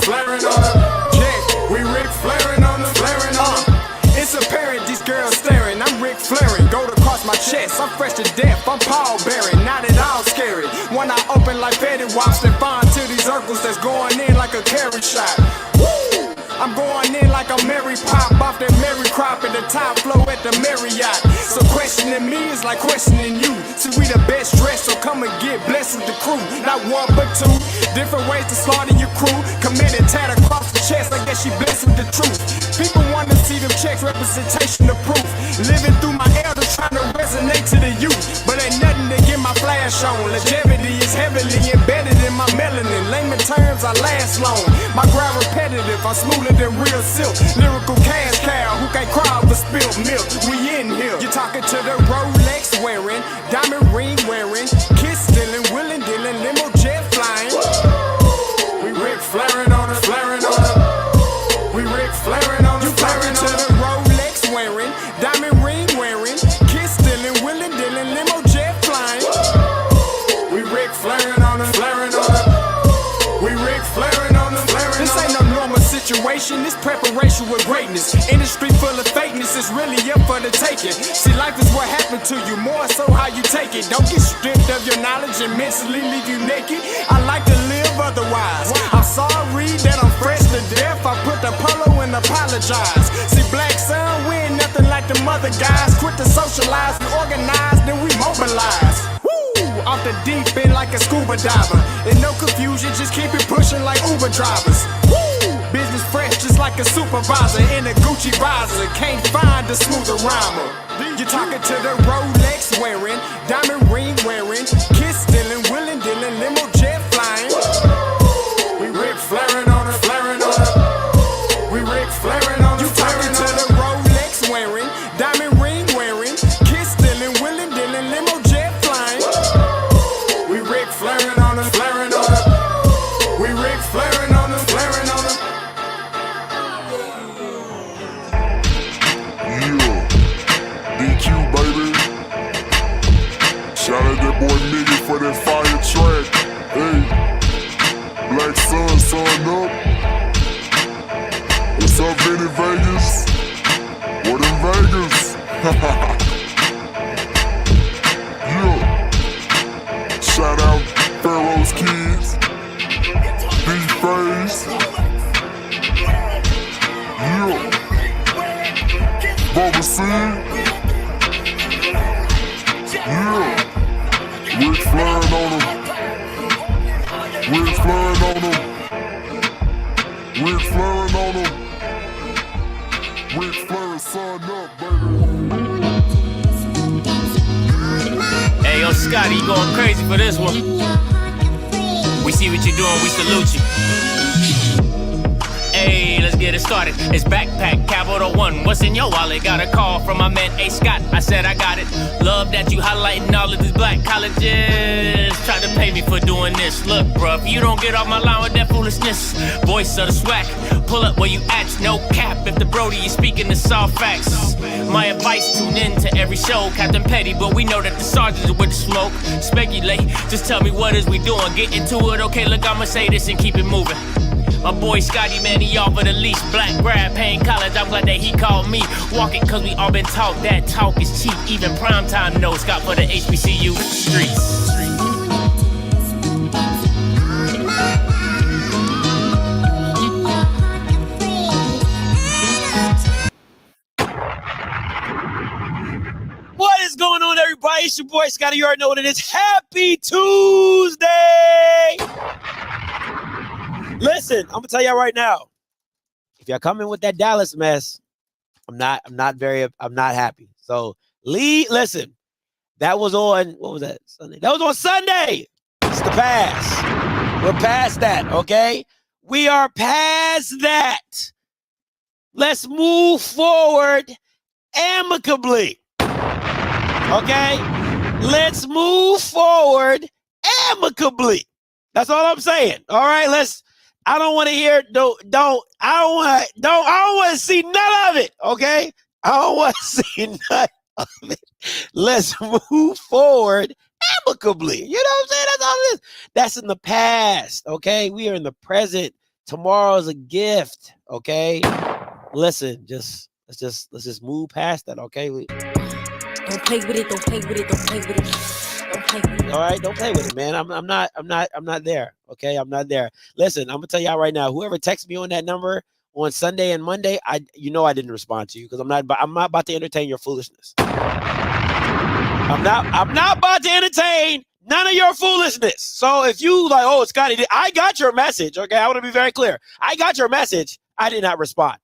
flaring on them. Yeah, we Rick flaring on them, flaring on them. It's apparent these girls staring. I'm Rick flaring, gold across my chest. I'm fresh to death, I'm Paul Bearing. Not at all scary. When I open like Betty Wops and find to these circles that's going in like a carry shot. Woo! I'm going in like a Mary Pop off that Mary crop at the top flow at the Marriott. So questioning me is like questioning you. See, we the best dressed, so come and get blessed with the crew. Not one but two, different ways to slaughter your crew. Committed tat across the chest, I guess she blessed with the truth. People want to see them checks, representation of proof. Living through my elders, trying to resonate to the youth. But ain't nothing to get my flash on. Longevity is heavily embedded in my melanin. Layman terms, I last long. My grind repetitive, I'm smoother than real silk. Lyrical cash cow who can't cry over spilled milk. We in here. You're talking to the Rolex wearing, diamond ring wearing, kiss stealing, willing dealing, limo jet flying. We Rick flaring on us, flaring on us. We Rick flaring on us. You talking to the Rolex wearing, diamond ring wearing, kiss stealing, willing dealing, limo jet flying. We Rick flaring on us, flaring on us. We Rick flaring on us, flaring on us. This ain't no normal situation, this preparation with greatness. Industry full of fakeness, it's really up for the taking. See, life is what happened to you, more so how you take it. Don't get stripped of your knowledge and mentally leave you naked. I like to live otherwise. I'm sorry that I'm fresh to death. I put the polo and apologize. See, Black Sun, we ain't nothing like the mother guys. Quit to socialize and organize, then we mobilize. Off the deep end like a scuba diver. And no confusion, just keep it pushing like Uber drivers. Woo! Business fresh just like a supervisor in a Gucci visor. Can't find a smoother rhymer. You're talking to the Rolex wearing, diamond ring wearing, kiss stealing, willing dealing, limo jet flying. We Rick flaring on us, flaring on us. We Rick flaring on us. You talking to the Rolex wearing, diamond ring wearing, kiss stealing, willing dealing, limo jet flying. We Rick flaring on us, flaring on us. We Rick flaring on us, flaring on us. Yeah, DQ baby. Shout out that boy Nigga for that fire track. Hey, Black Sun, sun up. What's up, Vinny Vegas? What in Vegas? Yeah. Shout out Pharaoh's Kids, D-Phase, yeah, Bubba C, yeah, Rick flaring on them, Rick flaring on them, Rick flaring on them, Rick flaring, sun up, baby. Hey, yo, Scotty, you going crazy for this one. We see what you're doing, we salute you. Hey, let's get it started. It's Backpack, Capital One. What's in your wallet? Got a call from my man, A. Scott. I said I got it. Love that you highlighting all of these black colleges. Try to pay me for doing this. Look, bruh, if you don't get off my line with that foolishness, voice of the swag, pull up where you at, no cap. If the Brody is speaking the soft facts, my advice, tune in to every show. Captain Petty, but we know that the sergeants are with the smoke. Speculate, just tell me what is we doing. Get into it, okay, look, I'ma say this and keep it moving. My boy Scotty, man, he offered the least. Black grad, paying college, I'm glad that he called me. Walk it, cause we all been taught that talk is cheap. Even primetime knows Scott for the HBCU streets. What is going on, everybody? It's your boy Scotty. You already know what it is. Happy Tuesday! Listen, I'm gonna tell y'all right now. If y'all come in with that Dallas mess, I'm not happy. So listen, that was on, what was that? Sunday. That was on Sunday. It's the past. We're past that, okay? We are past that. Let's move forward amicably. Okay? Let's move forward amicably. That's all I'm saying. All right, I don't want to hear, I don't want to see none of it, okay? I don't want to see none of it. Let's move forward amicably. You know what I'm saying? That's all it is. That's in the past, okay? We are in the present Tomorrow's a gift. Okay. Listen, let's just move past that. Okay. Don't play with it. Don't play with it. Don't play with it. Don't play with it. All right, don't play with it, man. I'm not there. Okay, I'm not there. Listen, I'm gonna tell y'all right now. Whoever texts me on that number on Sunday and Monday, I didn't respond to you because I'm not about to entertain your foolishness. I'm not about to entertain none of your foolishness. So if you like, oh, Scotty, I got your message. Okay, I want to be very clear. I got your message. I did not respond.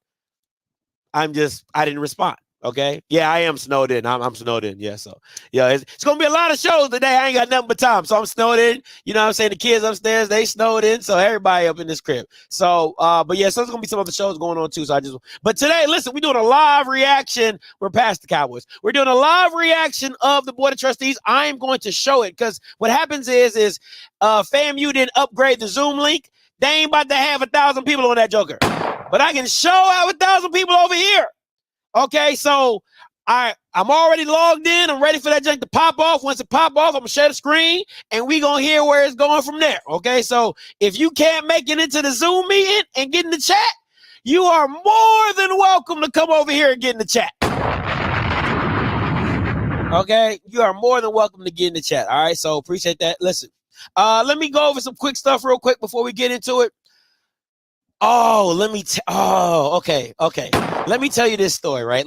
I didn't respond. Okay. Yeah, I am snowed in. I'm snowed in. Yeah. So yeah, it's gonna be a lot of shows today. I ain't got nothing but time. So I'm snowed in. You know what I'm saying? The kids upstairs, they snowed in. So everybody up in this crib. So but yeah, so there's gonna be some other shows going on too. So but today, listen, we're doing a live reaction. We're past the Cowboys. We're doing a live reaction of the Board of Trustees. I am going to show it because what happens is FAMU didn't upgrade the Zoom link. They ain't about to have 1,000 people on that joker. But I can show out 1,000 people over here. Okay, so I'm already logged in. I'm ready for that junk to pop off. Once it pop off, I'm gonna share the screen and we gonna hear where it's going from there. Okay, so if you can't make it into the Zoom meeting and get in the chat, you are more than welcome to come over here and get in the chat. Okay, you are more than welcome to get in the chat. All right, so appreciate that. Listen, let me go over some quick stuff real quick before we get into it. Oh, okay. Let me tell you this story, right?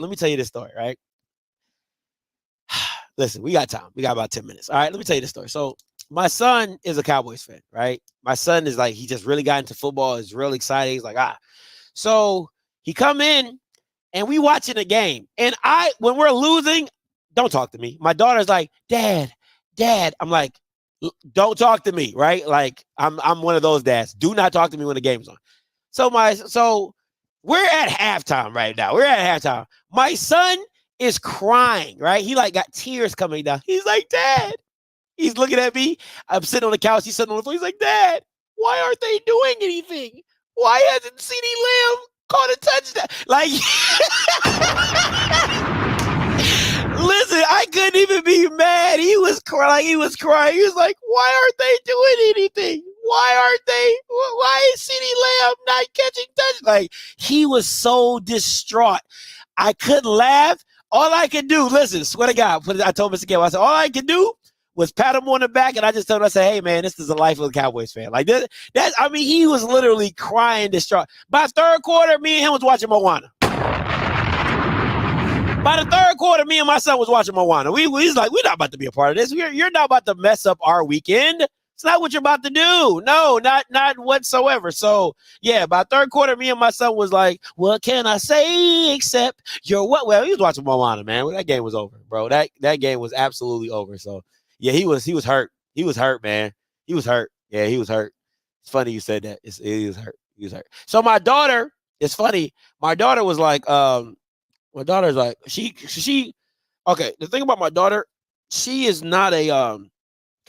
Listen, we got time. We got about 10 minutes. All right, let me tell you this story. So my son is a Cowboys fan, right? My son is like, he just really got into football. He's really excited. He's like, So he come in and we watching a game. And when we're losing, don't talk to me. My daughter's like, Dad. I'm like, don't talk to me, right? Like, I'm one of those dads. Do not talk to me when the game's on. So we're at halftime right now. My son is crying, right? He like got tears coming down. He's like, Dad. He's looking at me. I'm sitting on the couch. He's sitting on the floor. He's like, Dad, why aren't they doing anything? Why hasn't CeeDee Lamb caught a touchdown? Like, listen, I couldn't even be mad. He was crying. He was like, why aren't they doing anything? Why is CeeDee Lamb not catching touchdowns? Like, he was so distraught. I couldn't laugh. All I could do, listen, swear to God, I told Mr. Gill, I said, all I could do was pat him on the back, and I just told him, I said, hey, man, this is the life of a Cowboys fan. Like, he was literally crying, distraught. By third quarter, me and him was watching Moana. By the third quarter, me and my son was watching Moana. He's like, we're not about to be a part of this. You're not about to mess up our weekend. It's not what you're about to do. No, not whatsoever. So, yeah, by third quarter, me and my son was like, what can I say except you're what? Well, he was watching Moana, man. That game was over, bro. That game was absolutely over. So, yeah, he was hurt. He was hurt, man. He was hurt. Yeah, he was hurt. It's funny you said that. He was hurt. He was hurt. So my daughter, it's funny. My daughter was like, my daughter's like, okay, the thing about my daughter, she is not a,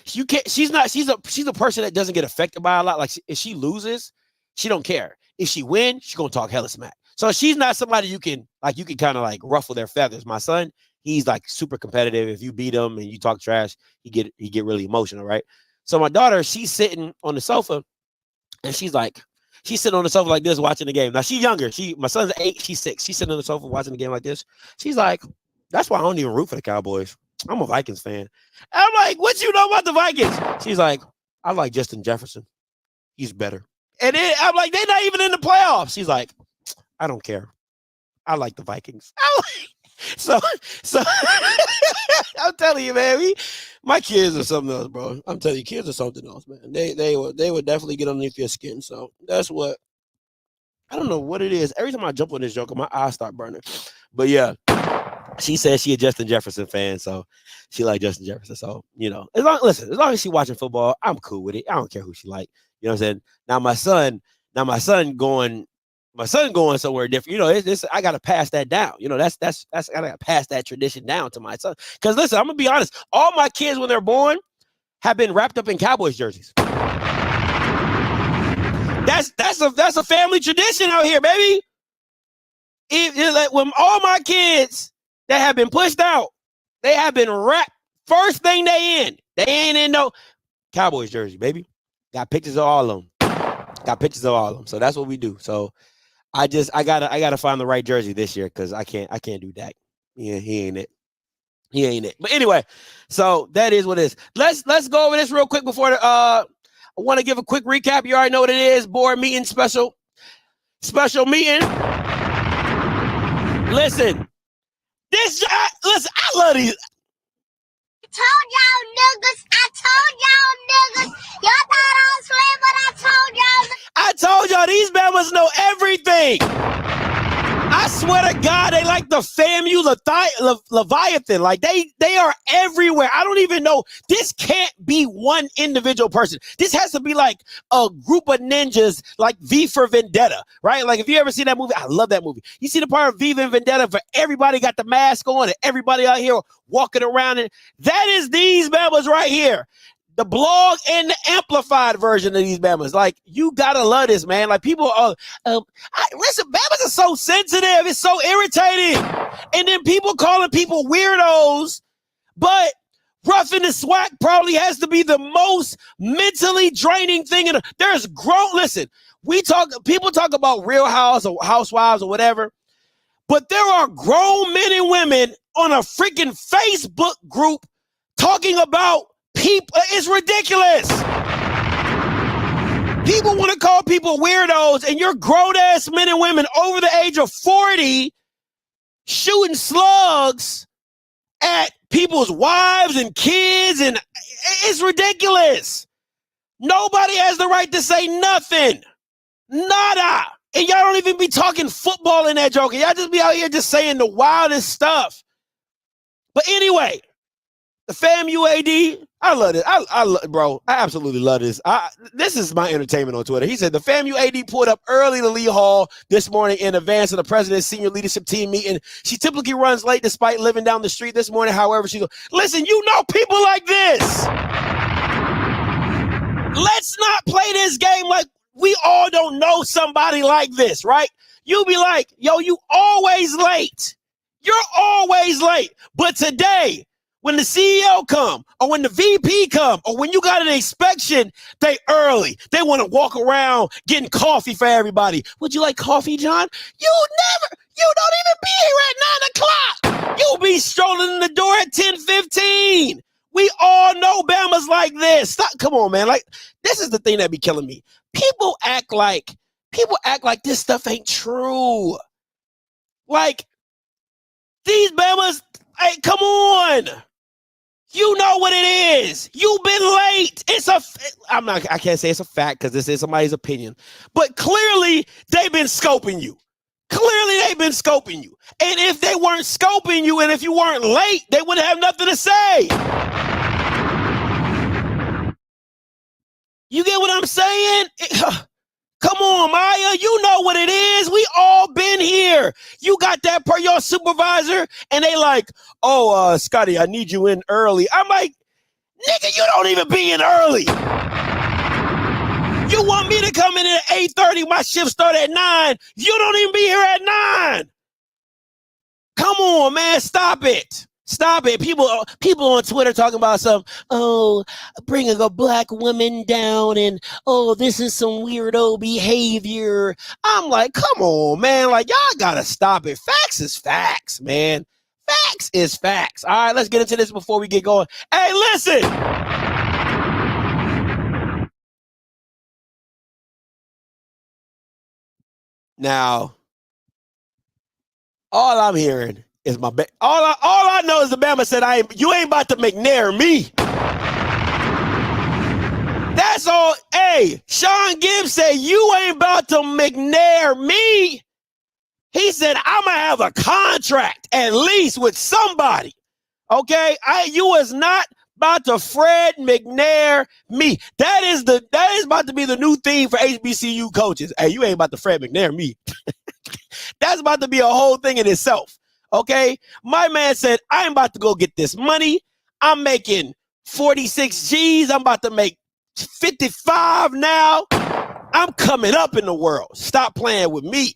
she's a person that doesn't get affected by a lot. Like, if she loses, she don't care. If she wins, she's gonna talk hella smack. So she's not somebody you can kind of like ruffle their feathers. My son, he's like super competitive. If you beat him and you talk trash, he get really emotional, right? So my daughter, she's sitting on the sofa, and she's sitting on the sofa like this watching the game. Now she's younger. My son's 8, she's 6. She's sitting on the sofa watching the game like this. She's like, that's why I don't even root for the Cowboys. I'm a Vikings fan. And I'm like, what you know about the Vikings? She's like, I like Justin Jefferson. He's better. And then I'm like, they're not even in the playoffs. She's like, I don't care. I like the Vikings. So I'm telling you, man, my kids are something else, bro. I'm telling you, kids are something else, man. They would definitely get underneath your skin. So that's what, I don't know what it is. Every time I jump on this joker, my eyes start burning. But yeah, she says she a Justin Jefferson fan, so she like Justin Jefferson. So, as long as she watching football, I'm cool with it. I don't care who she like. You know what I'm saying? Now my son going somewhere different. I gotta pass that down. That's I gotta pass that tradition down to my son. Because listen, I'm gonna be honest, all my kids when they're born have been wrapped up in Cowboys jerseys. That's a family tradition out here, baby. Like when all my kids that have been pushed out, they have been wrapped. First thing they ain't in no Cowboys jersey, baby. Got pictures of all of them. Got pictures of all of them. So that's what we do. So I gotta find the right jersey this year because I can't do that. Yeah, he ain't it. He ain't it. But anyway, so that is what it is. Let's go over this real quick before I want to give a quick recap. You already know what it is. Board meeting, special meeting. Listen, listen, I love these. I told y'all niggas. Y'all thought I was playing, but I told y'all these Bama's know everything. I swear to God, they like the FAMU Leviathan. Like they are everywhere. I don't even know. This can't be one individual person. This has to be like a group of ninjas, like V for Vendetta, right? Like if you ever see that movie, I love that movie. You see the part of V for Vendetta for everybody got the mask on and everybody out here walking around, and that is these Bama's right here. The blog and the amplified version of these Bama's. Like, you gotta love this, man. Like, people are, listen, Bama's are so sensitive. It's so irritating. And then people calling people weirdos. But roughing the swag probably has to be the most mentally draining thing. There's listen, people talk about Real House or Housewives or whatever. But there are grown men and women on a freaking Facebook group talking about people. It's ridiculous. People want to call people weirdos, and you're grown-ass men and women over the age of 40 shooting slugs at people's wives and kids, and it's ridiculous. Nobody has the right to say nothing. Nada. And y'all don't even be talking football in that joke. Y'all just be out here just saying the wildest stuff. But anyway, the FAMU AD, I love it. Bro, I absolutely love this. This is my entertainment on Twitter. He said the FAMU AD pulled up early to Lee Hall this morning in advance of the president's senior leadership team meeting. She typically runs late despite living down the street this morning. However, listen, you know people like this. Let's not play this game like we all don't know somebody like this, right? You be like, yo, you always late. You're always late. But today, when the CEO come, or when the VP come, or when you got an inspection, they early. They want to walk around getting coffee for everybody. Would you like coffee, John? You don't even be here at 9 o'clock. You'll be strolling in the door at 10:15. We all know Bama's like this. Stop. Come on, man. Like, this is the thing that be killing me. People act like this stuff ain't true. Like, these Bama's, hey, come on. You know what it is. You've been late. I can't say it's a fact because this is somebody's opinion. But clearly, they've been scoping you. And if they weren't scoping you and if you weren't late, they wouldn't have nothing to say. You get what I'm saying? Come on, Maya. You know what it is. We all been here. You got that per your supervisor, and they like, oh, Scotty, I need you in early. I'm like, nigga, you don't even be in early. You want me to come in at 8:30? My shift start at 9. You don't even be here at 9. Come on, man. Stop it. Stop it. People on Twitter talking about bringing a black woman down and, this is some weirdo behavior. I'm like, come on, man. Like, y'all got to stop it. Facts is facts, man. Facts is facts. All right, let's get into this before we get going. Hey, listen. Now, all I'm hearing is all I know is the Bama said, you ain't about to McNair me. That's all. Hey, Sean Gibbs said, you ain't about to McNair me. He said, I'm going to have a contract at least with somebody. Okay? You was not about to Fred McNair me. That is about to be the new theme for HBCU coaches. Hey, you ain't about to Fred McNair me. That's about to be a whole thing in itself. Okay, my man said, I'm about to go get this money. I'm making 46 G's. I'm about to make 55 now. I'm coming up in the world. Stop playing with me.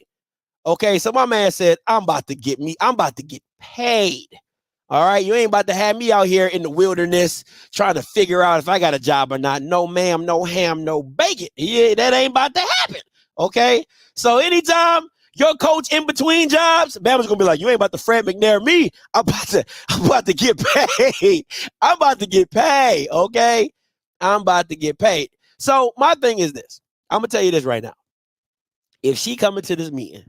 Okay, so my man said, I'm about to get paid. All right, you ain't about to have me out here in the wilderness trying to figure out if I got a job or not. No, ma'am, no ham, no bacon. Yeah, that ain't about to happen. Okay, so anytime your coach in between jobs, Bama's gonna be like, you ain't about to Fred McNair me. I'm about to get paid. I'm about to get paid. Okay, I'm about to get paid. So my thing is this. I'm gonna tell you this right now. If she come into this meeting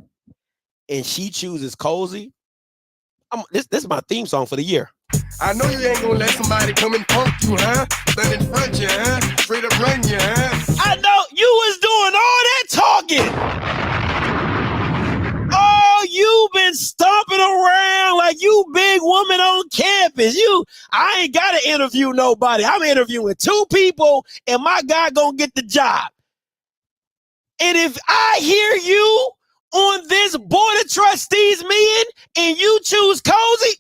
and she chooses Cozy, this is my theme song for the year. I know you ain't gonna let somebody come and punk you, huh? Stand in front you, huh? Straight up run you, huh? I know you was doing all that talking. Oh, you've been stomping around like you big woman on campus. I ain't gotta interview nobody. I'm interviewing 2 people, and my guy gonna get the job. And if I hear you on this board of trustees meeting and you choose Cozy,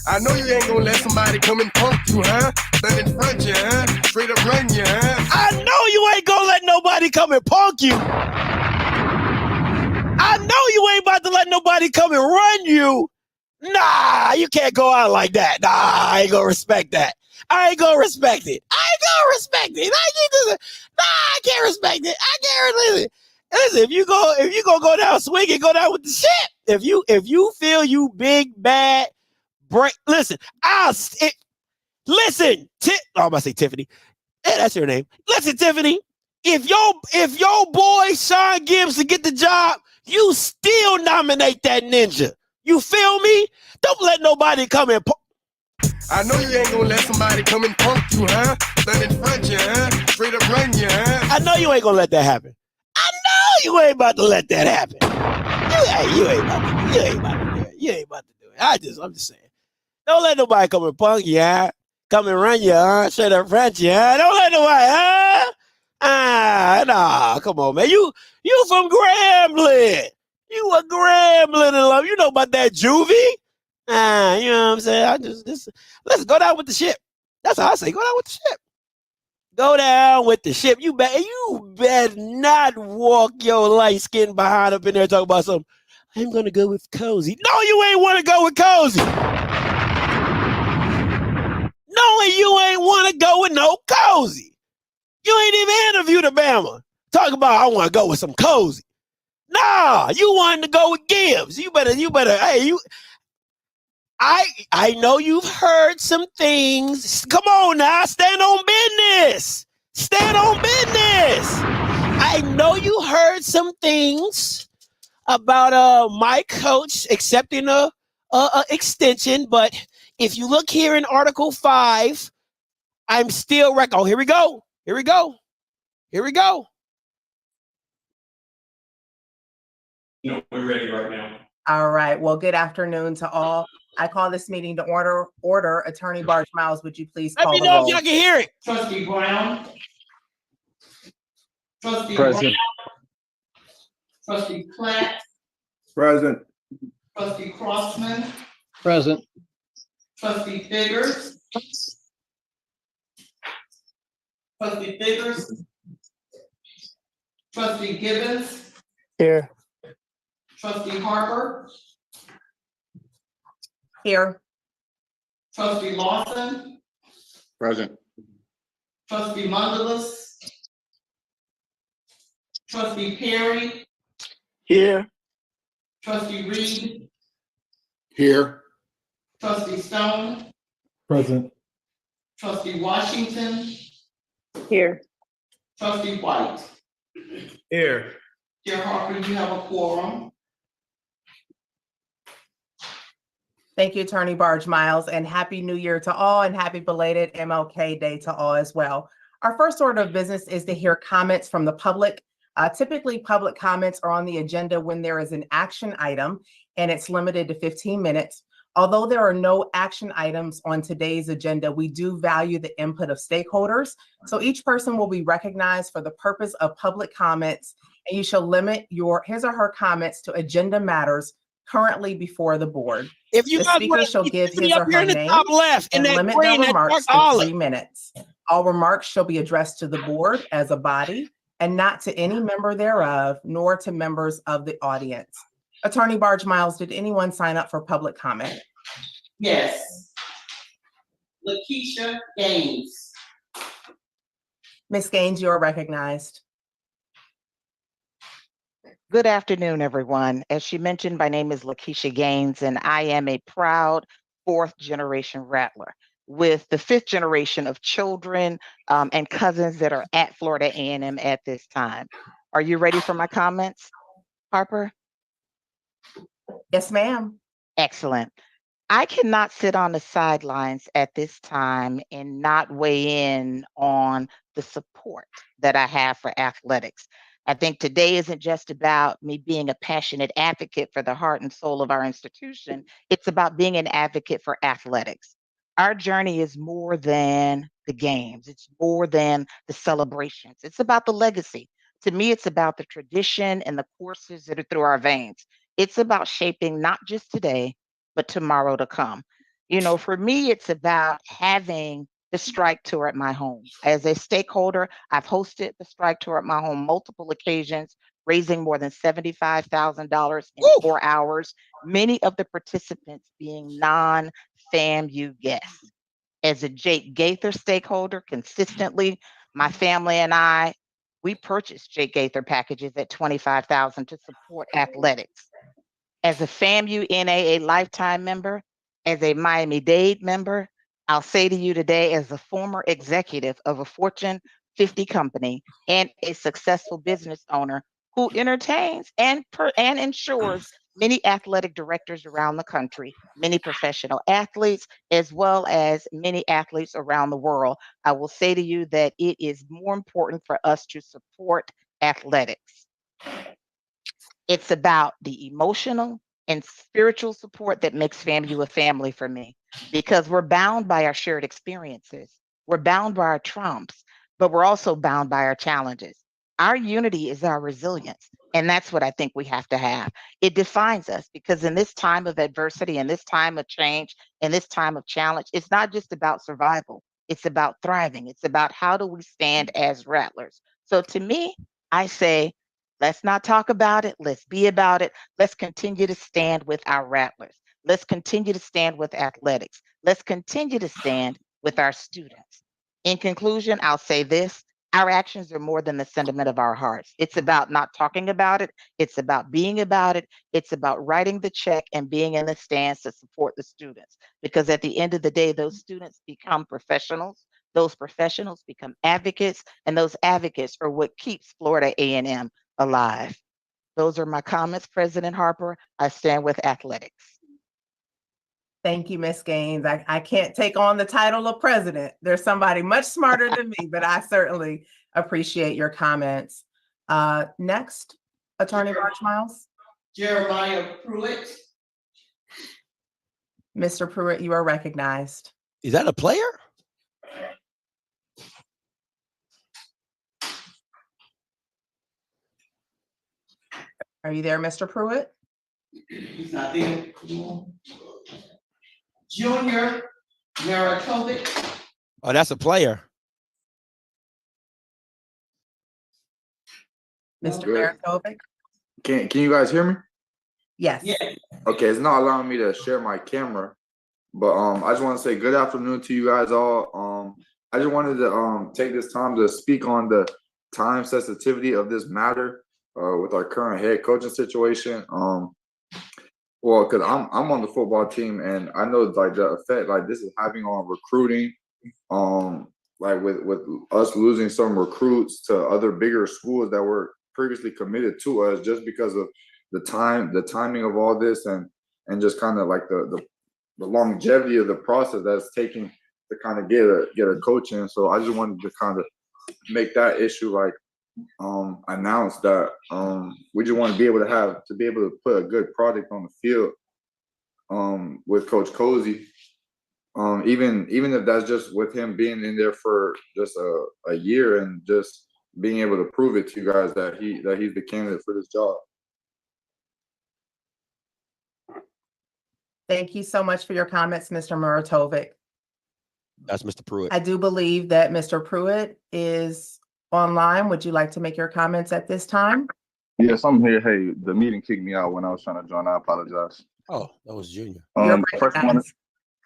I know you ain't gonna let somebody come and punk you, huh? Stand in front you, huh? Straight up run you, huh? I know you ain't gonna let nobody come and punk you. I know you ain't about to let nobody come and run you. Nah, you can't go out like that. Nah, I ain't gonna respect that. I ain't gonna respect it. I can't respect it. I can't listen. Listen, if you gonna go down swinging, go down with the shit. If you feel you big bad break, listen. I'm about to say Tiffany. Hey, that's your name. Listen, Tiffany. If your boy Sean Gibbs to get the job, you still nominate that ninja. You feel me? Don't let nobody come and. I know you ain't gonna let somebody come and punk you, huh? Stand in front you, huh? Straight up run you, huh? I know you ain't gonna let that happen. I know you ain't about to let that happen. You ain't about to do it. You ain't about to do it. I'm just saying. Don't let nobody come and punk you, huh? Come and run you, huh? Straight up front you, huh? Don't let nobody, huh? Nah, come on, man. You from Grambling. You a Grambling in love. You know about that juvie? You know what I'm saying? Let's go down with the ship. That's how I say, go down with the ship. Go down with the ship. You better not walk your light skin behind up in there talking about something. I'm gonna go with Cozy. No, you ain't want to go with Cozy. No, you ain't want to go with no Cozy. You ain't even interviewed a Bama. Talk about I want to go with some Cozy. Nah, you wanted to go with Gibbs. You better. Hey, you. I know you've heard some things. Come on now, stand on business. Stand on business. I know you heard some things about my coach accepting a extension, but if you look here in Article 5, I'm still Oh, here we go. No, we're ready right now. All right. Well, good afternoon to all. I call this meeting to order. Attorney Barge Miles, would you please call the roll? Let me know if y'all can hear it. Trustee Brown. Trustee Present. Brown. Trustee Platt. Present. Trustee Crossman. Present. Trustee Figurs. Trustee Figurs. Trustee Gibbons. Here. Trustee Harper. Here. Trustee Lawson. Present. Trustee Mundalus. Trustee Perry. Here. Trustee Reed. Here. Trustee Stone. Present. Trustee Washington. Here. Trustee White. Here. Dear Harper, you have a quorum. Thank you, Attorney Barge Miles, and Happy New Year to all and happy belated MLK Day to all as well. Our first order of business is to hear comments from the public. Typically, public comments are on the agenda when there is an action item and it's limited to 15 minutes. Although there are no action items on today's agenda, we do value the input of stakeholders. So each person will be recognized for the purpose of public comments, and you shall limit his or her comments to agenda matters currently before the board. If you The guys speaker want shall to give his up or here her in the name top left and in that limit green, their that remarks dark to olive. 3 minutes. All remarks shall be addressed to the board as a body and not to any member thereof, nor to members of the audience. Attorney Barge Miles, did anyone sign up for public comment? Yes. Lakeisha Gaines. Ms. Gaines, you are recognized. Good afternoon, everyone. As she mentioned, my name is Lakeisha Gaines, and I am a proud fourth-generation Rattler with the fifth generation of children and cousins that are at Florida A&M at this time. Are you ready for my comments, Harper? Yes, ma'am. Excellent. I cannot sit on the sidelines at this time and not weigh in on the support that I have for athletics. I think today isn't just about me being a passionate advocate for the heart and soul of our institution. It's about being an advocate for athletics. Our journey is more than the games. It's more than the celebrations. It's about the legacy. To me, it's about the tradition and the courses that are through our veins. It's about shaping not just today, but tomorrow to come. You know, for me, it's about having the strike tour at my home. As a stakeholder, I've hosted the strike tour at my home multiple occasions, raising more than $75,000 in 4 hours, many of the participants being non-FAMU guests. As a Jake Gaither stakeholder, consistently, my family and I, we purchased Jake Gaither packages at $25,000 to support athletics. As a FAMU NAA lifetime member, as a Miami-Dade member, I'll say to you today, as a former executive of a Fortune 50 company and a successful business owner who entertains and ensures many athletic directors around the country, many professional athletes, as well as many athletes around the world, I will say to you that it is more important for us to support athletics. It's about the emotional and spiritual support that makes FAMU a family for me, because we're bound by our shared experiences. We're bound by our trumps, but we're also bound by our challenges. Our unity is our resilience. And that's what I think we have to have. It defines us, because in this time of adversity, in this time of change, in this time of challenge, it's not just about survival. It's about thriving. It's about how do we stand as Rattlers. So to me, I say, let's not talk about it. Let's be about it. Let's continue to stand with our Rattlers. Let's continue to stand with athletics. Let's continue to stand with our students. In conclusion, I'll say this. Our actions are more than the sentiment of our hearts. It's about not talking about it. It's about being about it. It's about writing the check and being in the stands to support the students. Because at the end of the day, those students become professionals. Those professionals become advocates, and those advocates are what keeps Florida A&M alive. Those are my comments, President Harper. I stand with athletics. Thank you, Ms. Gaines. I can't take on the title of president. There's somebody much smarter than me, but I certainly appreciate your comments. Next, Attorney Barge Miles. Jeremiah Pruitt. Mr. Pruitt, you are recognized. Is that a player? Are you there, Mr. Pruitt? He's not there. Junior Naratovic. Oh, that's a player. Mr. Good. Naratovic? Can you guys hear me? Yes. Yeah. Okay, it's not allowing me to share my camera, but I just want to say good afternoon to you guys all. I just wanted to take this time to speak on the time sensitivity of this matter with our current head coaching situation. Well, because I'm on the football team, and I know like the effect like this is having on recruiting. Like with us losing some recruits to other bigger schools that were previously committed to us, just because of the timing of all this, and just kind of like the longevity of the process that's taking to kind of get a coach in. So I just wanted to kind of make that issue like announce that we just want to be able to put a good product on the field with Coach Cozy, even if that's just with him being in there for just a year and just being able to prove it to you guys that he's the candidate for this job. Thank you so much for your comments, Mr. Naratovic. That's Mr. Pruitt. I do believe that Mr. Pruitt is online. Would you like to make your comments at this time? Yes, I'm here. Hey, the meeting kicked me out when I was trying to join. I apologize. Oh, that was Junior. First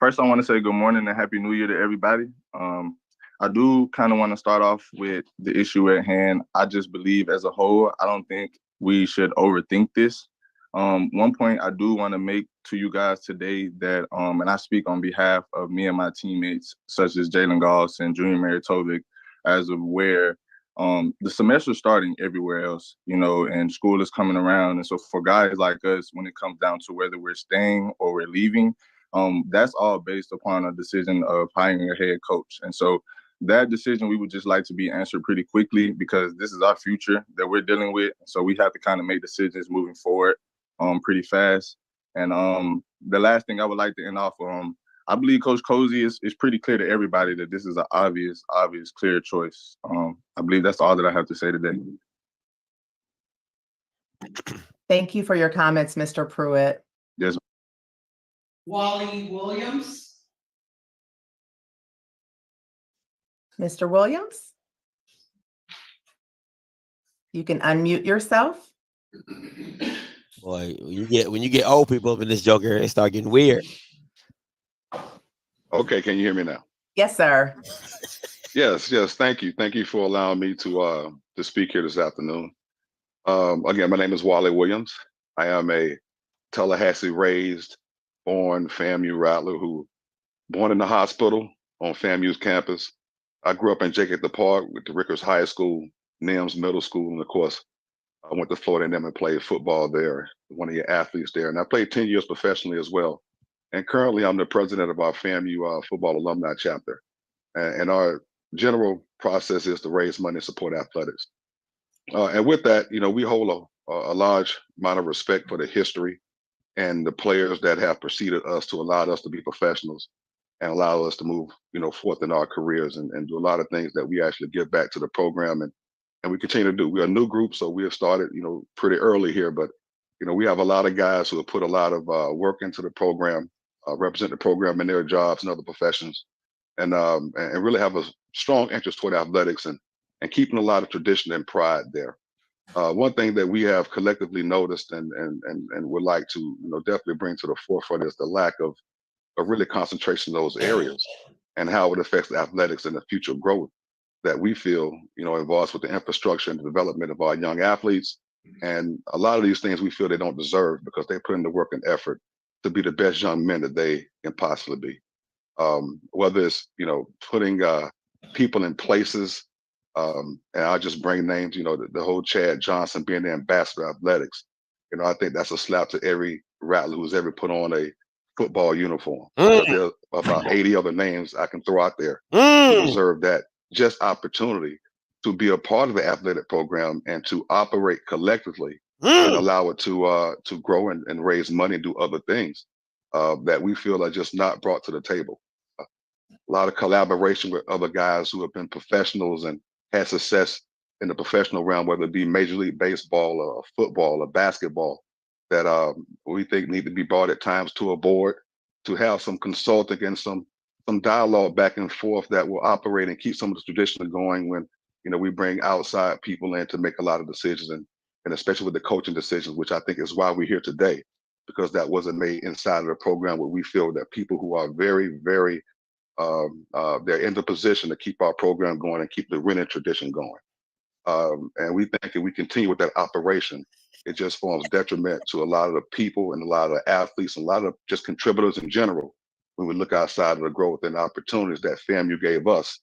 First, I want to say good morning and happy New Year to everybody. I do kind of want to start off with the issue at hand. I just believe as a whole, I don't think we should overthink this. One point I do want to make to you guys today that, and I speak on behalf of me and my teammates, such as Jalen Goss and Junior Maritovic, as of where the semester's starting everywhere else, you know, and school is coming around. And so for guys like us, when it comes down to whether we're staying or we're leaving, that's all based upon a decision of hiring a head coach. And so that decision, we would just like to be answered pretty quickly because this is our future that we're dealing with. So we have to kind of make decisions moving forward pretty fast. And the last thing I would like to end off on, I believe Coach Cozy is pretty clear to everybody that this is an obvious, clear choice. I believe that's all that I have to say today. Thank you for your comments, Mr. Pruitt. Yes. Wally Williams. Mr. Williams? You can unmute yourself. Boy, when you get old people up in this joker, it start getting weird. Okay, can you hear me now? Yes, sir. Yes. Thank you. Thank you for allowing me to speak here this afternoon. Again, my name is Wally Williams. I am a Tallahassee raised, born FAMU Rattler who born in the hospital on FAMU's campus. I grew up in Jacob Park with the Rickers High School, NIMS Middle School, and of course, I went to Florida A&M and played football there, one of your athletes there. And I played 10 years professionally as well. And currently I'm the president of our FAMU football alumni chapter. And our general process is to raise money and support athletics. And with that, you know, we hold a large amount of respect for the history and the players that have preceded us to allow us to be professionals and allow us to move, you know, forth in our careers and do a lot of things that we actually give back to the program and we continue to do. We're a new group, so we have started, you know, pretty early here, but, you know, we have a lot of guys who have put a lot of work into the program, represent the program in their jobs and other professions, and really have a strong interest toward athletics and keeping a lot of tradition and pride there. One thing that we have collectively noticed and would like to, you know, definitely bring to the forefront is the lack of really concentration in those areas and how it affects the athletics and the future growth that we feel, you know, involves with the infrastructure and the development of our young athletes. And a lot of these things we feel they don't deserve because they put in the work and effort to be the best young men that they can possibly be. Whether it's, you know, putting people in places, and I'll just bring names, you know, the whole Chad Johnson being the ambassador of athletics. You know, I think that's a slap to every Rattler who's ever put on a football uniform. Because there are about 80 other names I can throw out there who deserve that just opportunity to be a part of the athletic program and to operate collectively and allow it to grow and raise money and do other things that we feel are just not brought to the table. A lot of collaboration with other guys who have been professionals and had success in the professional realm, whether it be Major League Baseball or football or basketball, that we think need to be brought at times to a board to have some consulting and some dialogue back and forth that will operate and keep some of the tradition going when, you know, we bring outside people in to make a lot of decisions and especially with the coaching decisions, which I think is why we're here today, because that wasn't made inside of the program where we feel that people who are very, very, they're in the position to keep our program going and keep the winning tradition going. And we think if we continue with that operation, it just forms detriment to a lot of the people and a lot of the athletes and a lot of just contributors in general when we look outside of the growth and opportunities that FAMU gave us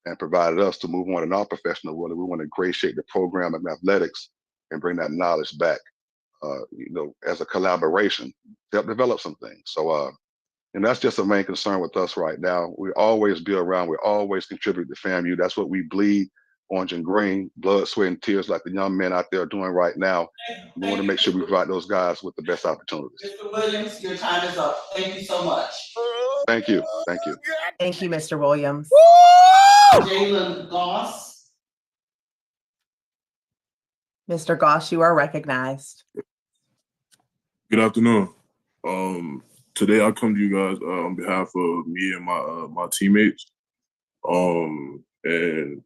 and provided us to move on in our professional world. We want to ingratiate the program of athletics and bring that knowledge back, you know, as a collaboration to help develop some things. So, and that's just a main concern with us right now. We always be around, we always contribute to FAMU. That's what we bleed, orange and green, blood, sweat, and tears like the young men out there are doing right now. We want to make sure we provide those guys with the best opportunities. Mr. Williams, your time is up. Thank you so much. Thank you. Thank you. Thank you, Mr. Williams. Jalen Goss. Mr. Goss, you are recognized. Good afternoon. Today I come to you guys on behalf of me and my teammates. And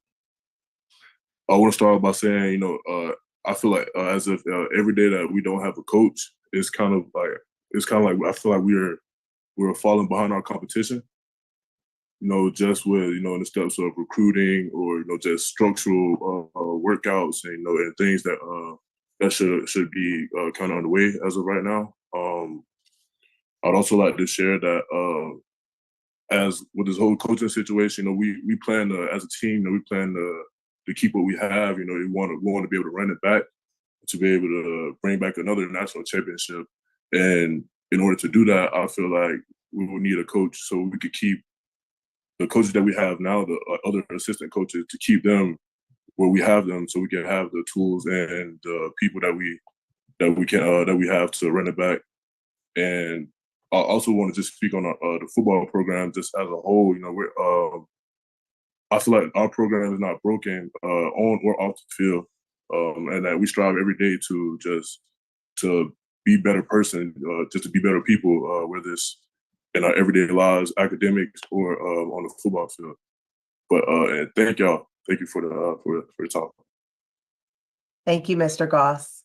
I want to start by saying, you know, I feel like as if every day that we don't have a coach, it's kind of like I feel like we're we're falling behind our competition. Just with in the steps of recruiting or just structural workouts and and things that should be kind of underway as of right now. I'd also like to share that as with this whole coaching situation, we plan to, as a team, we plan to keep what we have. We want to be able to run it back, to be able to bring back another national championship. And in order to do that, I feel like we will need a coach so we could keep the coaches that we have now, the other assistant coaches, to keep them where we have them, so we can have the tools and the people that we have to run it back. And I also want to just speak on the football program just as a whole. I feel like our program is not broken on or off the field, and that we strive every day to be better person, just to be better people, whether it's in our everyday lives, academics, or on the football field. But and thank y'all. Thank you for the talk. Thank you, Mr. Goss.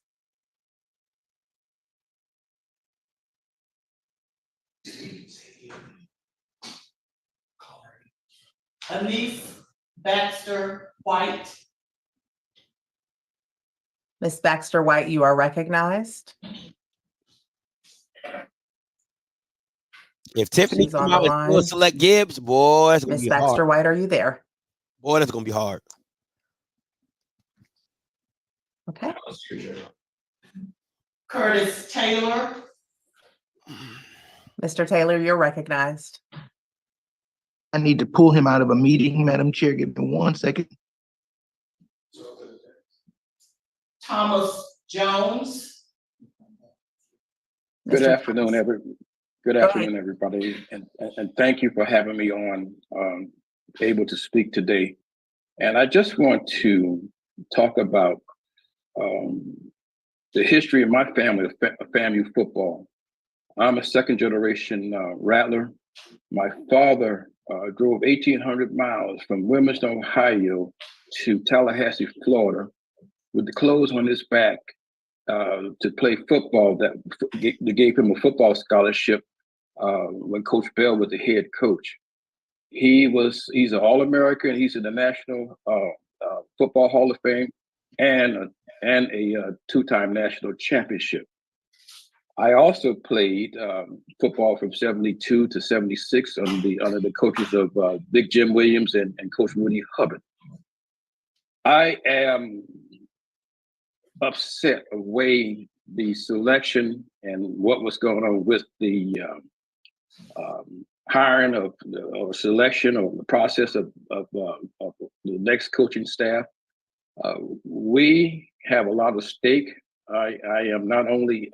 Elise Baxter White. Ms. Baxter White, you are recognized. If Tiffany She's on come the out and line. select Gibbs, boy, it's gonna Ms. be Baxter hard. White, are you there? Boy, that's gonna be hard. Okay. Curtis Taylor. Mr. Taylor, you're recognized. I need to pull him out of a meeting, Madam Chair. Give me 1 second. Thomas Jones. Good Mr. afternoon, everybody, and thank you for having me on, able to speak today. And I just want to talk about the history of my family, of FAMU football. I'm a second generation Rattler. My father drove 1,800 miles from Wilmington, Ohio to Tallahassee, Florida, with the clothes on his back to play football. That gave him a football scholarship when Coach Bell was the head coach. He's an All-American. He's in the National Football Hall of Fame and a two-time national championship. I also played football from 72 to 76 under the coaches of Big Jim Williams and Coach Woody Hubbard. I am upset of way the selection and what was going on with the hiring of selection or the process of the next coaching staff. We have a lot of stake. I am not only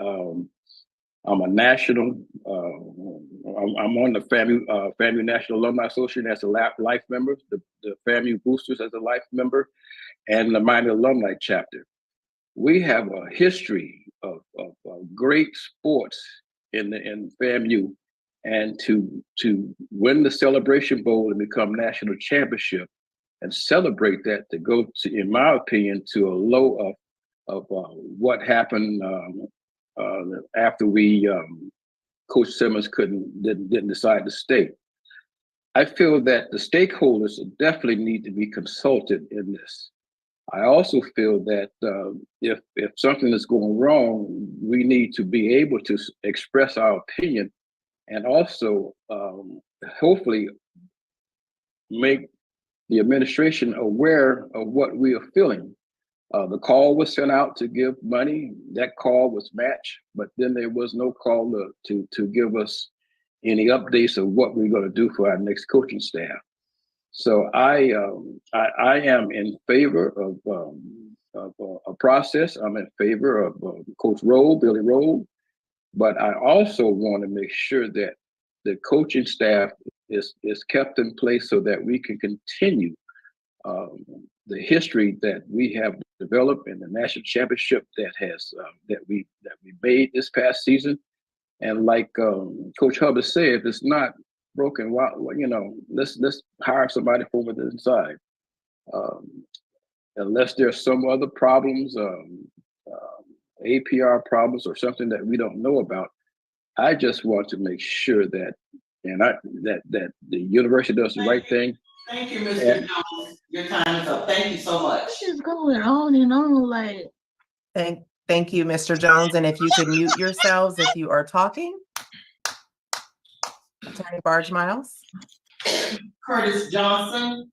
I'm a national. I'm on the FAMU National Alumni Association as a life member, the FAMU Boosters as a life member, and the Miami Alumni Chapter. We have a history of great sports in FAMU, and to win the Celebration Bowl and become national championship and celebrate that, to go to, in my opinion, to a low of what happened after Coach Simmons didn't decide to stay. I feel that the stakeholders definitely need to be consulted in this. I also feel that if something is going wrong, we need to be able to express our opinion, and also hopefully make the administration aware of what we are feeling. The call was sent out to give money. That call was matched, but then there was no call to give us any updates of what we're going to do for our next coaching staff. So I am in favor of a process. I'm in favor of Coach Rowe, Billy Rowe, but I also want to make sure that the coaching staff is kept in place so that we can continue the history that we have developed in the national championship that we made this past season. And like Coach Hubbard said, if it's not broken, let's hire somebody from the inside. Unless there's some other problems, APR problems or something that we don't know about, I just want to make sure that And that the university does the right thing. Thank you, Mr. Jones. Your time is up. Thank you so much. What is going on and on like? Thank you, Mr. Jones. And if you could mute yourselves if you are talking. Attorney Barge Miles. Curtis Johnson.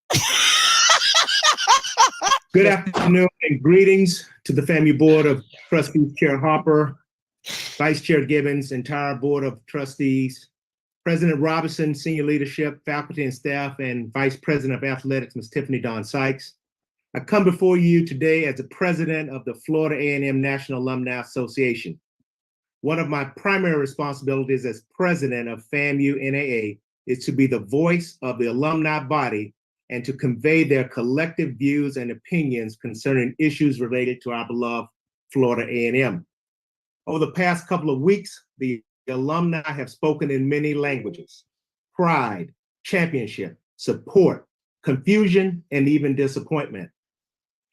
Good afternoon and greetings to the FAMU Board of Trustees, Chair Harper, Vice Chair Gibbons, entire Board of Trustees, President Robinson, senior leadership, faculty and staff, and Vice President of Athletics, Ms. Tiffany Dawn Sykes. I come before you today as the president of the Florida A&M National Alumni Association. One of my primary responsibilities as president of FAMU NAA is to be the voice of the alumni body and to convey their collective views and opinions concerning issues related to our beloved Florida A&M. Over the past couple of weeks, the alumni have spoken in many languages: pride, championship, support, confusion, and even disappointment.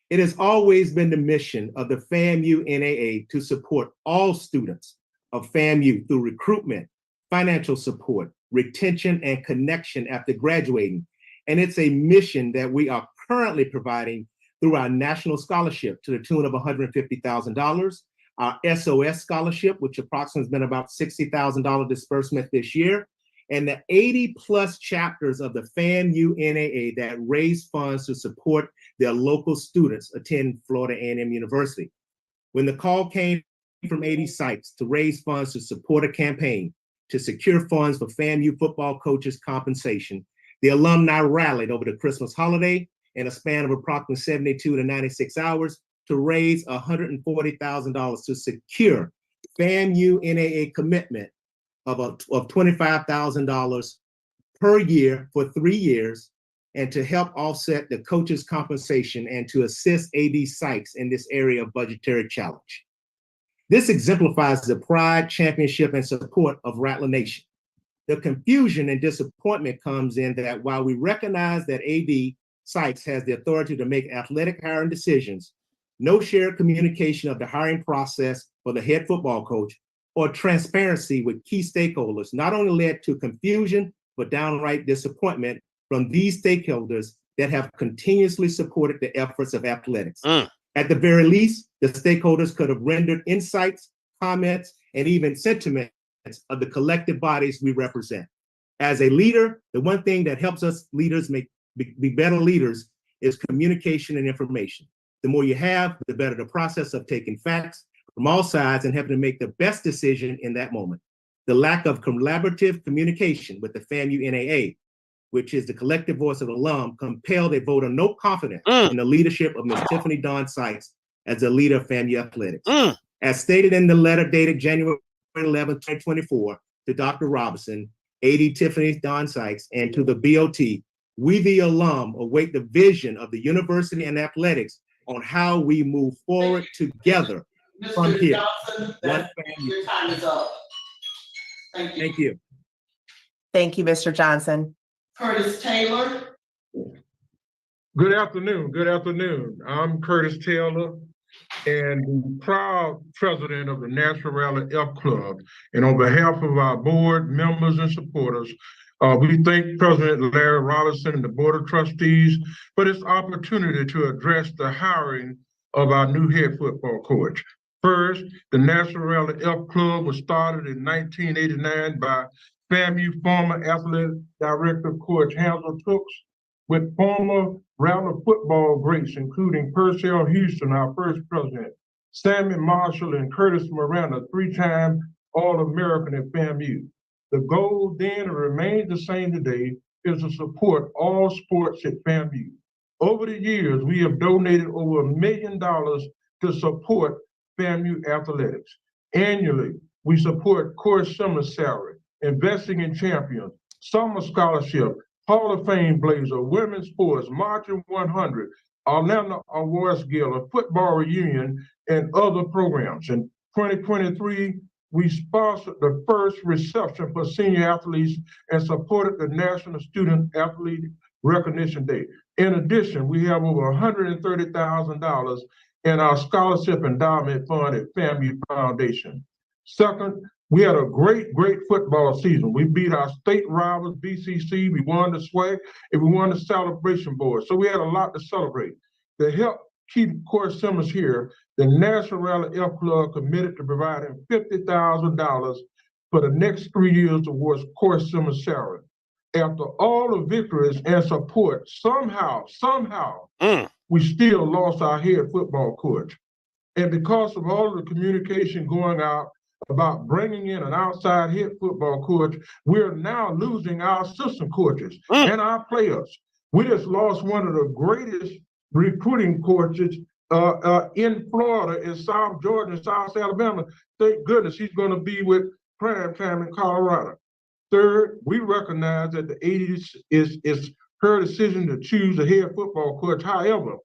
It has always been the mission of the FAMU NAA to support all students of FAMU through recruitment, financial support, retention, and connection after graduating. And it's a mission that we are currently providing through our national scholarship to the tune of $150,000, our SOS scholarship, which approximately has been about $60,000 disbursement this year, and the 80+ chapters of the FAMU NAA that raise funds to support their local students attend Florida A&M University. When the call came from 80 sites to raise funds to support a campaign to secure funds for FAMU football coaches' compensation, the alumni rallied over the Christmas holiday in a span of approximately 72 to 96 hours to raise $140,000 to secure FAMU NAA commitment of $25,000 per year for 3 years, and to help offset the coaches' compensation and to assist AD Sykes in this area of budgetary challenge. This exemplifies the pride, championship, and support of Rattler Nation. The confusion and disappointment comes in that while we recognize that AD Sykes has the authority to make athletic hiring decisions, no shared communication of the hiring process for the head football coach or transparency with key stakeholders not only led to confusion, but downright disappointment from these stakeholders that have continuously supported the efforts of athletics. At the very least, the stakeholders could have rendered insights, comments, and even sentiments of the collective bodies we represent. As a leader, the one thing that helps us leaders be better leaders is communication and information. The more you have, the better the process of taking facts from all sides and having to make the best decision in that moment. The lack of collaborative communication with the FAMU NAA, which is the collective voice of the alum, compelled a vote of no confidence in the leadership of Ms. Tiffany Dawn Sykes as the leader of FAMU athletics. As stated in the letter dated January 11, 2024, to Dr. Robinson, AD Tiffany Dawn Sykes, and to the BOT, we the alum await the vision of the university and athletics on how we move forward together from here. Johnson, your time is up. Thank you. Thank you. Thank you, Mr. Johnson. Curtis Taylor. Good afternoon. Good afternoon. I'm Curtis Taylor and the proud president of the National Rally F Club. And on behalf of our board members and supporters, we thank President Larry Robinson and the Board of Trustees for this opportunity to address the hiring of our new head football coach. First, the National Rally F Club was started in 1989 by FAMU former athletic director Coach Hansel Tooks, with former Rattler football greats, including Purcell Houston, our first president, Sammy Marshall, and Curtis Miranda, 3-time All-American at FAMU. The goal then and remains the same today is to support all sports at FAMU. Over the years, we have donated over $1 million to support FAMU athletics. Annually, we support course summer salary, investing in champions, summer scholarship, Hall of Fame blazer, women's sports, Marching 100, Atlanta Awards Gala, football reunion, and other programs. In 2023, we sponsored the first reception for senior athletes and supported the National Student Athlete Recognition Day. In addition, we have over $130,000 in our scholarship endowment fund at FAMU Foundation. Second, we had a great football season. We beat our state rivals, BCC. We won the SWAC, and we won the Celebration Board. So we had a lot to celebrate. To help keep Coach Simmons here, the National Rally F Club committed to providing $50,000 for the next 3 years towards Coach Simmons' salary. After all the victories and support, somehow, we still lost our head football coach. And because of all of the communication going out about bringing in an outside head football coach, we're now losing our assistant coaches and our players. We just lost one of the greatest recruiting coaches in Florida, in South Georgia, and South Alabama. Thank goodness he's going to be with Prime Time in Colorado. Third, we recognize that the 80s is her decision to choose a head football coach. However,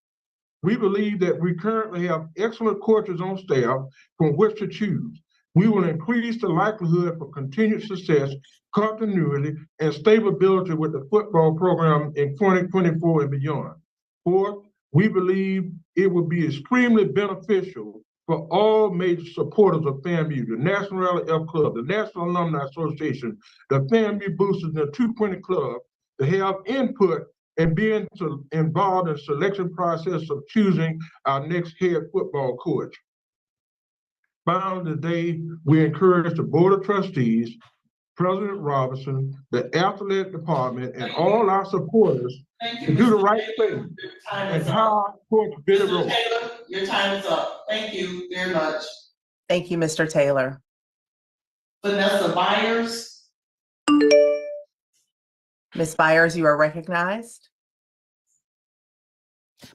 we believe that we currently have excellent coaches on staff from which to choose. We will increase the likelihood for continued success, continuity, and stability with the football program in 2024 and beyond. Fourth, we believe it will be extremely beneficial for all major supporters of FAMU, the National Rally F Club, the National Alumni Association, the FAMU Boosters, and the 220 Club to have input and be involved in the selection process of choosing our next head football coach. Finally, today, we encourage the Board of Trustees, President Robinson, the athletic department, and all our supporters to do the right thing and hire Coach Billy Rose. Your time is up. Thank you very much. Thank you, Mr. Taylor. Vanessa Byers. Ms. Byers, you are recognized.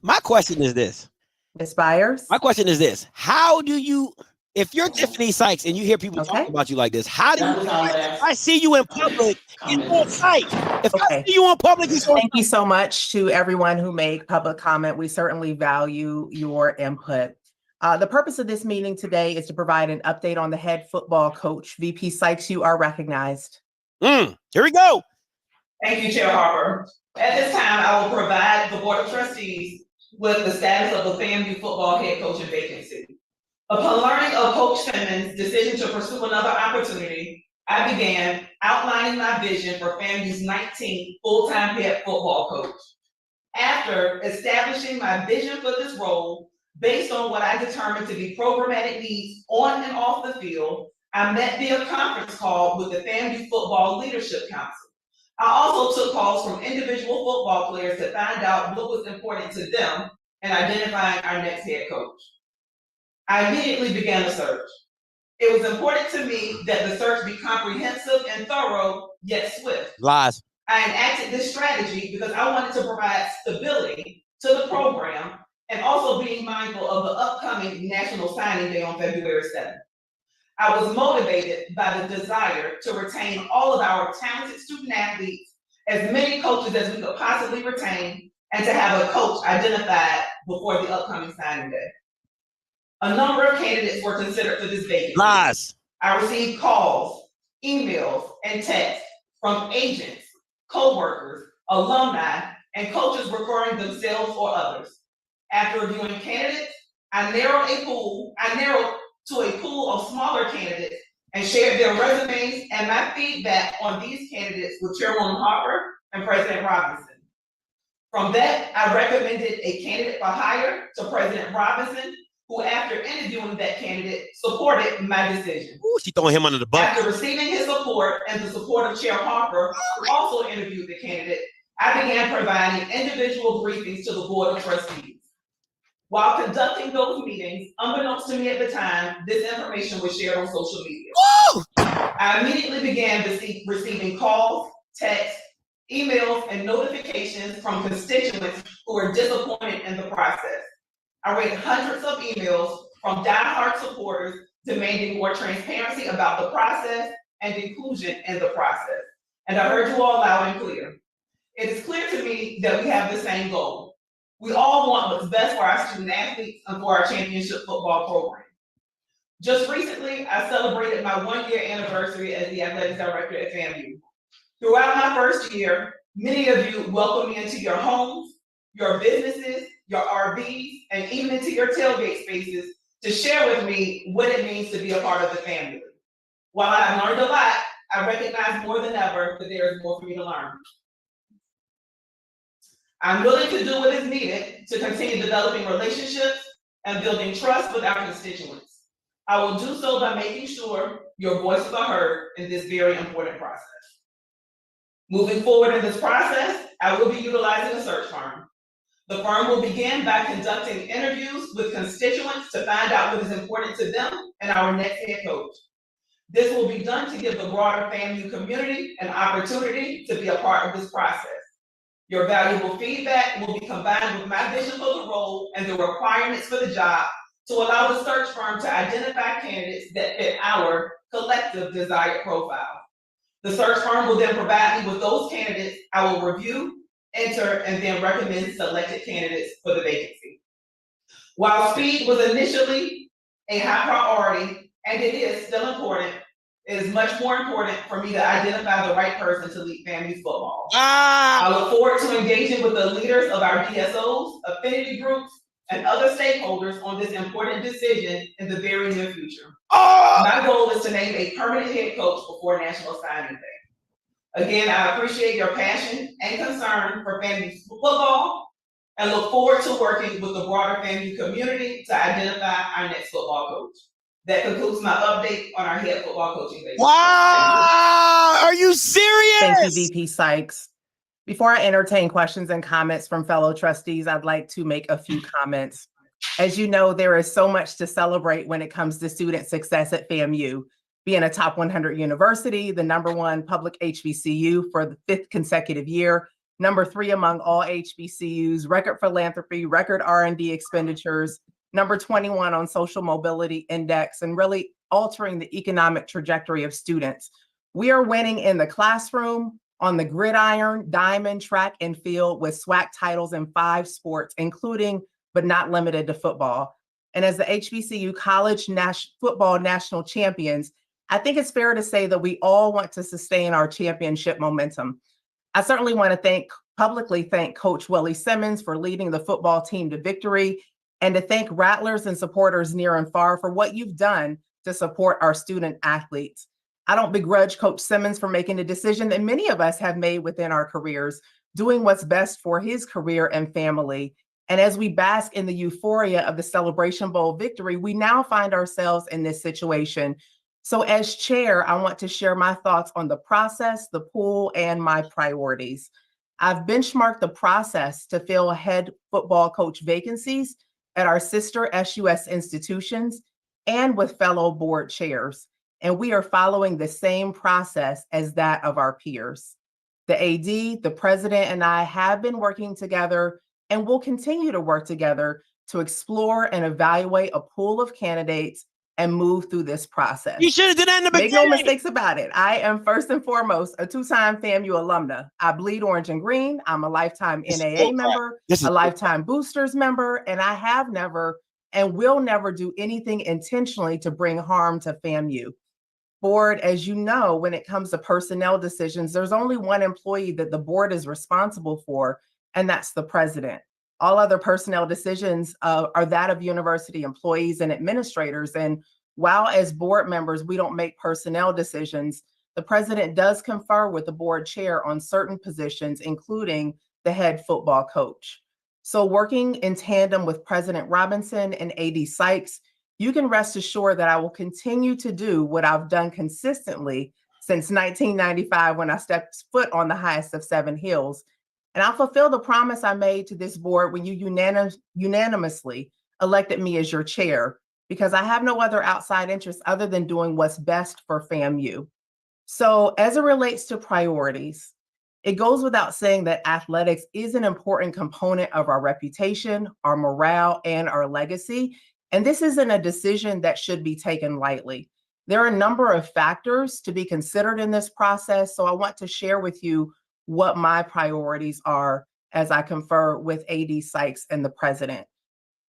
My question is this. Ms. Byers? My question is this. How do you, if you're Tiffany Sykes and you hear people talking about you like this, how do you, if I see you in public, it's on site. If I see you in public, it's on Thank you so much to everyone who made public comment. We certainly value your input. The purpose of this meeting today is to provide an update on the head football coach. VP Sykes, you are recognized. Here we go. Thank you, Chair Harper. At this time, I will provide the Board of Trustees with the status of the FAMU football head coaching vacancy. Upon learning of Coach Simmons' decision to pursue another opportunity, I began outlining my vision for FAMU's 19th full-time head football coach. After establishing my vision for this role, based on what I determined to be programmatic needs on and off the field, I met via conference call with the FAMU Football Leadership Council. I also took calls from individual football players to find out what was important to them in identifying our next head coach. I immediately began a search. It was important to me that the search be comprehensive and thorough, yet swift. Lies. I enacted this strategy because I wanted to provide stability to the program and also being mindful of the upcoming National Signing Day on February 7th. I was motivated by the desire to retain all of our talented student athletes, as many coaches as we could possibly retain, and to have a coach identified before the upcoming signing day. A number of candidates were considered for this vacancy. Lies. I received calls, emails, and texts from agents, co-workers, alumni, and coaches referring themselves or others. After reviewing candidates, I narrowed to a pool of smaller candidates and shared their resumes and my feedback on these candidates with Chairwoman Harper and President Robinson. From that, I recommended a candidate for hire to President Robinson, who, after interviewing that candidate, supported my decision. Ooh, she throwing him under the bus. After receiving his support and the support of Chair Harper, who also interviewed the candidate, I began providing individual briefings to the Board of Trustees. While conducting those meetings, unbeknownst to me at the time, this information was shared on social media. Woo! I immediately began receiving calls, texts, emails, and notifications from constituents who were disappointed in the process. I read hundreds of emails from diehard supporters demanding more transparency about the process and inclusion in the process. And I heard you all loud and clear. It is clear to me that we have the same goal. We all want what's best for our student athletes and for our championship football program. Just recently, I celebrated my 1-year anniversary as the athletics director at FAMU. Throughout my first year, many of you welcomed me into your homes, your businesses, your RVs, and even into your tailgate spaces to share with me what it means to be a part of the family. While I've learned a lot, I recognize more than ever that there is more for me to learn. I'm willing to do what is needed to continue developing relationships and building trust with our constituents. I will do so by making sure your voices are heard in this very important process. Moving forward in this process, I will be utilizing a search firm. The firm will begin by conducting interviews with constituents to find out what is important to them and our next head coach. This will be done to give the broader FAMU community an opportunity to be a part of this process. Your valuable feedback will be combined with my vision for the role and the requirements for the job to allow the search firm to identify candidates that fit our collective desired profile. The search firm will then provide me with those candidates I will review, enter, and then recommend selected candidates for the vacancy. While speed was initially a high priority, and it is still important, it is much more important for me to identify the right person to lead FAMU football. I look forward to engaging with the leaders of our DSOs, affinity groups, and other stakeholders on this important decision in the very near future. My goal is to name a permanent head coach before National Signing Day. Again, I appreciate your passion and concern for FAMU football and look forward to working with the broader FAMU community to identify our next football coach. That concludes my update on our head football coaching vacancy. Wow! Are you serious? Thank you, VP Sykes. Before I entertain questions and comments from fellow trustees, I'd like to make a few comments. As you know, there is so much to celebrate when it comes to student success at FAMU. Being a top 100 university, the #1 public HBCU for the 5th consecutive year, #3 among all HBCUs, record philanthropy, record R&D expenditures, #21 on social mobility index, and really altering the economic trajectory of students. We are winning in the classroom, on the gridiron, diamond, track, and field with SWAC titles in 5 sports, including but not limited to football. And as the HBCU college football national champions, I think it's fair to say that we all want to sustain our championship momentum. I certainly want to publicly thank Coach Willie Simmons for leading the football team to victory, and to thank Rattlers and supporters near and far for what you've done to support our student athletes. I don't begrudge Coach Simmons for making a decision that many of us have made within our careers, doing what's best for his career and family. And as we bask in the euphoria of the Celebration Bowl victory, we now find ourselves in this situation. So as chair, I want to share my thoughts on the process, the pool, and my priorities. I've benchmarked the process to fill head football coach vacancies at our sister SUS institutions and with fellow board chairs. And we are following the same process as that of our peers. The AD, the president, and I have been working together and will continue to work together to explore and evaluate a pool of candidates and move through this process. You should have done that in the beginning. Make no mistakes about it. I am first and foremost a 2-time FAMU alumna. I bleed orange and green. I'm a lifetime NAA member, a lifetime Boosters member, and I have never and will never do anything intentionally to bring harm to FAMU. Board, as you know, when it comes to personnel decisions, there's only one employee that the board is responsible for, and that's the president. All other personnel decisions are that of university employees and administrators. And while as board members, we don't make personnel decisions, the president does confer with the board chair on certain positions, including the head football coach. So working in tandem with President Robinson and AD Sykes, you can rest assured that I will continue to do what I've done consistently since 1995 when I stepped foot on the highest of 7 hills. And I'll fulfill the promise I made to this board when you unanimously elected me as your chair, because I have no other outside interest other than doing what's best for FAMU. So as it relates to priorities, it goes without saying that athletics is an important component of our reputation, our morale, and our legacy. And this isn't a decision that should be taken lightly. There are a number of factors to be considered in this process, so I want to share with you what my priorities are as I confer with AD Sykes and the president.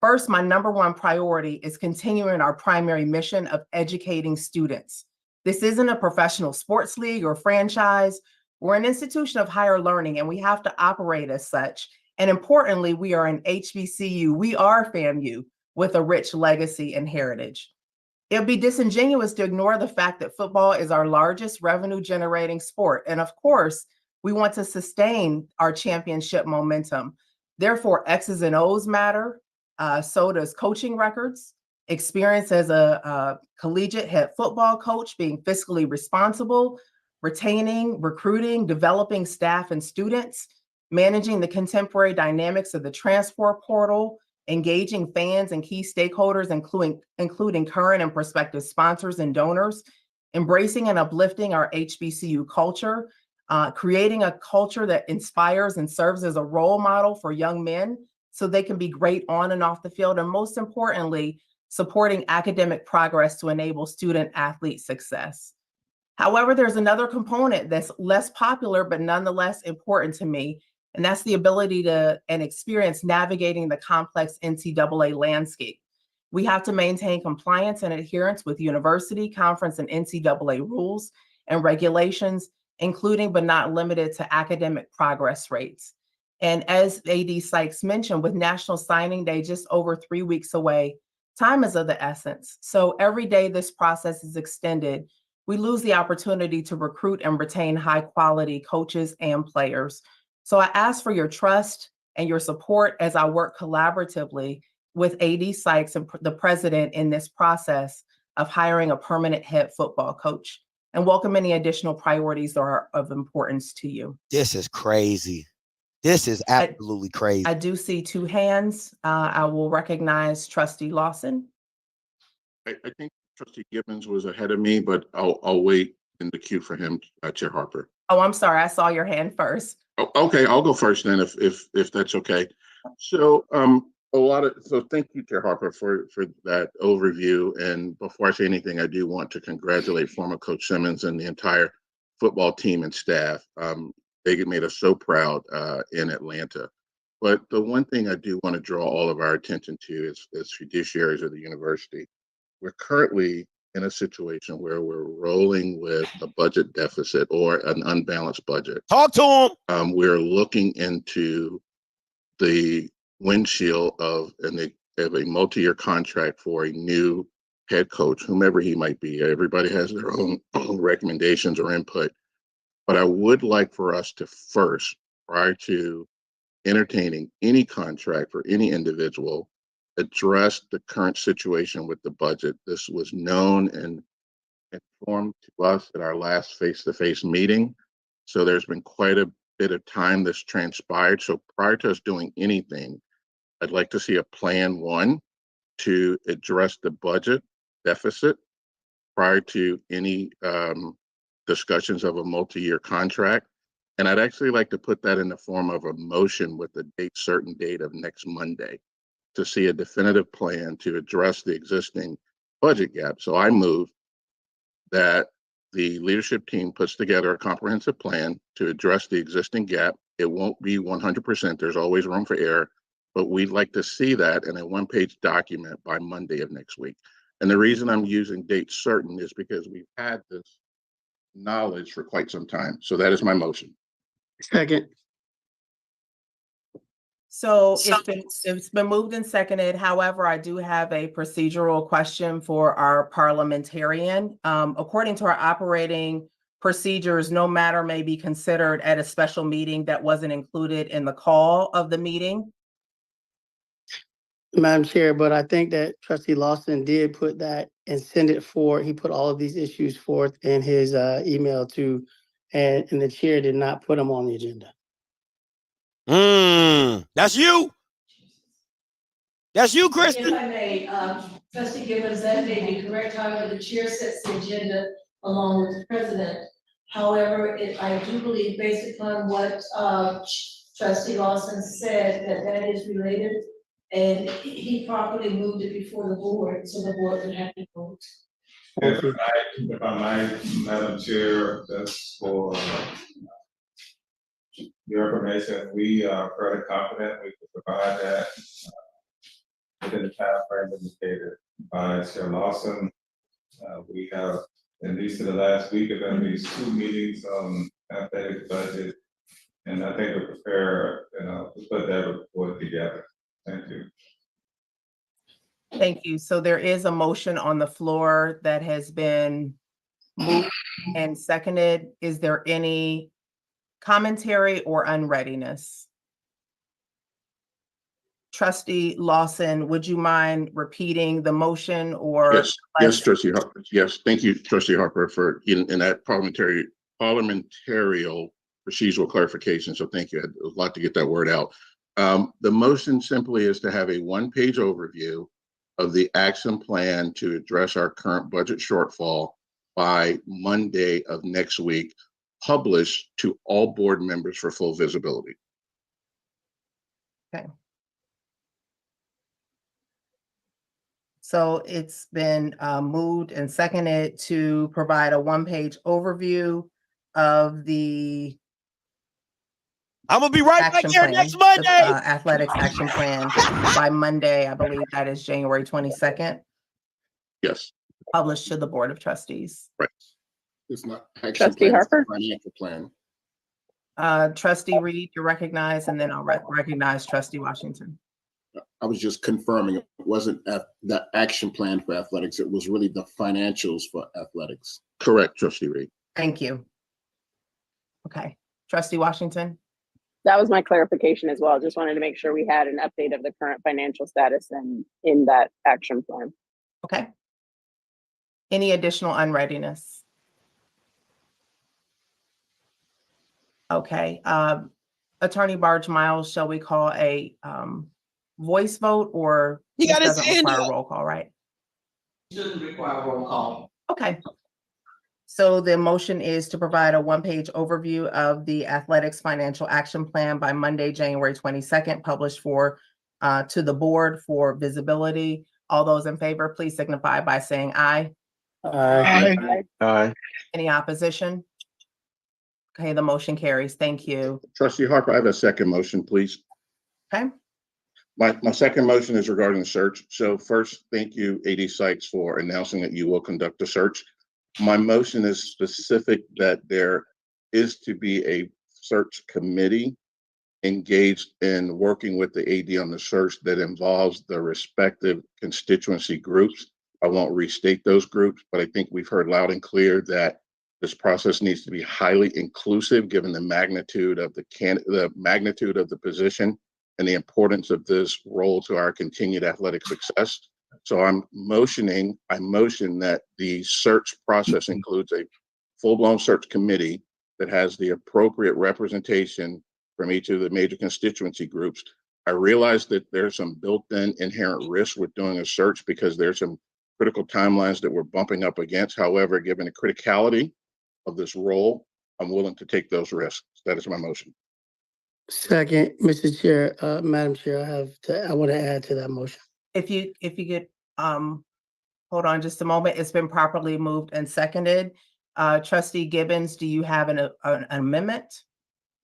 First, my #1 priority is continuing our primary mission of educating students. This isn't a professional sports league or franchise. We're an institution of higher learning, and we have to operate as such. And importantly, we are an HBCU. We are FAMU with a rich legacy and heritage. It'd be disingenuous to ignore the fact that football is our largest revenue generating sport. And of course, we want to sustain our championship momentum. Therefore, X's and O's matter. So does coaching records, experience as a collegiate head football coach, being fiscally responsible, retaining, recruiting, developing staff and students, managing the contemporary dynamics of the transfer portal, engaging fans and key stakeholders, including current and prospective sponsors and donors, embracing and uplifting our HBCU culture, creating a culture that inspires and serves as a role model for young men so they can be great on and off the field, and most importantly, supporting academic progress to enable student athlete success. However, there's another component that's less popular, but nonetheless important to me, and that's the ability to and experience navigating the complex NCAA landscape. We have to maintain compliance and adherence with university, conference, and NCAA rules and regulations, including but not limited to academic progress rates. And as AD Sykes mentioned, with National Signing Day just over 3 weeks away, time is of the essence. So every day this process is extended, we lose the opportunity to recruit and retain high quality coaches and players. So I ask for your trust and your support as I work collaboratively with AD Sykes and the president in this process of hiring a permanent head football coach, and welcome any additional priorities that are of importance to you. This is crazy. This is absolutely crazy. I do see two hands. I will recognize Trustee Lawson. I think Trustee Gibbons was ahead of me, but I'll wait in the queue for him, Chair Harper. Oh, I'm sorry. I saw your hand first. Oh, okay, I'll go first then, if that's okay. So thank you, Chair Harper, for that overview. And before I say anything, I do want to congratulate former Coach Simmons and the entire football team and staff. They made us so proud in Atlanta. But the one thing I do want to draw all of our attention to is fiduciaries of the university. We're currently in a situation where we're rolling with a budget deficit or an unbalanced budget. Talk to them. We're looking into the windshield of a multi-year contract for a new head coach, whomever he might be. Everybody has their own recommendations or input. But I would like for us to first, prior to entertaining any contract for any individual, address the current situation with the budget. This was known and informed to us at our last face-to-face meeting. So there's been quite a bit of time that's transpired. So prior to us doing anything, I'd like to see a plan one to address the budget deficit prior to any discussions of a multi-year contract. And I'd actually like to put that in the form of a motion with a certain date of next Monday to see a definitive plan to address the existing budget gap. So I move that the leadership team puts together a comprehensive plan to address the existing gap. It won't be 100%, there's always room for error, but we'd like to see that in a one-page document by Monday of next week. And the reason I'm using date certain is because we've had this knowledge for quite some time. So that is my motion. Second. So it's been moved and seconded. However, I do have a procedural question for our parliamentarian. According to our operating procedures, no matter may be considered at a special meeting that wasn't included in the call of the meeting. Madam Chair, but I think that Trustee Lawson did put that and send it forward. He put all of these issues forth in his email too, and the chair did not put them on the agenda. That's you. That's you, Christy. If I may, Trustee Gibbons, that may be correct. However, the chair sets the agenda along with the president. However, I do believe, based upon what Trustee Lawson said, that is related. And he properly moved it before the board, so the board would have to vote. If I might, Madam Chair, that's for your information. We are fairly confident we can provide that within the time frame indicated by Chair Lawson. We have, at least in the last week, of at least 2 meetings on athletic budget, and I think we're prepared, to put that report together. Thank you. Thank you. So there is a motion on the floor that has been moved and seconded. Is there any commentary or unreadiness? Trustee Lawson, would you mind repeating the motion or? Yes, yes, Trustee Harper. Yes, thank you, Trustee Harper, for in that parliamentarial procedural clarification. So thank you. I had a lot to get that word out. The motion simply is to have a one-page overview of the action plan to address our current budget shortfall by Monday of next week, published to all board members for full visibility. Okay. So it's been moved and seconded to provide a one-page overview of the I'm gonna be right back here next Monday. Athletics action plan by Monday. I believe that is January 22nd. Yes. Published to the Board of Trustees. Right. It's not action Trustee plan, it's Harper? a financial plan. Trustee Reed, you're recognized, and then I'll recognize Trustee Washington. I was just confirming it wasn't the action plan for athletics. It was really the financials for athletics. Correct, Trustee Reed. Thank you. Okay, Trustee Washington. That was my clarification as well. Just wanted to make sure we had an update of the current financial status and in that action plan. Okay. Any additional unreadiness? Okay. Attorney Barge Miles, shall we call a voice vote, or he got his doesn't hand require up. a roll call, right? Shouldn't require a roll call. Okay. So the motion is to provide a one-page overview of the athletics financial action plan by Monday, January 22nd, published to the board for visibility. All those in favor, please signify by saying aye. Aye. Aye. Any opposition? Okay, the motion carries. Thank you. Trustee Harper, I have a second motion, please. Okay. My second motion is regarding the search. So first, thank you, AD Sykes, for announcing that you will conduct the search. My motion is specific that there is to be a search committee engaged in working with the AD on the search that involves the respective constituency groups. I won't restate those groups, but I think we've heard loud and clear that this process needs to be highly inclusive, given the magnitude of the position and the importance of this role to our continued athletic success. So I motion that the search process includes a full-blown search committee that has the appropriate representation from each of the major constituency groups. I realize that there's some built-in inherent risk with doing a search because there's some critical timelines that we're bumping up against. However, given the criticality of this role, I'm willing to take those risks. That is my motion. Second, Mr. Chair, Madam Chair, I want to add to that motion. If you could, hold on just a moment. It's been properly moved and seconded. Trustee Gibbons, do you have an amendment?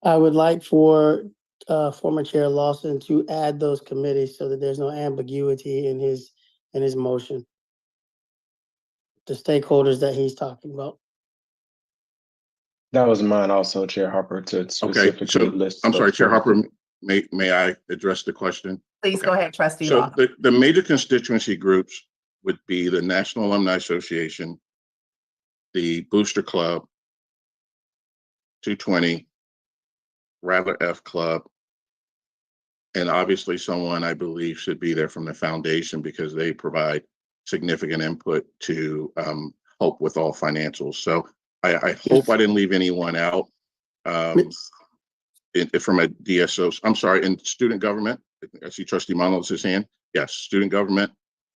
I would like for former Chair Lawson to add those committees so that there's no ambiguity in his motion. The stakeholders that he's talking about. That was mine also, Chair Harper, to specifically list. I'm sorry, Chair Harper, may I address the question? Please go ahead, Trustee So Law. the major constituency groups would be the National Alumni Association, the Booster Club, 220, Rattler F Club, and obviously someone I believe should be there from the foundation because they provide significant input to help with all financials. So I hope I didn't leave anyone out from a DSO. I'm sorry, in student government, I see Trustee Munoz' hand. Yes, student government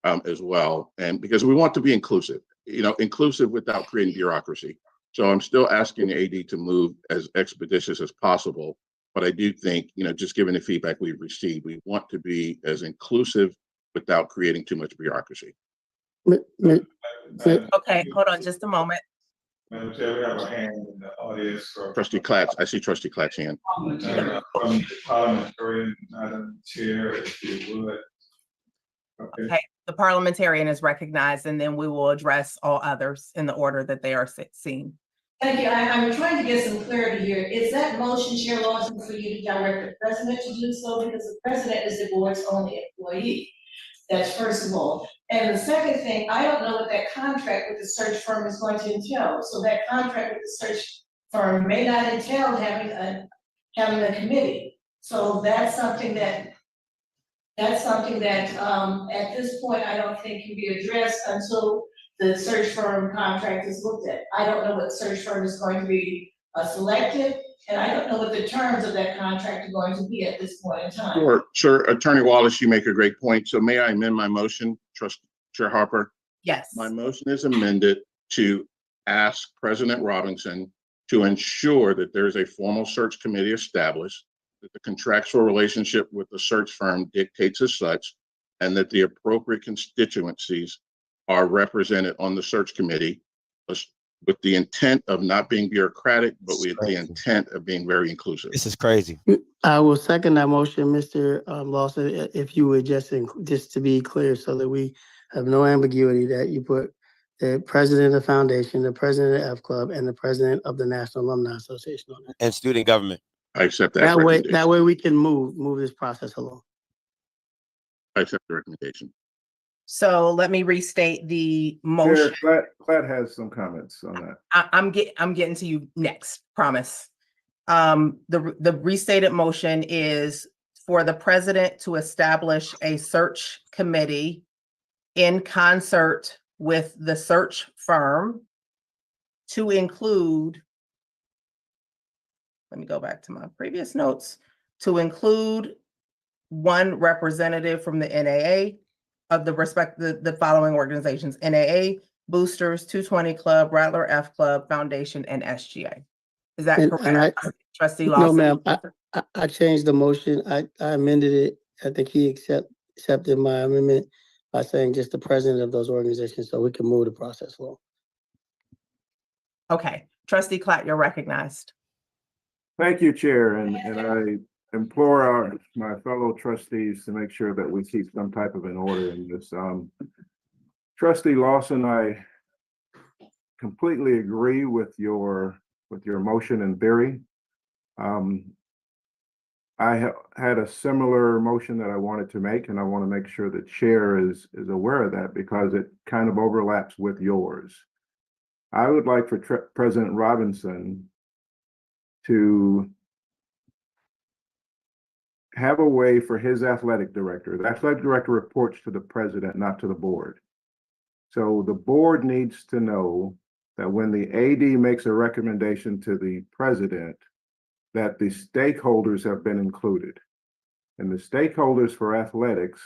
as well. And because we want to be inclusive, inclusive without creating bureaucracy. So I'm still asking the AD to move as expeditious as possible. But I do think, just given the feedback we've received, we want to be as inclusive without creating too much bureaucracy. Okay, hold on just a moment. Madam Chair, we have a hand in the audience for Trustee Klatz, I see Trustee Klatz's hand. from the parliamentarian, Madam Chair, if you would. Okay, the parliamentarian is recognized, and then we will address all others in the order that they are seen. Thank you. I'm trying to get some clarity here. Is that motion, Chair Lawson, for you to direct the president to do so? Because the president is the board's only employee. That's first of all. And the second thing, I don't know what that contract with the search firm is going to entail. So that contract with the search firm may not entail having a committee. So that's something that at this point, I don't think can be addressed until the search firm contract is looked at. I don't know what search firm is going to be selected, and I don't know what the terms of that contract are going to be at this point in time. Sure, Attorney Wallace, you make a great point. So may I amend my motion, Chair Harper? Yes. My motion is amended to ask President Robinson to ensure that there's a formal search committee established, that the contractual relationship with the search firm dictates as such, and that the appropriate constituencies are represented on the search committee with the intent of not being bureaucratic, but with the intent of being very inclusive. This is crazy. I will second that motion, Mr. Lawson, if you would just to be clear, so that we have no ambiguity, that you put the president of the foundation, the president of F Club, and the president of the National Alumni Association on it. And student government. I accept that. That way we can move this process along. I accept the recommendation. So let me restate the motion. Clad has some comments on that. I'm getting to you next, promise. The restated motion is for the president to establish a search committee in concert with the search firm to include, let me go back to my previous notes, to include one representative from the NAA of the following organizations: NAA, Boosters, 220 Club, Rattler F Club, Foundation, and SGA. Is that correct, Trustee Lawson? No, ma'am. I changed the motion. I amended it. I think he accepted my amendment by saying just the president of those organizations, so we can move the process along. Okay, Trustee Klatt, you're recognized. Thank you, Chair, and I implore my fellow trustees to make sure that we keep some type of an order in this. Trustee Lawson, I completely agree with your motion and theory. I had a similar motion that I wanted to make, and I want to make sure the chair is aware of that because it kind of overlaps with yours. I would like for President Robinson to have a way for his athletic director. The athletic director reports to the president, not to the board. So the board needs to know that when the AD makes a recommendation to the president, that the stakeholders have been included. And the stakeholders for athletics,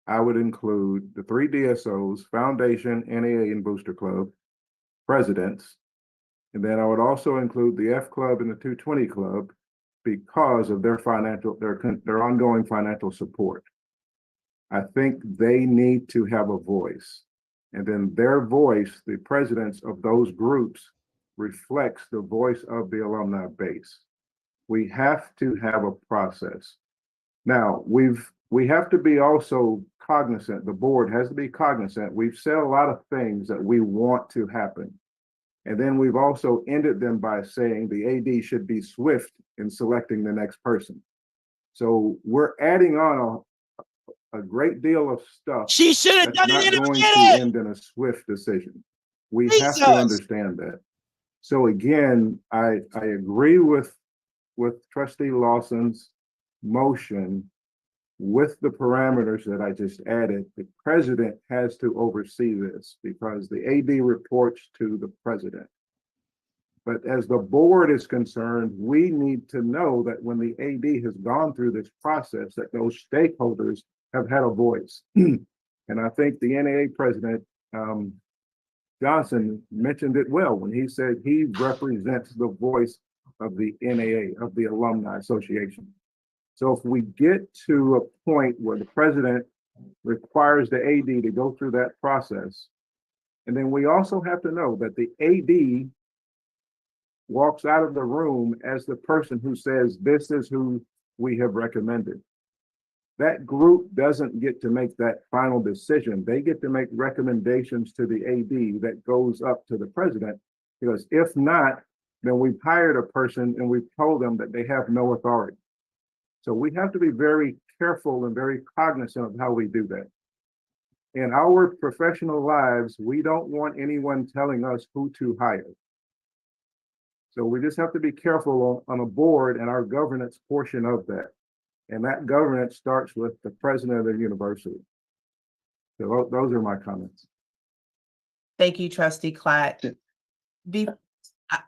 I would include the 3 DSOs, Foundation, NAA, and Booster Club, presidents. And then I would also include the F Club and the 220 Club because of their their ongoing financial support. I think they need to have a voice. And then their voice, the presidents of those groups, reflects the voice of the alumni base. We have to have a process. Now, we have to be also cognizant, the board has to be cognizant. We've said a lot of things that we want to happen. And then we've also ended them by saying the AD should be swift in selecting the next person. So we're adding on a great deal of stuff. She should have done it in the beginning. To end in a swift decision. We have to understand that. So again, I agree with Trustee Lawson's motion with the parameters that I just added. The president has to oversee this because the AD reports to the president. But as the board is concerned, we need to know that when the AD has gone through this process, that those stakeholders have had a voice. And I think the NAA president, Johnson, mentioned it well when he said he represents the voice of the NAA, of the Alumni Association. So if we get to a point where the president requires the AD to go through that process, and then we also have to know that the AD walks out of the room as the person who says, this is who we have recommended. That group doesn't get to make that final decision. They get to make recommendations to the AD that goes up to the president, because if not, then we've hired a person and we've told them that they have no authority. So we have to be very careful and very cognizant of how we do that. In our professional lives, we don't want anyone telling us who to hire. So we just have to be careful on a board and our governance portion of that. And that governance starts with the president of the university. So those are my comments. Thank you, Trustee Klatt.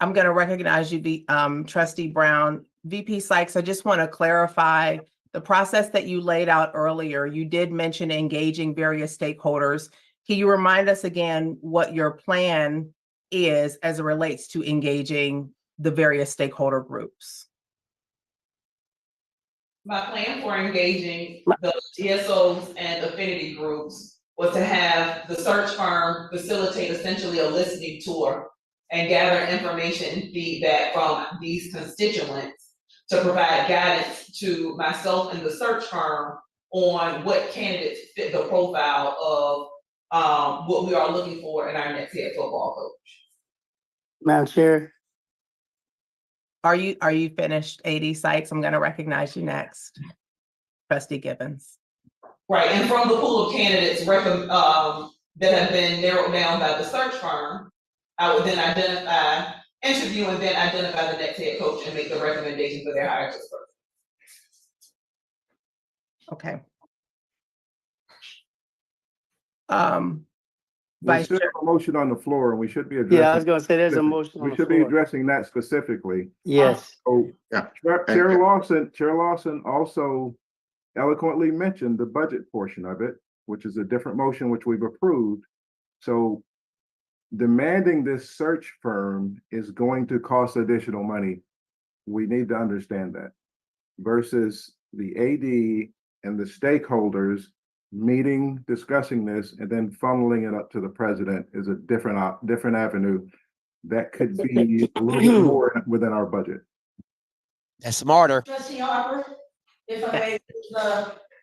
I'm going to recognize you, Trustee Brown. VP Sykes, I just want to clarify the process that you laid out earlier. You did mention engaging various stakeholders. Can you remind us again what your plan is as it relates to engaging the various stakeholder groups? My plan for engaging the DSOs and affinity groups was to have the search firm facilitate essentially a listening tour and gather information and feedback from these constituents to provide guidance to myself and the search firm on what candidates fit the profile of what we are looking for in our next head football coach. Madam Chair. Are you finished, AD Sykes? I'm going to recognize you next. Trustee Gibbons. Right, and from the pool of candidates that have been narrowed down by the search firm, I would then interview and then identify the next head coach and make the recommendation for their hire to the person. Okay. There's still a motion on the floor, and we should be addressing. Yeah, I was going to say there's a motion on We the should be floor. addressing that specifically. Yes. So, Chair Lawson also eloquently mentioned the budget portion of it, which is a different motion which we've approved. So, demanding this search firm is going to cost additional money. We need to understand that. Versus the AD and the stakeholders meeting, discussing this, and then funneling it up to the president is a different avenue that could be a little bit more within our budget. That's smarter. Trustee Harper, if I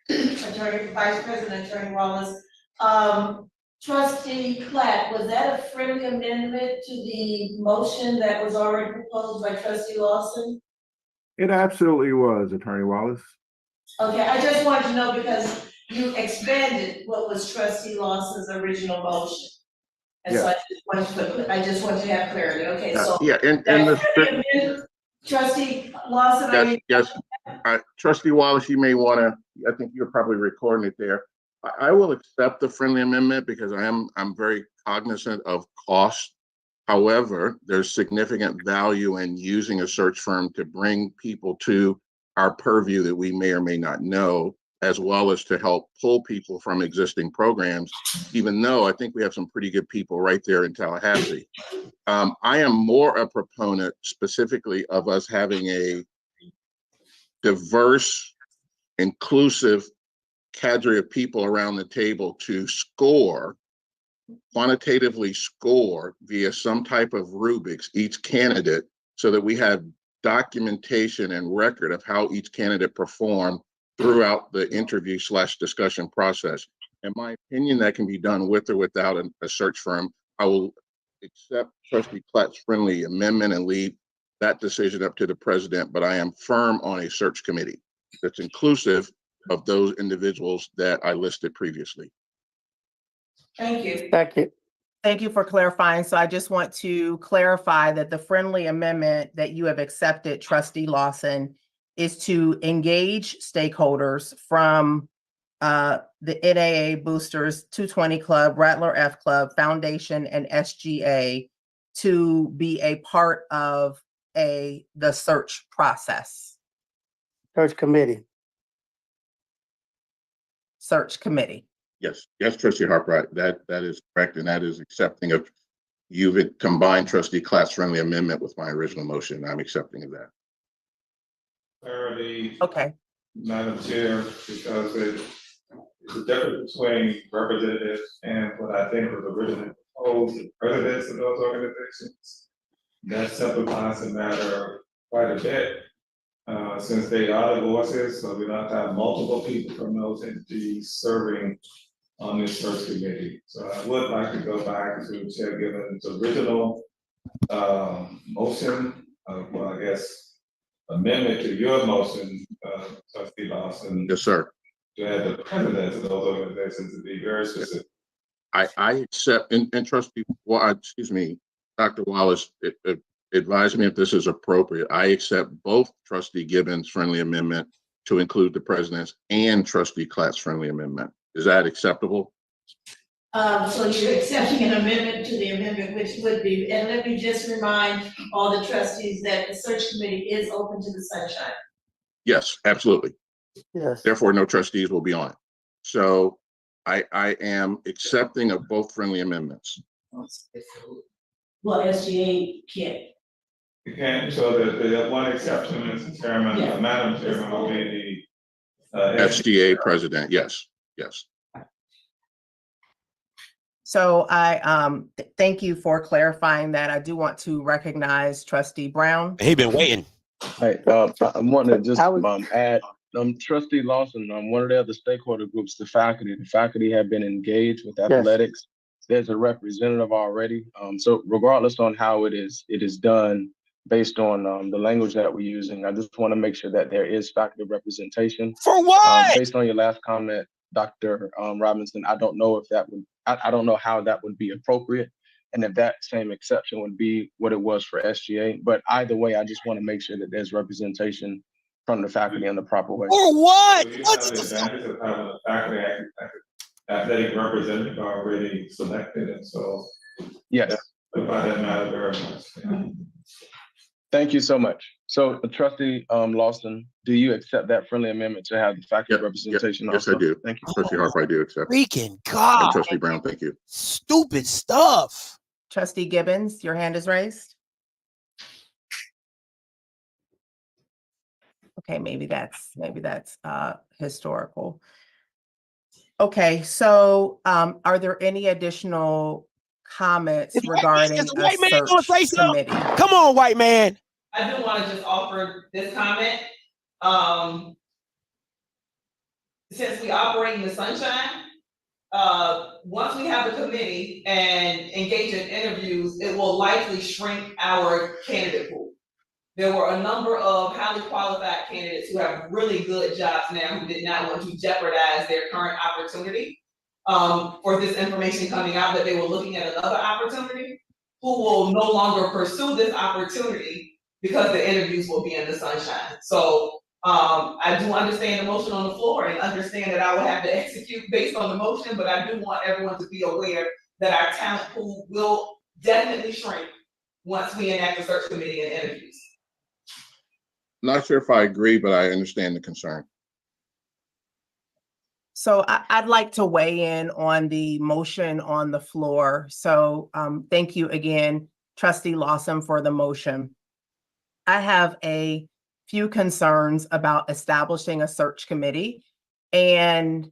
may, Vice President Attorney Wallace, Trustee Klatt, was that a friendly amendment to the motion that was already proposed by Trustee Lawson? It absolutely was, Attorney Wallace. Okay, I just wanted to know because you expanded what was Trustee Lawson's original motion. And so I just wanted to have clarity. Okay, so. Yeah, Trustee Lawson. Yes. Trustee Wallace, you may want to, I think you're probably recording it there. I will accept the friendly amendment because I'm very cognizant of cost. However, there's significant value in using a search firm to bring people to our purview that we may or may not know, as well as to help pull people from existing programs, even though I think we have some pretty good people right there in Tallahassee. I am more a proponent specifically of us having a diverse, inclusive cadre of people around the table to quantitatively score via some type of rubrics each candidate so that we have documentation and record of how each candidate performed throughout the interview / discussion process. In my opinion, that can be done with or without a search firm. I will accept Trustee Klatt's friendly amendment and leave that decision up to the president, but I am firm on a search committee that's inclusive of those individuals that I listed previously. Thank you. Thank you for clarifying. So I just want to clarify that the friendly amendment that you have accepted, Trustee Lawson, is to engage stakeholders from the NAA Boosters 220 Club, Rattler F Club, Foundation, and SGA to be a part of the search process. Search committee. Search committee. Yes, Trustee Harper, that is correct, and that is accepting of, you've combined Trustee Klatt's friendly amendment with my original motion. I'm accepting of that. Okay. Madam Chair, because it's a difference between representatives and what I think was originally proposed, the presidents of those organizations. That simplifies the matter quite a bit, since they are the voices, so we don't have multiple people from those entities serving on this search committee. So I would like to go back to Chair Gibbons' original motion, well, I guess, amendment to your motion, Trustee Lawson. Yes, sir. To have the presidents of those organizations to be very specific. I accept, and trustee, excuse me, Dr. Wallace advise me if this is appropriate. I accept both trustee Gibbons' friendly amendment to include the president's and trustee Klatt's friendly amendment. Is that acceptable? So you're accepting an amendment to the amendment, which would be, and let me just remind all the trustees that the search committee is open to the sunshine. Yes, absolutely. Yes. Therefore, no trustees will be on it. So I am accepting of both friendly amendments. Well, SGA can't. You can't, so the one exception, Mr. Chairman, Yeah. Madam Chairman, will be the SGA president, yes, yes. So I thank you for clarifying that. I do want to recognize Trustee Brown. He been waiting. Hey, I want to just add, Trustee Lawson, one of the other stakeholder groups, the faculty have been engaged with athletics. There's a representative already. So regardless on how it is done based on the language that we're using, I just want to make sure that there is faculty representation. For what? Based on your last comment, Dr. Robinson, I don't know if that would, I don't know how that would be appropriate. And if that same exception would be what it was for SGA, but either way, I just want to make sure that there's representation from the faculty in the proper way. For what? We have the advantage of having a faculty athletic representative already selected, and so yes, about that matter very much. Yeah. Thank you so much. So, Trustee Lawson, do you accept that friendly amendment to have the faculty representation? Yes, also? I do. Thank you. Trustee Harper, I do accept. Freaking God. And Trustee Brown, thank you. Stupid stuff. Trustee Gibbons, your hand is raised. Okay, maybe that's historical. Okay, so are there any additional comments regarding Is the a white man gonna say search something? committee? Come on, white man. I do want to just offer this comment. Since we operate in the sunshine, once we have a committee and engage in interviews, it will likely shrink our candidate pool. There were a number of highly qualified candidates who have really good jobs now who did not want to jeopardize their current opportunity for this information coming out that they were looking at another opportunity, who will no longer pursue this opportunity because the interviews will be in the sunshine. So I do understand the motion on the floor and understand that I will have to execute based on the motion, but I do want everyone to be aware that our talent pool will definitely shrink once we enact the search committee and interviews. Not sure if I agree, but I understand the concern. So I'd like to weigh in on the motion on the floor. So thank you again, Trustee Lawson, for the motion. I have a few concerns about establishing a search committee and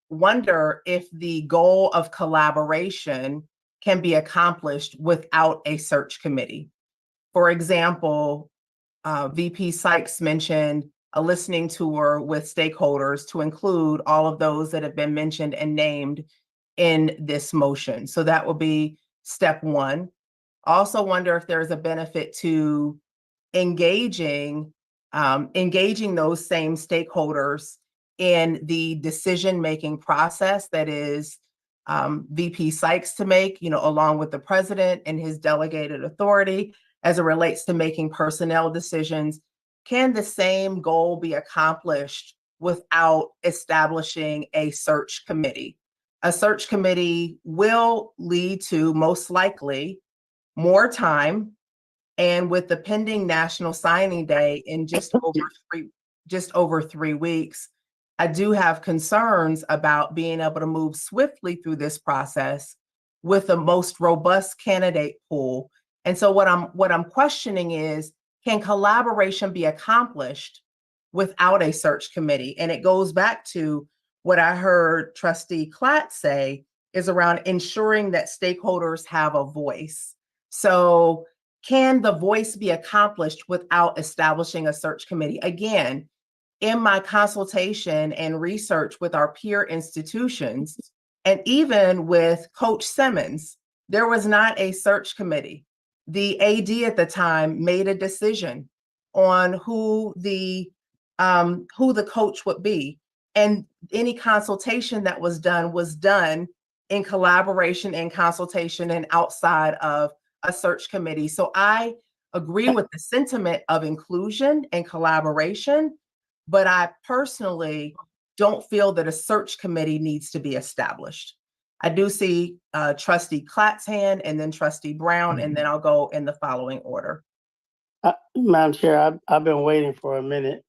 wonder if the goal of collaboration can be accomplished without a search committee. For example, VP Sykes mentioned a listening tour with stakeholders to include all of those that have been mentioned and named in this motion. So that will be step one. I also wonder if there's a benefit to engaging those same stakeholders in the decision-making process that is VP Sykes to make, along with the president and his delegated authority as it relates to making personnel decisions. Can the same goal be accomplished without establishing a search committee? A search committee will lead to, most likely, more time. And with the pending National Signing Day in just over 3 weeks, I do have concerns about being able to move swiftly through this process with the most robust candidate pool. And so what I'm questioning is, can collaboration be accomplished without a search committee? And it goes back to what I heard Trustee Klatt say is around ensuring that stakeholders have a voice. So can the voice be accomplished without establishing a search committee? Again, in my consultation and research with our peer institutions, and even with Coach Simmons, there was not a search committee. The AD at the time made a decision on who the coach would be. And any consultation that was done in collaboration and consultation and outside of a search committee. So I agree with the sentiment of inclusion and collaboration, but I personally don't feel that a search committee needs to be established. I do see Trustee Klatt's hand and then Trustee Brown, and then I'll go in the following order. Madam Chair, I've been waiting for a minute.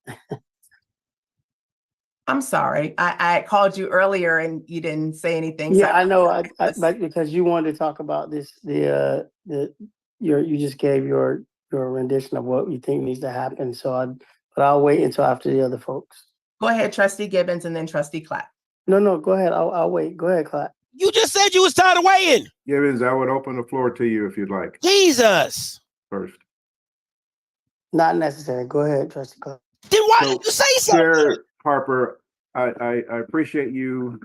I'm sorry. I called you earlier and you didn't say anything. Yeah, I know. But because you wanted to talk about this, you just gave your rendition of what you think needs to happen. But I'll wait until after the other folks. Go ahead, Trustee Gibbons, and then Trustee Klatt. No, go ahead. I'll wait. Go ahead, Klatt. You just said you was tired of waiting. Gibbons, I would open the floor to you if you'd like. Jesus. First. Not necessary. Go ahead, Trustee Klatt. Then why did you say something? Chair Harper, I appreciate you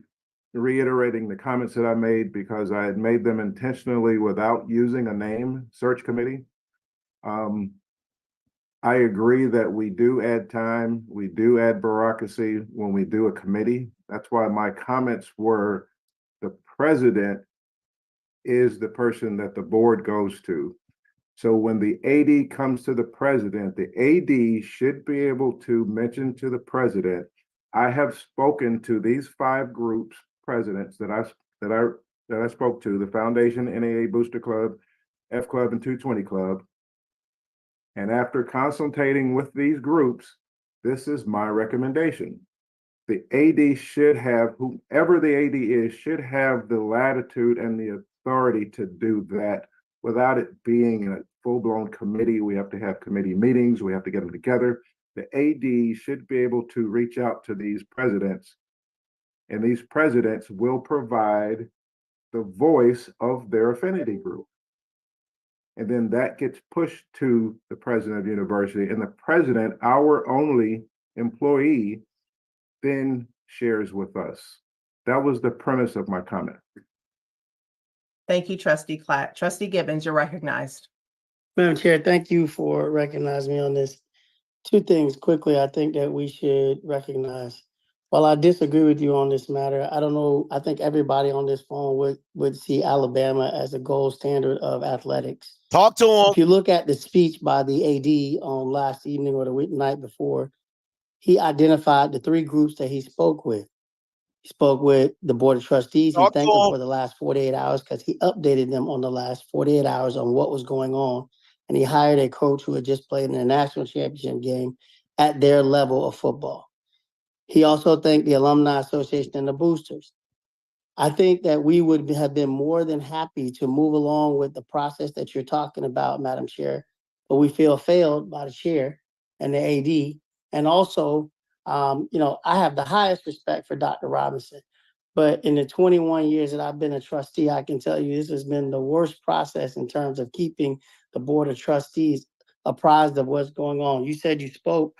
reiterating the comments that I made because I had made them intentionally without using a name, search committee. I agree that we do add time, we do add bureaucracy when we do a committee. That's why my comments were the president is the person that the board goes to. So when the AD comes to the president, the AD should be able to mention to the president, I have spoken to these 5 groups, presidents that I spoke to, the Foundation, NAA Booster Club, F Club, and 220 Club. And after consultating with these groups, this is my recommendation. The AD should have, whoever the AD is, should have the latitude and the authority to do that without it being a full-blown committee. We have to have committee meetings. We have to get them together. The AD should be able to reach out to these presidents, and these presidents will provide the voice of their affinity group. And then that gets pushed to the president of the university, and the president, our only employee, then shares with us. That was the premise of my comment. Thank you, Trustee Klatt. Trustee Gibbons, you're recognized. Madam Chair, thank you for recognizing me on this. 2 things quickly I think that we should recognize. While I disagree with you on this matter, I don't know, I think everybody on this phone would see Alabama as a gold standard of athletics. Talk to him. If you look at the speech by the AD on last evening or the night before, he identified the 3 groups that he spoke with. He spoke with the Board of Trustees. He thanked them for the last 48 hours because he updated them on the last 48 hours on what was going on. And he hired a coach who had just played in a national championship game at their level of football. He also thanked the Alumni Association and the boosters. I think that we would have been more than happy to move along with the process that you're talking about, Madam Chair, but we feel failed by the chair and the AD. And also, I have the highest respect for Dr. Robinson, but in the 21 years that I've been a trustee, I can tell you this has been the worst process in terms of keeping the Board of Trustees apprised of what's going on. You said you spoke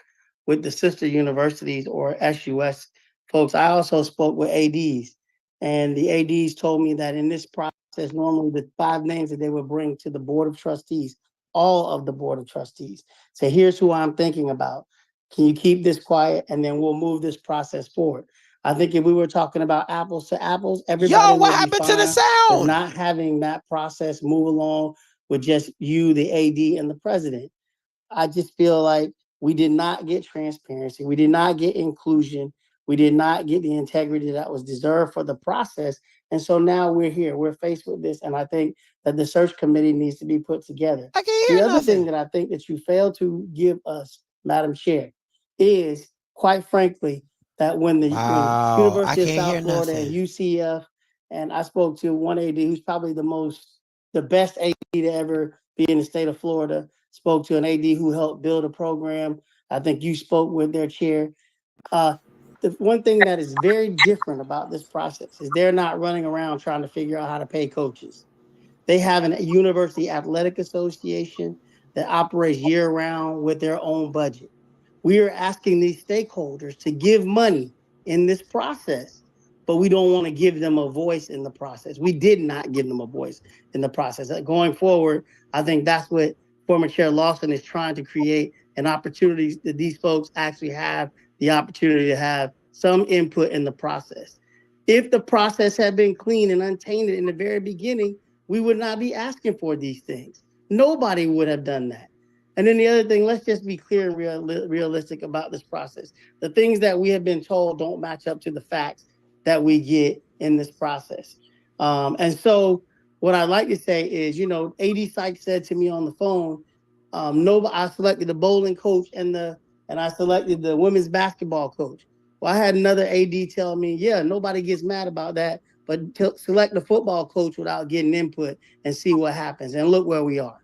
with the sister universities or SUS folks. I also spoke with ADs, and the ADs told me that in this process, normally the 5 names that they would bring to the Board of Trustees, all of the Board of Trustees, say, here's who I'm thinking about. Can you keep this quiet? And then we'll move this process forward. I think if we were talking about apples to apples, everybody Yo, what happened to the sound? with not having that process move along with just you, the AD, and the president. I just feel like we did not get transparency. We did not get inclusion. We did not get the integrity that was deserved for the process. And so now we're here. We're faced with this. And I think that the search committee needs to be put together. I can't hear The other nothing. thing that I think that you failed to give us, Madam Chair, is quite frankly that when the Wow, when University I of can't South hear Florida nothing. and UCF, and I spoke to one AD who's probably the best AD to ever be in the state of Florida, spoke to an AD who helped build a program. I think you spoke with their chair. The one thing that is very different about this process is they're not running around trying to figure out how to pay coaches. They have a university athletic association that operates year round with their own budget. We are asking these stakeholders to give money in this process, but we don't want to give them a voice in the process. We did not give them a voice in the process. Going forward, I think that's what former Chair Lawson is trying to create, an opportunity that these folks actually have the opportunity to have some input in the process. If the process had been clean and untainted in the very beginning, we would not be asking for these things. Nobody would have done that. And then the other thing, let's just be clear and realistic about this process. The things that we have been told don't match up to the facts that we get in this process. And so what I'd like to say is, you know, AD Sykes said to me on the phone, I selected the bowling coach and I selected the women's basketball coach. Well, I had another AD tell me, yeah, nobody gets mad about that, but select the football coach without getting input and see what happens. And look where we are.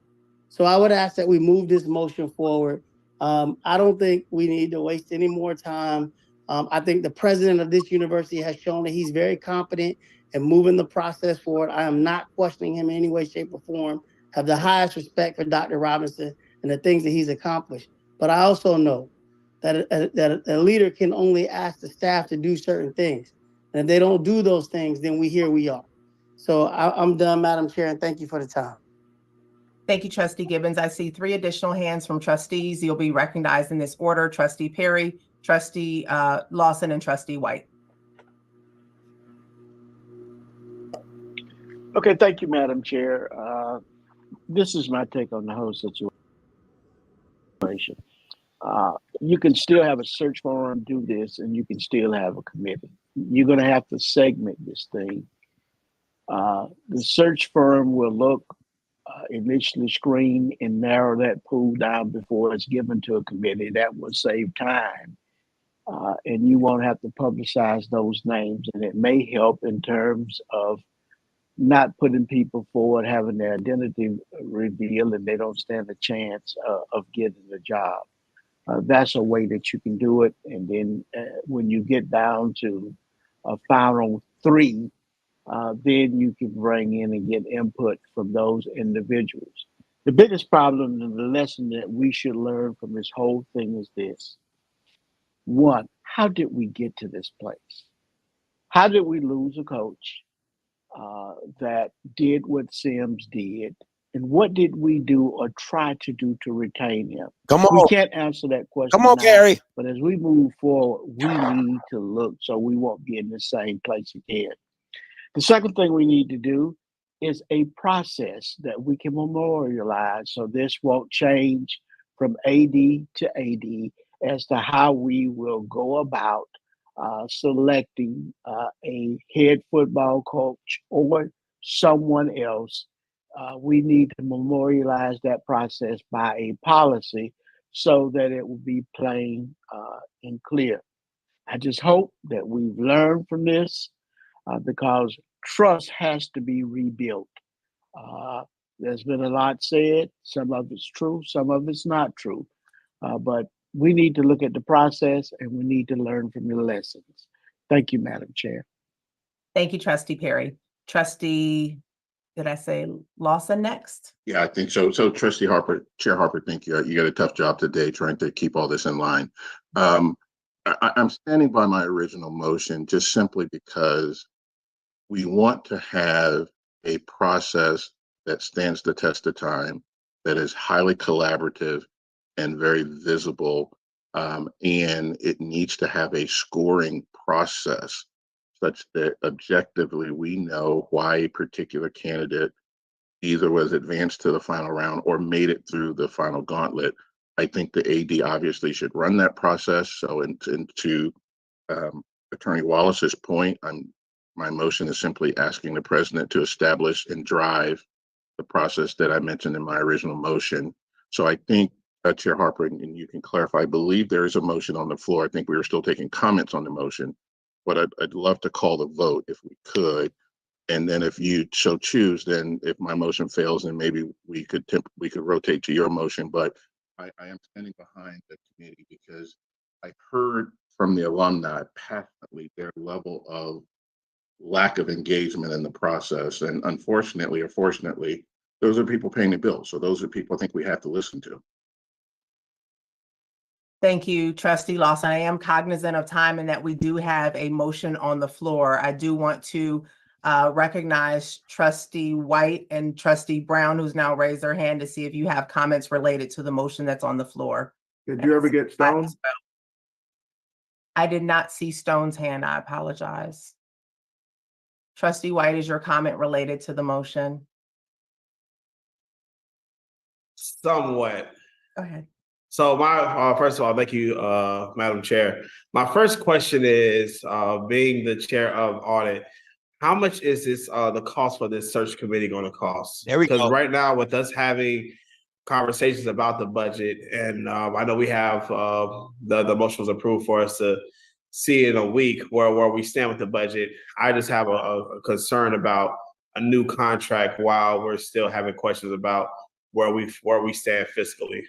So I would ask that we move this motion forward. I don't think we need to waste any more time. I think the president of this university has shown that he's very competent in moving the process forward. I am not questioning him in any way, shape, or form. Have the highest respect for Dr. Robinson and the things that he's accomplished. But I also know that a leader can only ask the staff to do certain things. And if they don't do those things, then here we are. So I'm done, Madam Chair, and thank you for the time. Thank you, Trustee Gibbons. I see 3 additional hands from trustees. You'll be recognized in this order: Trustee Perry, Trustee Lawson, and Trustee White. Okay, thank you, Madam Chair. This is my take on the whole situation. You can still have a search firm do this, and you can still have a committee. You're going to have to segment this thing. The search firm will look, initially screen and narrow that pool down before it's given to a committee. That will save time. And you won't have to publicize those names. And it may help in terms of not putting people forward, having their identity revealed, and they don't stand a chance of getting the job. That's a way that you can do it. And then when you get down to a final 3, then you can bring in and get input from those individuals. The biggest problem and the lesson that we should learn from this whole thing is this. 1, how did we get to this place? How did we lose a coach that did what Sims did? And what did we do or try to do to retain him? Come on. We can't answer that question. Come on, now, Gary. But as we move forward, we need to look so we won't be in the same place again. The second thing we need to do is a process that we can memorialize so this won't change from AD to AD as to how we will go about selecting a head football coach or someone else. We need to memorialize that process by a policy so that it will be plain and clear. I just hope that we've learned from this because trust has to be rebuilt. There's been a lot said. Some of it's true, some of it's not true. But we need to look at the process and we need to learn from the lessons. Thank you, Madam Chair. Thank you, Trustee Perry. Trustee, did I say Lawson next? Yeah, I think so. So Trustee Harper, Chair Harper, thank you. You got a tough job today trying to keep all this in line. I'm standing by my original motion just simply because we want to have a process that stands the test of time, that is highly collaborative and very visible, and it needs to have a scoring process such that objectively we know why a particular candidate either was advanced to the final round or made it through the final gauntlet. I think the AD obviously should run that process. So to Attorney Wallace's point, my motion is simply asking the president to establish and drive the process that I mentioned in my original motion. So I think, Chair Harper, and you can clarify, I believe there is a motion on the floor. I think we were still taking comments on the motion, but I'd love to call the vote if we could. And then if you so choose, then if my motion fails, then maybe we could rotate to your motion. But I am standing behind the committee because I heard from the alumni passionately their level of lack of engagement in the process. And unfortunately or fortunately, those are people paying the bills. So those are people I think we have to listen to. Thank you, Trustee Lawson. I am cognizant of time and that we do have a motion on the floor. I do want to recognize Trustee White and Trustee Brown, who's now raised their hand, to see if you have comments related to the motion that's on the floor. Did you ever get Stone? I did not see Stone's hand. I apologize. Trustee White, is your comment related to the motion? Somewhat. Go ahead. So my first of all, thank you, Madam Chair. My first question is, being the chair of audit, how much is this the cost for this search committee going to cost? There we go. Because right now, with us having conversations about the budget, and I know we have the motion was approved for us to see in a week where we stand with the budget. I just have a concern about a new contract while we're still having questions about where we stand fiscally.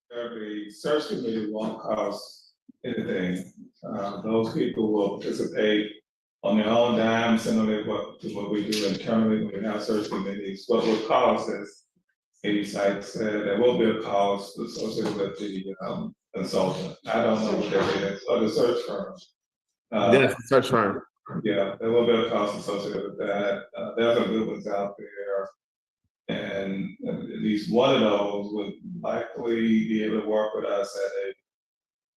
The search committee won't cost anything. Those people will participate on their own dime, similar to what we do internally when we have search committees. What will cost, as Katie said, there will be a cost associated with the consultant. I don't know what that is, or the search firm. Yes, search firm. Yeah, there will be a cost associated with that. There's some good ones out there, and at least one of those would likely be able to work with us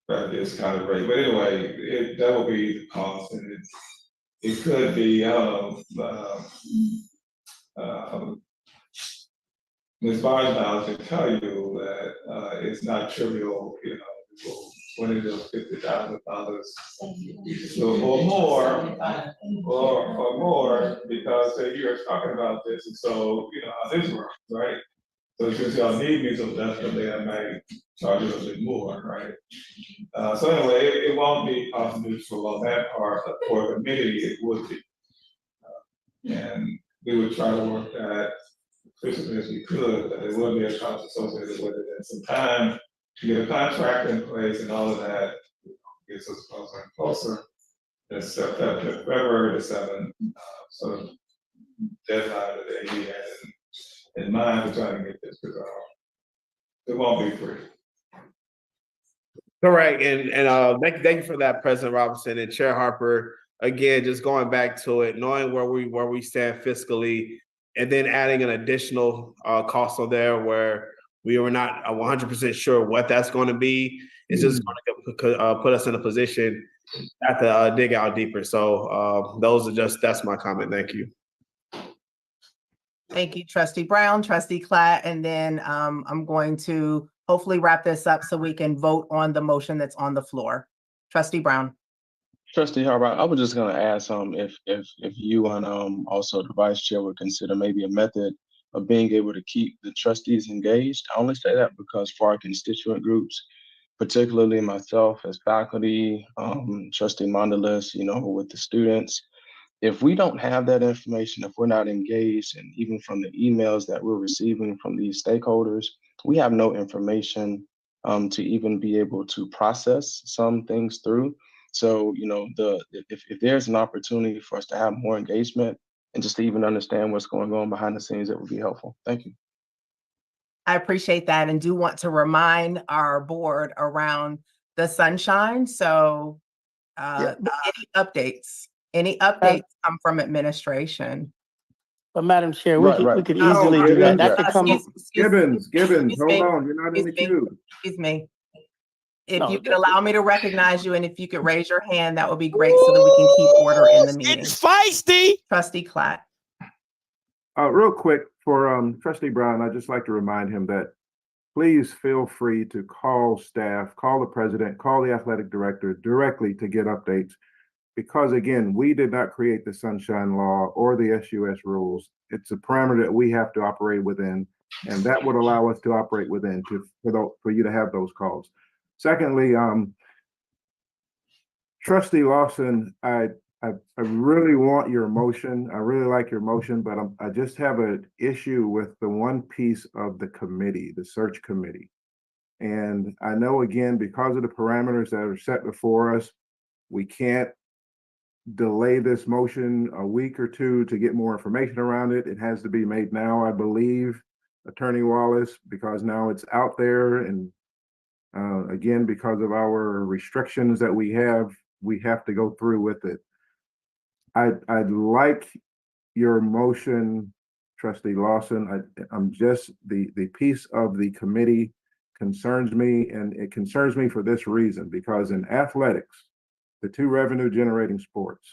at a discounted rate. But anyway, that will be the cost, and it could be, I don't know, Ms. Barnes can tell you that it's not trivial, $20,000 to $50,000 or more, because you're talking about this, and so how this works, right? So since y'all need me, so definitely I may charge a little bit more, right? So anyway, it won't be cost neutral on that part, but for the committee, it would be. And we would try to work that efficiently as we could, but there will be a cost associated with it, and some time to get a contract in place and all of that gets us closer and closer. It's February the 7th, sort of deadline that they had in mind for trying to get this resolved. It won't be free. Correct, and thank you for that, President Robinson and Chair Harper. Again, just going back to it, knowing where we stand fiscally, and then adding an additional cost on there where we were not 100% sure what that's going to be. It's just going to put us in a position to have to dig out deeper. So that's my comment. Thank you. Thank you, Trustee Brown, Trustee Klatt, and then I'm going to hopefully wrap this up so we can vote on the motion that's on the floor. Trustee Brown. Trustee Harper, I was just going to ask if you and also the vice chair would consider maybe a method of being able to keep the trustees engaged. I only say that because for our constituent groups, particularly myself as faculty, Trustee Mondelez, with the students, if we don't have that information, if we're not engaged, and even from the emails that we're receiving from these stakeholders, we have no information to even be able to process some things through. So, if there's an opportunity for us to have more engagement and just to even understand what's going on behind the scenes, it would be helpful. Thank you. I appreciate that, and do want to remind our board around the sunshine. So any updates come from administration. But Madam Chair, we could easily do that. That could come. Gibbons, hold me. on, you're not in the queue. Excuse me. If you could allow me to recognize you, and if you could raise your hand, that would be great so that we can keep order in the meeting. It's feisty. Trustee Klatt. Real quick for Trustee Brown, I'd just like to remind him that please feel free to call staff, call the president, call the athletic director directly to get updates. Because again, we did not create the Sunshine Law or the SUS rules. It's a parameter that we have to operate within, and that would allow us to operate within for you to have those calls. Secondly, Trustee Lawson, I really want your motion. I really like your motion, but I just have an issue with the one piece of the committee, the search committee. And I know, again, because of the parameters that are set before us, we can't delay this motion a week or two to get more information around it. It has to be made now, I believe, Attorney Wallace, because now it's out there. And again, because of our restrictions that we have to go through with it. I'd like your motion, Trustee Lawson. I'm just, the piece of the committee concerns me, and it concerns me for this reason, because in athletics, the two revenue generating sports.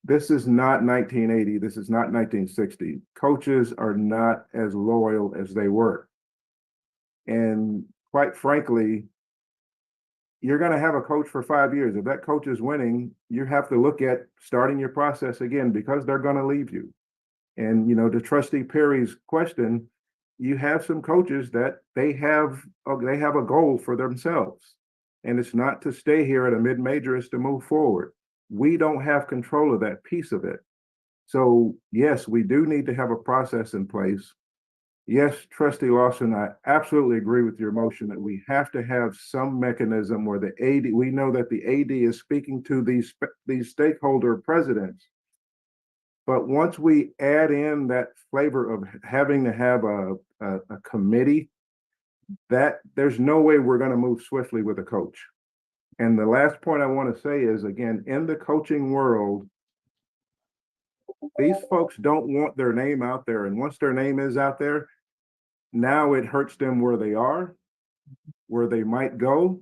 This is not 1980. This is not 1960. Coaches are not as loyal as they were. And quite frankly, you're going to have a coach for 5 years. If that coach is winning, you have to look at starting your process again because they're going to leave you. And, you know, to Trustee Perry's question, you have some coaches that they have a goal for themselves. And it's not to stay here at a mid-major, it's to move forward. We don't have control of that piece of it. So yes, we do need to have a process in place. Yes, Trustee Lawson, I absolutely agree with your motion that we have to have some mechanism where the AD, we know that the AD is speaking to these stakeholder presidents. But once we add in that flavor of having to have a committee, that there's no way we're going to move swiftly with a coach. And the last point I want to say is, again, in the coaching world, these folks don't want their name out there. And once their name is out there, now it hurts them where they are, where they might go.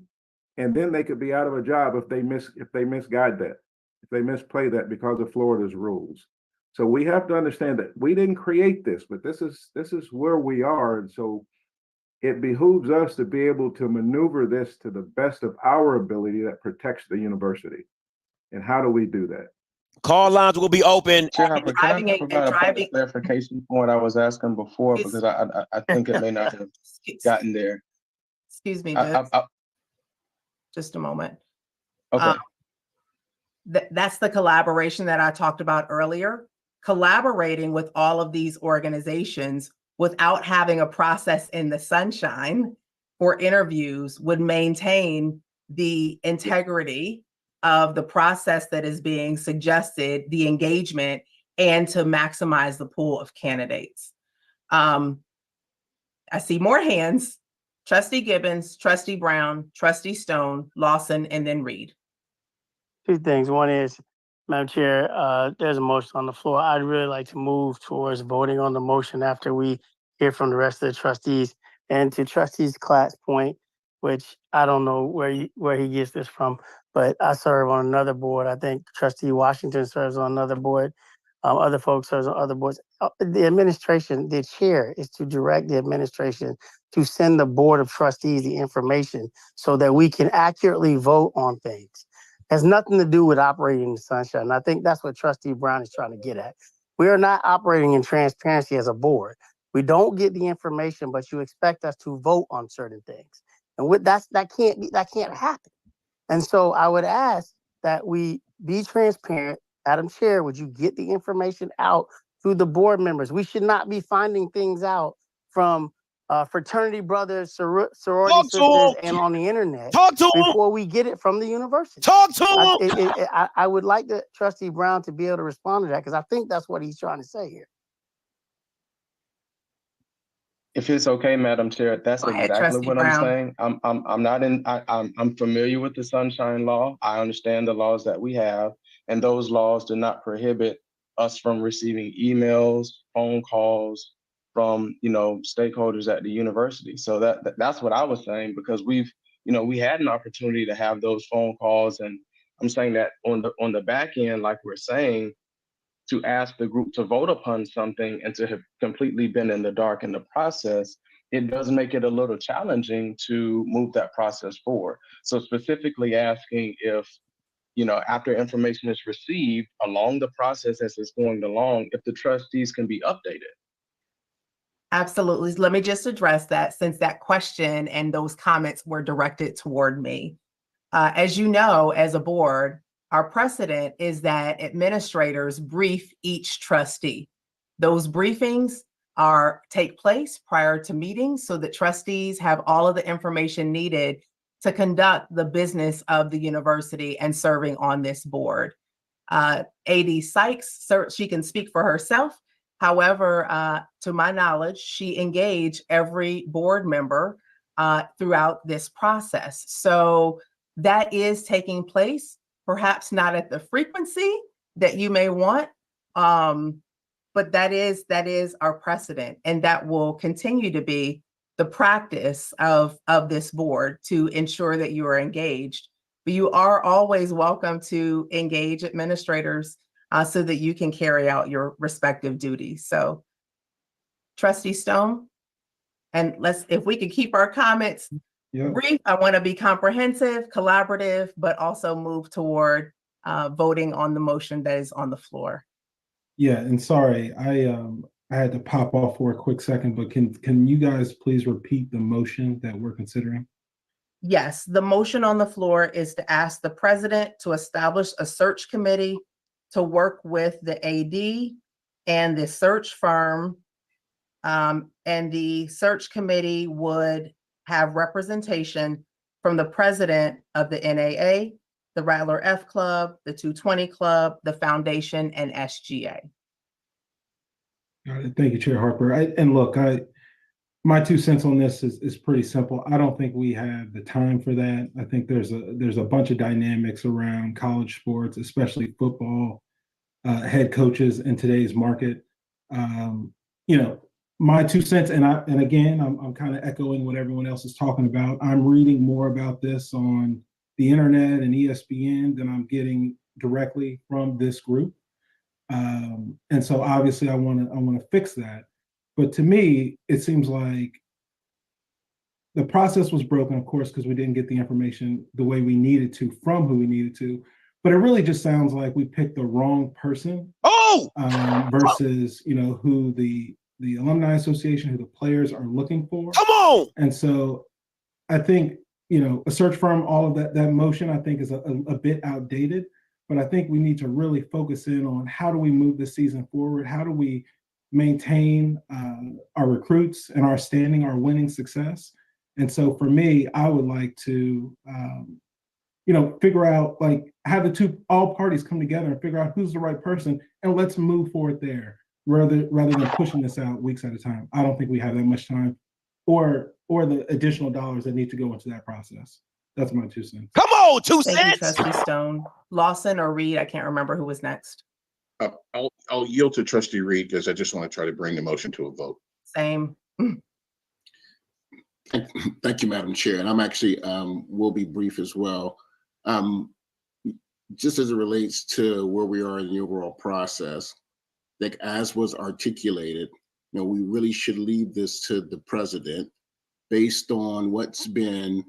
And then they could be out of a job if they misguide that, if they misplay that because of Florida's rules. So we have to understand that we didn't create this, but this is where we are. And so it behooves us to be able to maneuver this to the best of our ability that protects the university. And how do we do that? Call lines will be open. Chair Harper, can I provide a point of clarification for what I was asking before, because I think it may not have gotten there. Excuse me, just a moment. Okay. That's the collaboration that I talked about earlier. Collaborating with all of these organizations without having a process in the sunshine for interviews would maintain the integrity of the process that is being suggested, the engagement, and to maximize the pool of candidates. I see more hands. Trustee Gibbons, Trustee Brown, Trustee Stone, Lawson, and then Reed. Two things. One is, Madam Chair, there's a motion on the floor. I'd really like to move towards voting on the motion after we hear from the rest of the trustees. And to Trustees Klatt's point, which I don't know where he gets this from, but I serve on another board. I think Trustee Washington serves on another board. Other folks serve on other boards. The administration, the chair is to direct the administration to send the board of trustees the information so that we can accurately vote on things. Has nothing to do with operating in the sunshine. And I think that's what Trustee Brown is trying to get at. We are not operating in transparency as a board. We don't get the information, but you expect us to vote on certain things. And with that can't happen. And so I would ask that we be transparent. Madam Chair, would you get the information out to the board members? We should not be finding things out from fraternity brothers, sorority sisters, and on the internet before we get it from the university. Talk to him. I would like the Trustee Brown to be able to respond to that, because I think that's what he's trying to say here. If it's okay, Madam Chair, that's exactly what I'm saying. I'm familiar with the Sunshine Law. I understand the laws that we have, and those laws do not prohibit us from receiving emails, phone calls from, stakeholders at the university. So that's what I was saying, because we had an opportunity to have those phone calls, and I'm saying that on the back end, like we're saying, to ask the group to vote upon something and to have completely been in the dark in the process, it does make it a little challenging to move that process forward. So specifically asking if, after information is received along the process as it's going along, if the trustees can be updated. Absolutely. Let me just address that, since that question and those comments were directed toward me. As you know, as a board, our precedent is that administrators brief each trustee. Those briefings take place prior to meetings so that trustees have all of the information needed to conduct the business of the university and serving on this board. AD Sykes, she can speak for herself. However, to my knowledge, she engaged every board member throughout this process. So that is taking place. Perhaps not at the frequency that you may want, but that is our precedent, and that will continue to be the practice of this board to ensure that you are engaged. But you are always welcome to engage administrators so that you can carry out your respective duties. So Trustee Stone, and if we could keep our comments brief, I want to be comprehensive, collaborative, but also move toward voting on the motion that is on the floor. Yeah, and sorry, I had to pop off for a quick second, but can you guys please repeat the motion that we're considering? Yes, the motion on the floor is to ask the president to establish a search committee to work with the AD and the search firm. And the search committee would have representation from the president of the NAA, the Rattler F Club, the 220 Club, the foundation, and SGA. Got it. Thank you, Chair Harper. My 2 cents on this is pretty simple. I don't think we have the time for that. I think there's a bunch of dynamics around college sports, especially football, head coaches in today's market. My 2 cents, and again, I'm kind of echoing what everyone else is talking about. I'm reading more about this on the internet and ESPN than I'm getting directly from this group. And so obviously I want to fix that. But to me, it seems like the process was broken, of course, because we didn't get the information the way we needed to from who we needed to. But it really just sounds like we picked the wrong person. Versus, who the Alumni Association, who the players are looking for. Come on. And so I think, a search firm, all of that motion, I think is a bit outdated. But I think we need to really focus in on how do we move this season forward? How do we maintain our recruits and our standing, our winning success? And so for me, I would like to, figure out, have all parties come together and figure out who's the right person, and let's move forward there rather than pushing this out weeks at a time. I don't think we have that much time or the additional dollars that need to go into that process. That's my 2 cents. Come on, 2 Thank you, cents. Trustee Stone. Lawson or Reed, I can't remember who was next. I'll yield to Trustee Reed because I just want to try to bring the motion to a vote. Same. Thank you, Madam Chair. And I'm actually will be brief as well. Just as it relates to where we are in the overall process, like as was articulated, we really should leave this to the president based on what's been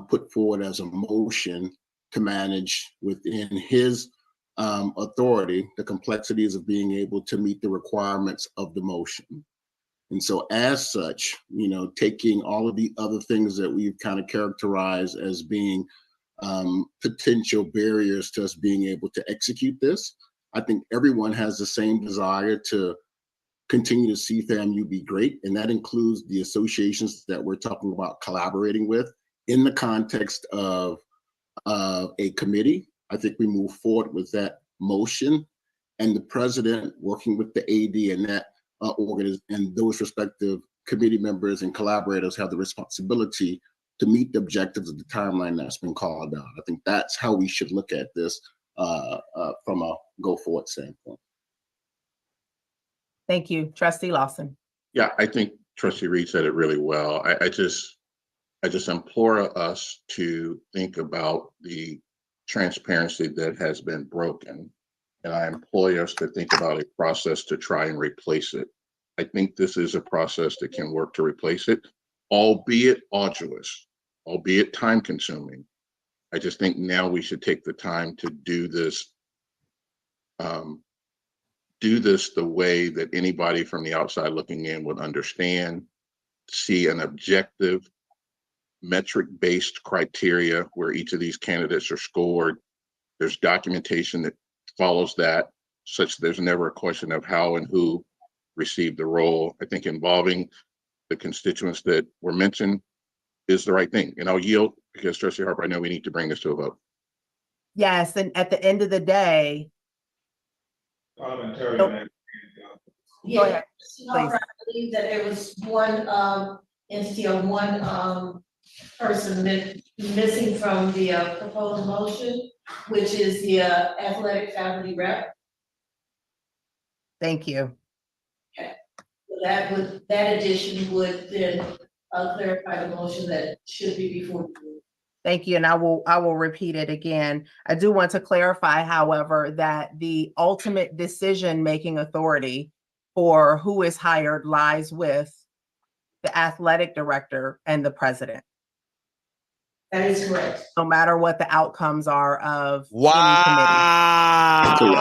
put forward as a motion to manage within his authority, the complexities of being able to meet the requirements of the motion. And so as such, taking all of the other things that we've kind of characterized as being potential barriers to us being able to execute this, I think everyone has the same desire to continue to see FAMU be great. And that includes the associations that we're talking about collaborating with in the context of a committee. I think we move forward with that motion, and the president working with the AD and that and those respective committee members and collaborators have the responsibility to meet the objectives of the timeline that's been called out. I think that's how we should look at this from a go forward standpoint. Thank you, Trustee Lawson. Yeah, I think Trustee Reed said it really well. I just implore us to think about the transparency that has been broken. And I implore us to think about a process to try and replace it. I think this is a process that can work to replace it, albeit arduous, albeit time consuming. I just think now we should take the time to do this the way that anybody from the outside looking in would understand, see an objective, metric-based criteria where each of these candidates are scored. There's documentation that follows that, such that there's never a question of how and who received the role. I think involving the constituents that were mentioned is the right thing. And I'll yield because Trustee Harper, I know we need to bring this to a vote. Yes, and at the end of the day, yeah, I believe that there was one entity or one person missing from the proposed motion, which is the athletic faculty rep. Thank you. Okay. So that addition would then clarify the motion that should be before you. Thank you, and I will repeat it again. I do want to clarify, however, that the ultimate decision-making authority for who is hired lies with the athletic director and the president. That is correct. No matter what the outcomes are of Wow. any committee.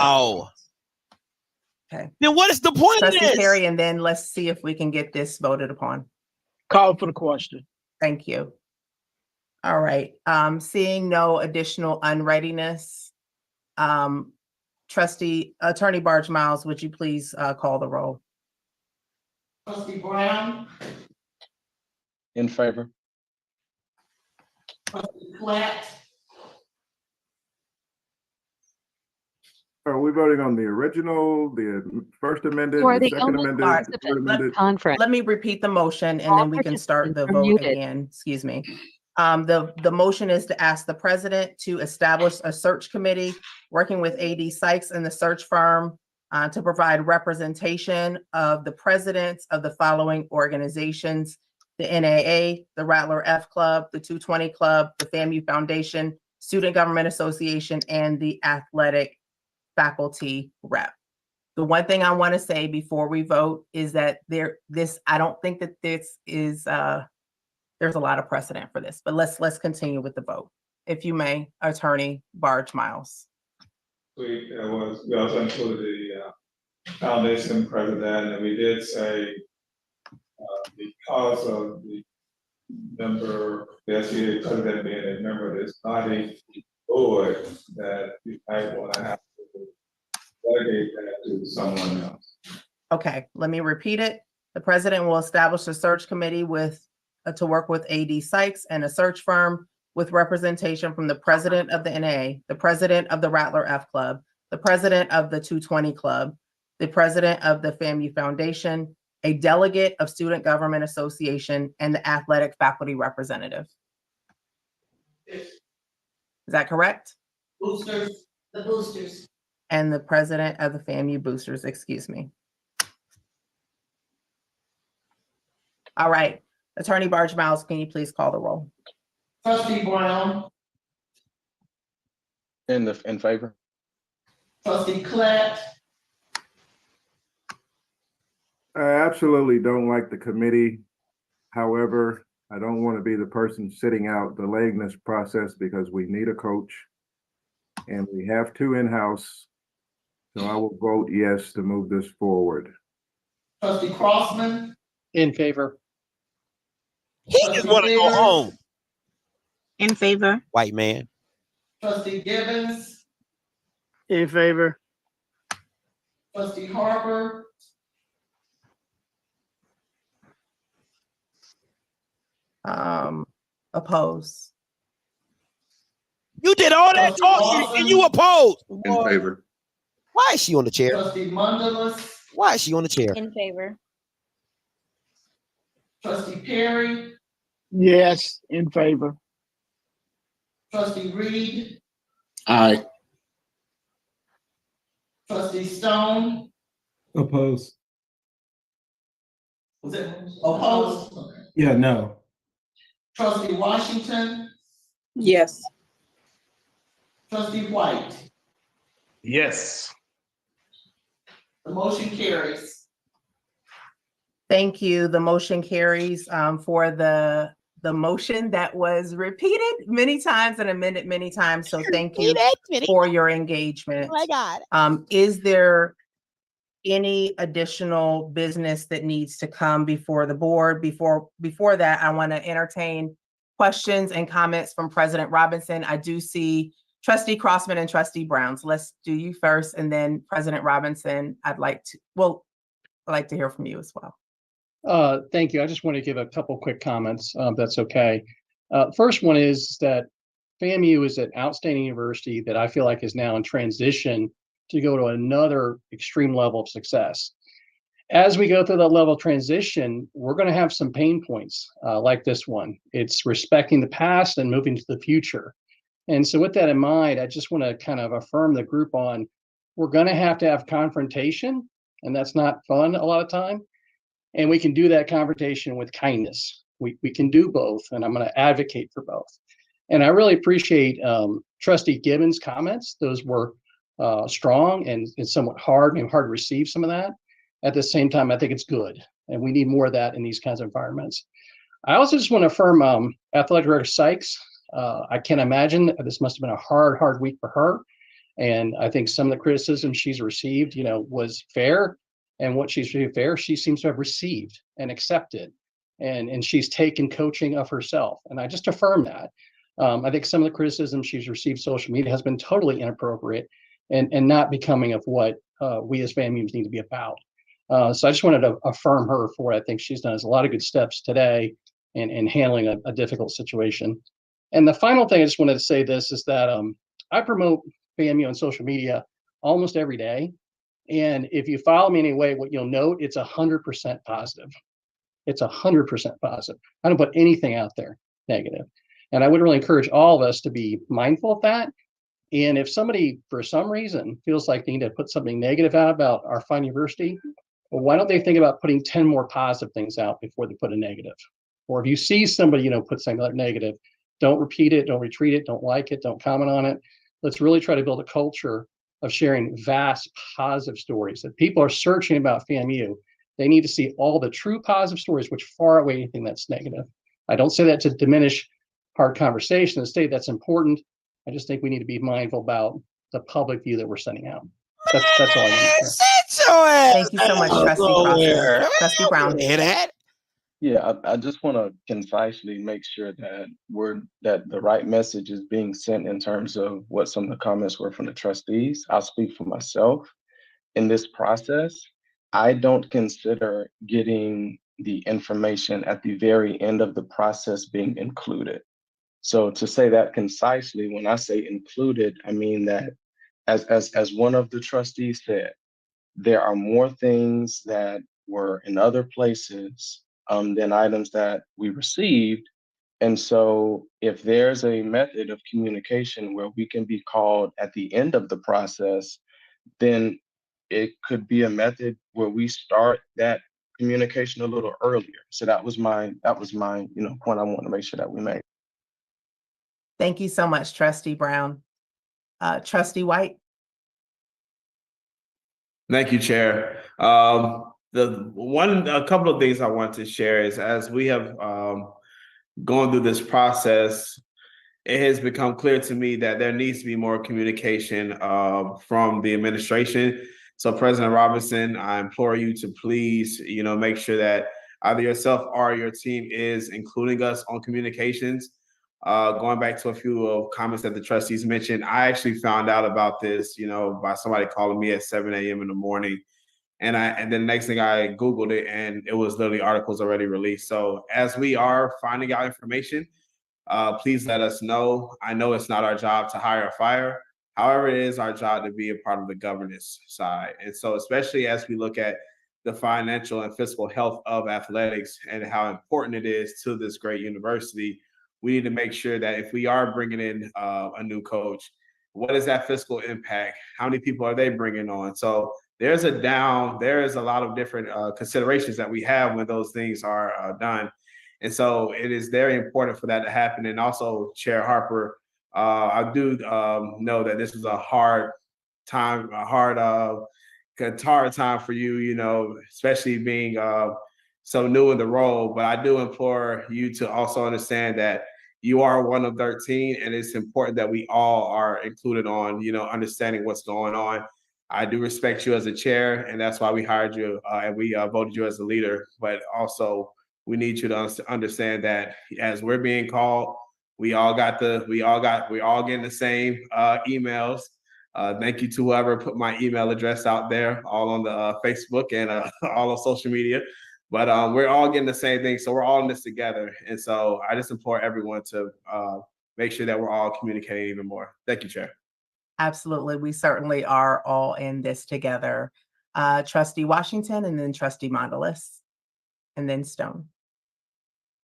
Okay. Then what is the point of Trustee this? Perry, and then let's see if we can get this voted upon. Call for the question. Thank you. All right, seeing no additional unreadiness, Attorney Barge Miles, would you please call the roll? Trustee Brown, In favor. trustee Platt, Are we voting on the original, the first amended, For the the second only amended, the third amended? Let me repeat the motion and then we can start the vote again. Excuse me. The motion is to ask the president to establish a search committee working with AD Sykes and the search firm to provide representation of the presidents of the following organizations: the NAA, the Rattler F Club, the 220 Club, the FAMU Foundation, Student Government Association, and the Athletic Faculty Rep. The one thing I want to say before we vote is that I don't think that this is there's a lot of precedent for this, but let's continue with the vote. If you may, Attorney Barge Miles. We also included the foundation president, and we did say because of the SCA president being a member of this body board, that you might want to have to delegate that to someone else. Okay, let me repeat it. The president will establish a search committee to work with AD Sykes and a search firm with representation from the president of the NAA, the president of the Rattler F Club, the president of the 220 Club, the president of the FAMU Foundation, a delegate of Student Government Association, and the athletic faculty representative. Is that correct? boosters, the boosters. And the president of the FAMU boosters, excuse me. All right, Attorney Barge Miles, can you please call the roll? Trustee Brown, In favor. trustee Platt, I absolutely don't like the committee. However, I don't want to be the person sitting out delaying this process because we need a coach and we have two in-house. So I will vote yes to move this forward. trustee Crossman, In favor. He just want to go home. In favor. White man. trustee Gibbons, In favor. trustee Harper, Oppose. You did all that talking and you opposed. In favor. Why is she on the chair? trustee Mundalus, Why is she on the chair? In favor. trustee Perry, Yes, in favor. trustee Reed, Aye. trustee Stone, Oppose. was it opposed? Yeah, no. Trustee Washington, Yes. trustee White, Yes. the motion carries. Thank you. The motion carries for the motion that was repeated many times and amended many times. So thank you for your engagement. Oh my God. Is there any additional business that needs to come before the board? Before that, I want to entertain questions and comments from President Robinson. I do see Trustee Crossman and Trustee Browns. Let's do you first, and then President Robinson. I'd like to hear from you as well. Thank you. I just want to give a couple quick comments, if that's okay. First one is that FAMU is an outstanding university that I feel like is now in transition to go to another extreme level of success. As we go through that level of transition, we're going to have some pain points like this one. It's respecting the past and moving to the future. And so with that in mind, I just want to kind of affirm the group on, we're going to have confrontation, and that's not fun a lot of time. And we can do that confrontation with kindness. We can do both, and I'm going to advocate for both. And I really appreciate Trustee Gibbons' comments. Those were strong and somewhat hard, maybe hard to receive some of that. At the same time, I think it's good, and we need more of that in these kinds of environments. I also just want to affirm Athletic Director Sykes. I can't imagine this must have been a hard week for her. And I think some of the criticism she's received, was fair. And what she's received fair, she seems to have received and accepted. And she's taken coaching of herself. And I just affirm that. I think some of the criticism she's received social media has been totally inappropriate and not becoming of what we as FAMU need to be about. So I just wanted to affirm her for what I think she's done. There's a lot of good steps today in handling a difficult situation. And the final thing I just wanted to say this is that I promote FAMU on social media almost every day. And if you follow me anyway, what you'll note, it's 100% positive. It's 100% positive. I don't put anything out there negative. And I would really encourage all of us to be mindful of that. And if somebody, for some reason, feels like they need to put something negative out about our fine university, well, why don't they think about putting 10 more positive things out before they put a negative? Or if you see somebody, put something like negative, don't repeat it, don't retweet it, don't like it, don't comment on it. Let's really try to build a culture of sharing vast positive stories that people are searching about FAMU. They need to see all the true positive stories, which far outweigh anything that's negative. I don't say that to diminish hard conversation, to say that's important. I just think we need to be mindful about the public view that we're sending out. That's all I want to say. Thank you so much, Trustee Crossman. Trustee Brown. Hear that? Yeah, I just want to concisely make sure that the right message is being sent in terms of what some of the comments were from the trustees. I'll speak for myself. In this process, I don't consider getting the information at the very end of the process being included. So to say that concisely, when I say included, I mean that as one of the trustees said, there are more things that were in other places than items that we received. And so if there's a method of communication where we can be called at the end of the process, then it could be a method where we start that communication a little earlier. So that was my point I want to make sure that we made. Thank you so much, Trustee Brown. Trustee White. Thank you, Chair. A couple of things I want to share is as we have gone through this process, it has become clear to me that there needs to be more communication from the administration. So President Robinson, I implore you to please, make sure that either yourself or your team is including us on communications. Going back to a few of comments that the trustees mentioned, I actually found out about this, by somebody calling me at 7 a.m. in the morning. And then the next thing I Googled it and it was literally articles already released. So as we are finding out information, please let us know. I know it's not our job to hire or fire. However, it is our job to be a part of the governance side. And so especially as we look at the financial and fiscal health of athletics and how important it is to this great university, we need to make sure that if we are bringing in a new coach, what is that fiscal impact? How many people are they bringing on? So there is a lot of different considerations that we have when those things are done. And so it is very important for that to happen. And also, Chair Harper, I do know that this was a hard time, time for you, especially being so new in the role. But I do implore you to also understand that you are one of 13, and it's important that we all are included on, understanding what's going on. I do respect you as a chair, and that's why we hired you and we voted you as a leader. But also, we need you to understand that as we're being called, we're all getting the same emails. Thank you to whoever put my email address out there, all on the Facebook and all on social media. But we're all getting the same thing, so we're all in this together. And so I just implore everyone to make sure that we're all communicating even more. Thank you, Chair. Absolutely. We certainly are all in this together. Trustee Washington and then Trustee Mondelez and then Stone.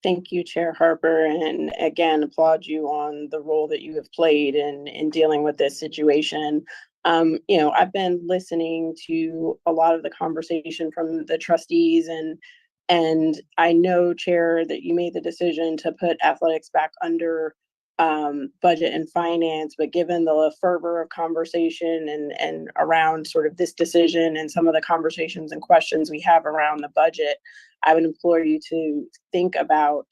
Thank you, Chair Harper, and again, applaud you on the role that you have played in dealing with this situation. I've been listening to a lot of the conversation from the trustees, and And I know, Chair, that you made the decision to put athletics back under budget and finance, but given the fervor of conversation and around sort of this decision and some of the conversations and questions we have around the budget, I would implore you to think about,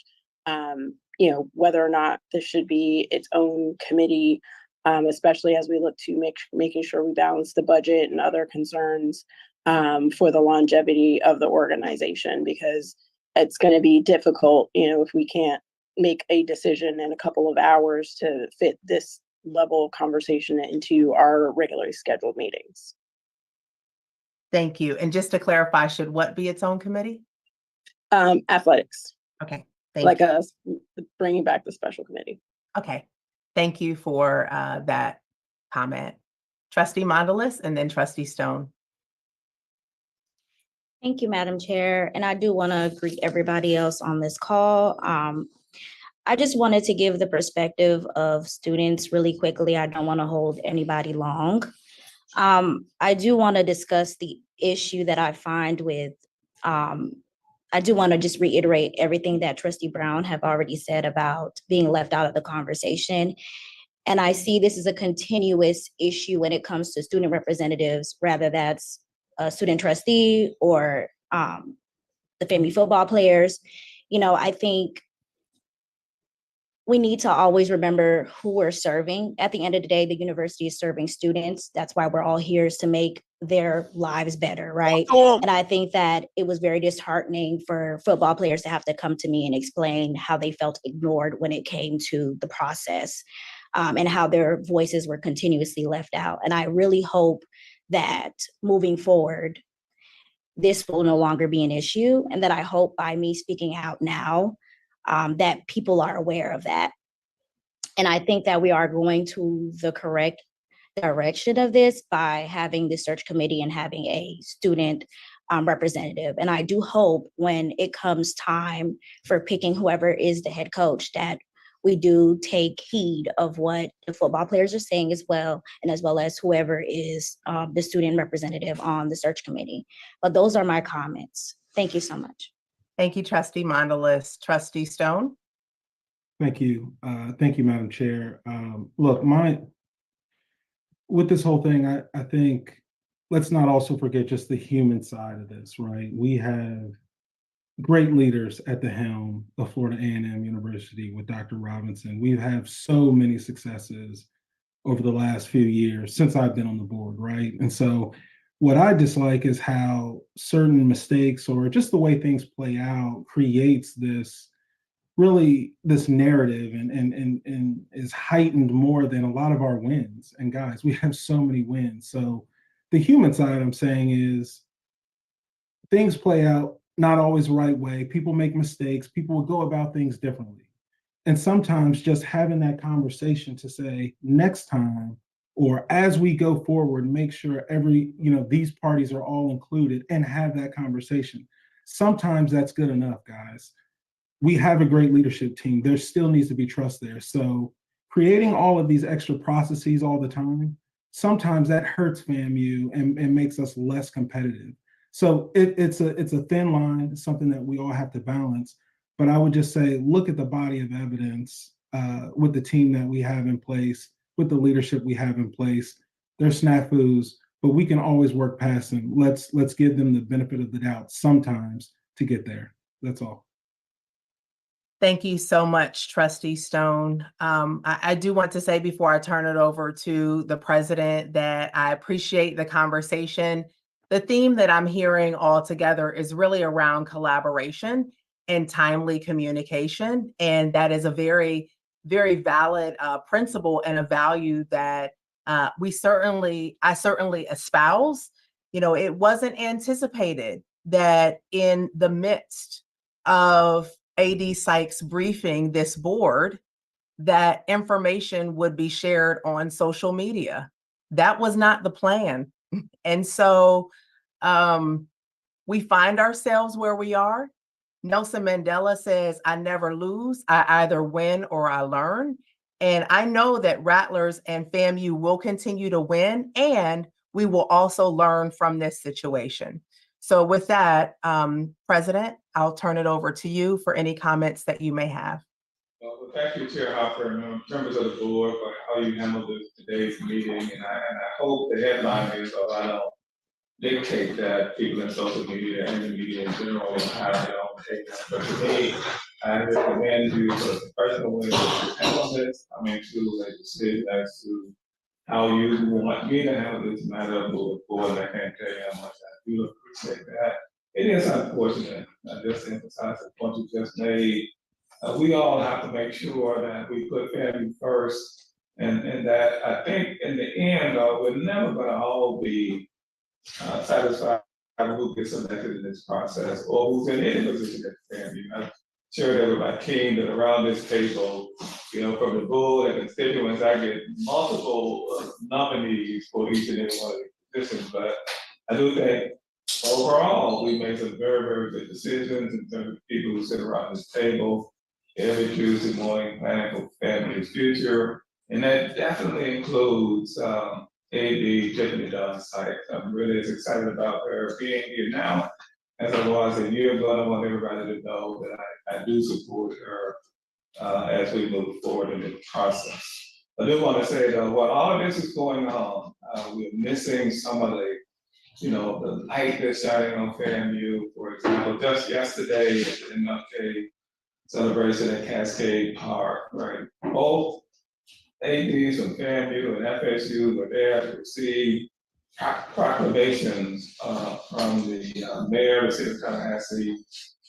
whether or not this should be its own committee, especially as we look to making sure we balance the budget and other concerns for the longevity of the organization, because it's going to be difficult, if we can't make a decision in a couple of hours to fit this level of conversation into our regularly scheduled meetings. Thank you. And just to clarify, should what be its own committee? Athletics. Okay. Like us bringing back the special committee. Okay. Thank you for that comment. Trustee Mondelez and then Trustee Stone. Thank you, Madam Chair. And I do want to greet everybody else on this call. I just wanted to give the perspective of students really quickly. I don't want to hold anybody long. I do want to discuss the issue that I find with, I do want to just reiterate everything that Trustee Brown have already said about being left out of the conversation. And I see this as a continuous issue when it comes to student representatives, rather that's a student trustee or the FAMU football players. I think we need to always remember who we're serving. At the end of the day, the university is serving students. That's why we're all here, is to make their lives better, right? And I think that it was very disheartening for football players to have to come to me and explain how they felt ignored when it came to the process, and how their voices were continuously left out. And I really hope that moving forward, this will no longer be an issue, and that I hope by me speaking out now, that people are aware of that. And I think that we are going to the correct direction of this by having the search committee and having a student representative. And I do hope when it comes time for picking whoever is the head coach, that we do take heed of what the football players are saying as well, and as well as whoever is the student representative on the search committee. But those are my comments. Thank you so much. Thank you, Trustee Mondelez. Trustee Stone. Thank you. Thank you, Madam Chair. Look, with this whole thing, I think let's not also forget just the human side of this, right? We have great leaders at the helm of Florida A&M University with Dr. Robinson. We've had so many successes over the last few years since I've been on the board, right? And so what I dislike is how certain mistakes or just the way things play out creates this narrative and is heightened more than a lot of our wins. And guys, we have so many wins. So the human side I'm saying is things play out not always the right way. People make mistakes. People will go about things differently. And sometimes just having that conversation to say next time, or as we go forward, make sure these parties are all included and have that conversation. Sometimes that's good enough, guys. We have a great leadership team. There still needs to be trust there. So creating all of these extra processes all the time, sometimes that hurts FAMU and makes us less competitive. So it's a thin line. It's something that we all have to balance. But I would just say, look at the body of evidence with the team that we have in place, with the leadership we have in place. There's snafus, but we can always work past them. Let's give them the benefit of the doubt sometimes to get there. That's all. Thank you so much, Trustee Stone. I do want to say before I turn it over to the president that I appreciate the conversation. The theme that I'm hearing all together is really around collaboration and timely communication. And that is a very, very valid principle and a value that I certainly espouse. It wasn't anticipated that in the midst of AD Sykes briefing this board, that information would be shared on social media. That was not the plan. And so we find ourselves where we are. Nelson Mandela says, I never lose. I either win or I learn. And I know that Rattlers and FAMU will continue to win, and we will also learn from this situation. So with that, President, I'll turn it over to you for any comments that you may have. Well, thank you, Chair Hopper, and members of the board for how you handled today's meeting. And I hope the headline is, I don't dictate that people in social media and the media in general have their own take. But today, I recommend you for the professional way to handle this. I mean, to a decision as to how you want me to handle this matter moving forward. I can't tell you how much I do appreciate that. It is unfortunate. I just emphasize the point you just made. We all have to make sure that we put family first, and that I think in the end, we're never going to all be satisfied with who gets elected in this process or who's in any position at the family. I'm sure that with my team that around this table, from the board and constituents, I get multiple nominees for each and every one of these positions. But I do think overall, we made some very, very good decisions in terms of people who sit around this table every Tuesday morning planning for family's future. And that definitely includes AD Tiffany Sykes. I'm really as excited about her being here now as I was a year ago. I want everybody to know that I do support her as we move forward in the process. I do want to say though, while all of this is going on, we're missing some of the the light that's shining on FAMU. For example, just yesterday at the MLK celebration at Cascade Park, right? Both ADs from FAMU and FSU were there to receive proclamations from the mayor of the city of Tallahassee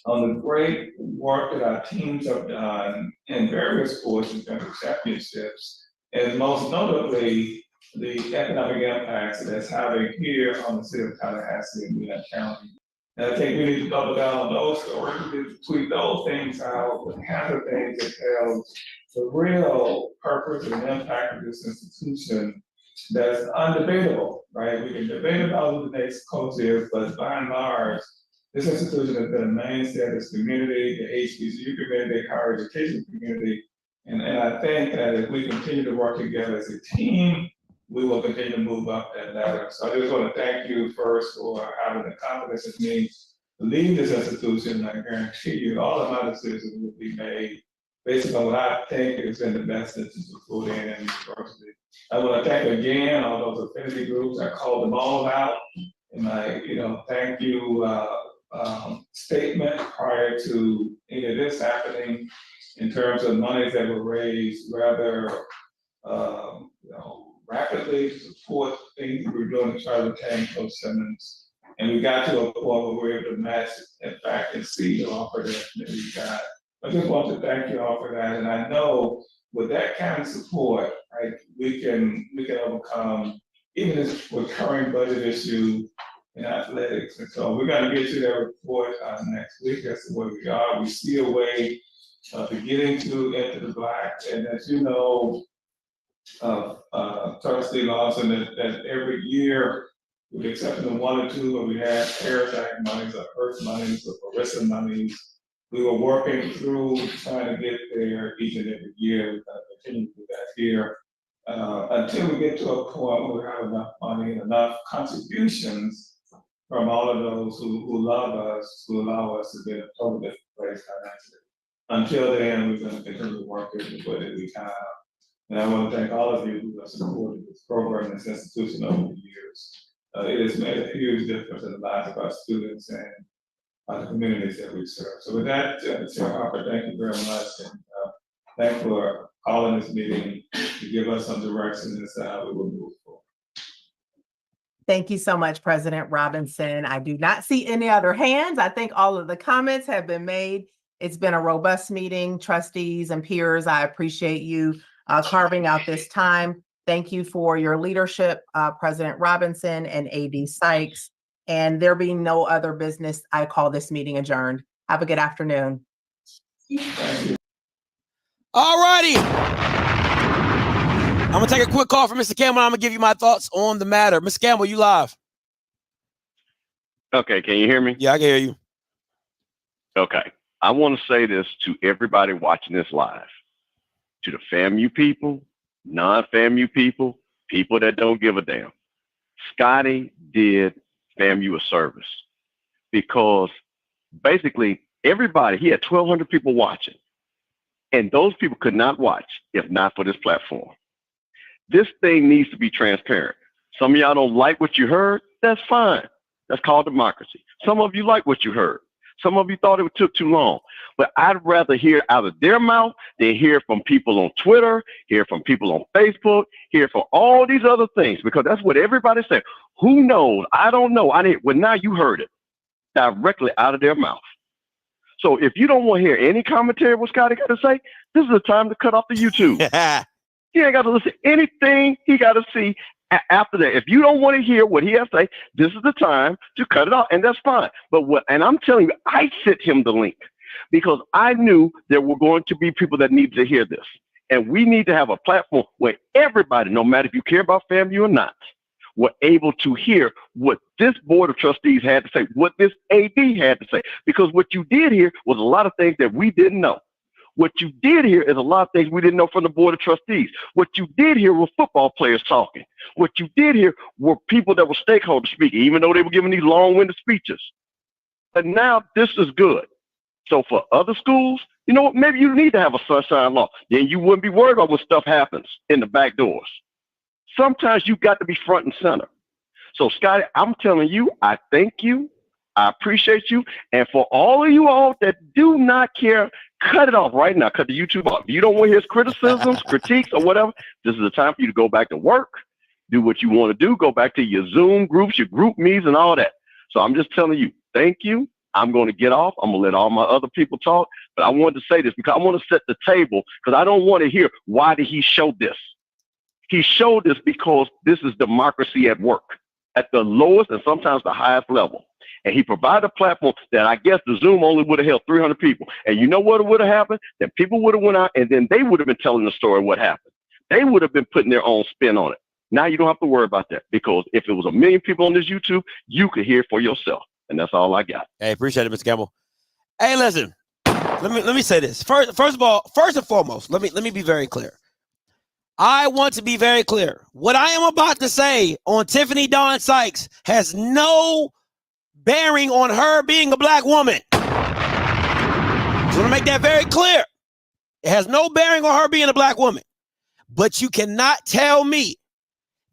on the great work that our teams have done in various sports in terms of championships, and most notably the economic impacts that it's having here on the city of Tallahassee and Gwinnett County. And I think we need to double down on those stories. We need to tweet those things out, but have the things that tells the real purpose and impact of this institution that's undebatable, right? We can debate about who the next coach is, but by and large, this institution has been a mainstay of this community, the HBCU community, the higher education community. And I think that if we continue to work together as a team, we will continue to move up that ladder. So I just want to thank you first for having the confidence in me to lead this institution. I guarantee you all of my decisions will be made based on what I think is in the best interest of Florida A&M University. I want to thank again all those affinity groups. I called them all out in my, thank you statement prior to any of this happening in terms of monies that were raised rather, rapidly to support things we were doing to try to retain Coach Simmons. And we got to a point where we were able to match, in fact, and see the offer that we got. I just want to thank you all for that. And I know with that kind of support, right, we can overcome even this recurring budget issue in athletics. And so we're going to get you that report next week as to where we are. We see a way to getting into the black, and as you know, Trustee Lawson, that every year, with the exception of one or two, where we had CARES Act monies, or FIRST monies, or ERISA monies, we were working through trying to get there each and every year. We're going to continue to do that here until we get to a point where we have enough money and enough contributions from all of those who love us, who allow us to be in a totally different place financially. Until then, we're going to continue to work it with what we have. And I want to thank all of you who have supported this program, this institution over the years. It has made a huge difference in the lives of our students and the communities that we serve. So with that, Chair Harper, thank you very much. And thank you for calling this meeting to give us some direction as to how we will move forward. Thank you so much, President Robinson. I do not see any other hands. I think all of the comments have been made. It's been a robust meeting. Trustees and peers, I appreciate you carving out this time. Thank you for your leadership, President Robinson and AD Sykes. And there being no other business, I call this meeting adjourned. Have a good afternoon. All righty. I'm going to take a quick call from Mr. Campbell. I'm going to give you my thoughts on the matter. Mr. Campbell, you live. Okay, can you hear me? Yeah, I can hear you. Okay. I want to say this to everybody watching this live. To the FAMU people, non-FAMU people, people that don't give a damn. Scotty did FAMU a service. because basically everybody, he had 1,200 people watching, and those people could not watch if not for this platform. This thing needs to be transparent. Some of y'all don't like what you heard. That's fine. That's called democracy. Some of you like what you heard. Some of you thought it took too long. But I'd rather hear out of their mouth than hear from people on Twitter, hear from people on Facebook, hear from all these other things, because that's what everybody said. Who knows? I don't know. Well, now you heard it directly out of their mouth. So if you don't want to hear any commentary what Scotty got to say, this is the time to cut off the YouTube. He ain't got to listen to anything he got to see after that. If you don't want to hear what he has to say, this is the time to cut it off, and that's fine. And I'm telling you, I sent him the link because I knew there were going to be people that needed to hear this. And we need to have a platform where everybody, no matter if you care about FAMU or not, were able to hear what this board of trustees had to say, what this AD had to say. Because what you did here was a lot of things that we didn't know. What you did here is a lot of things we didn't know from the board of trustees. What you did here were football players talking. What you did here were people that were stakeholders speaking, even though they were giving these long-winded speeches. But now this is good. So for other schools, you know what, maybe you need to have a sunshine law. Then you wouldn't be worried about when stuff happens in the back doors. Sometimes you got to be front and center. So Scotty, I'm telling you, I thank you. I appreciate you. And for all of you all that do not care, cut it off right now. Cut the YouTube off. If you don't want to hear his criticisms, critiques, or whatever, this is the time for you to go back to work, do what you want to do, go back to your Zoom groups, your group meetings, and all that. So I'm just telling you, thank you. I'm going to get off. I'm going to let all my other people talk. But I wanted to say this because I want to set the table because I don't want to hear, why did he show this? He showed this because this is democracy at work at the lowest and sometimes the highest level. And he provided a platform that I guess the Zoom only would have held 300 people. And you know what would have happened? That people would have went out and then they would have been telling the story of what happened. They would have been putting their own spin on it. Now you don't have to worry about that because if it was 1 million people on this YouTube, you could hear it for yourself. And that's all I got. Hey, appreciate it, Mr. Campbell. Hey, listen, let me say this. First and foremost, let me be very clear. I want to be very clear. What I am about to say on Tiffany Dawn Sykes has no bearing on her being a black woman. I want to make that very clear. It has no bearing on her being a black woman. But you cannot tell me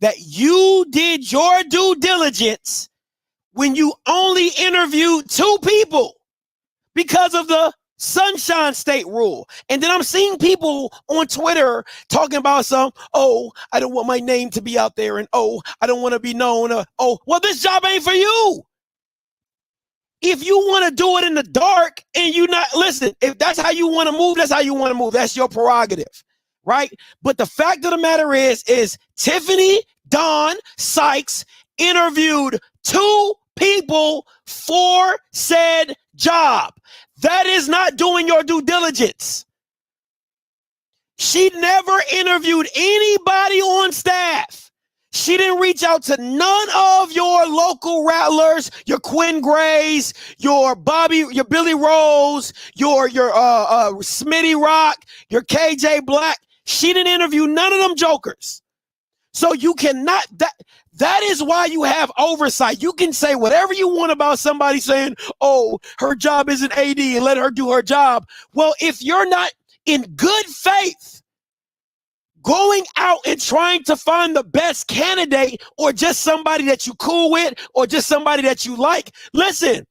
that you did your due diligence when you only interviewed 2 people because of the Sunshine State rule. And then I'm seeing people on Twitter talking about I don't want my name to be out there, and I don't want to be known. Well, this job ain't for you. If you want to do it in the dark and listen, if that's how you want to move, that's how you want to move. That's your prerogative, right? But the fact of the matter is Tiffany Dawn Sykes interviewed 2 people for said job. That is not doing your due diligence. She never interviewed anybody on staff. She didn't reach out to none of your local rattlers, your Quinn Grays, your Billy Rose, your Smitty Rock, your KJ Black. She didn't interview none of them jokers. So you cannot, that is why you have oversight. You can say whatever you want about somebody saying, her job isn't AD and let her do her job. Well, if you're not in good faith going out and trying to find the best candidate or just somebody that you cool with or just somebody that you like, listen,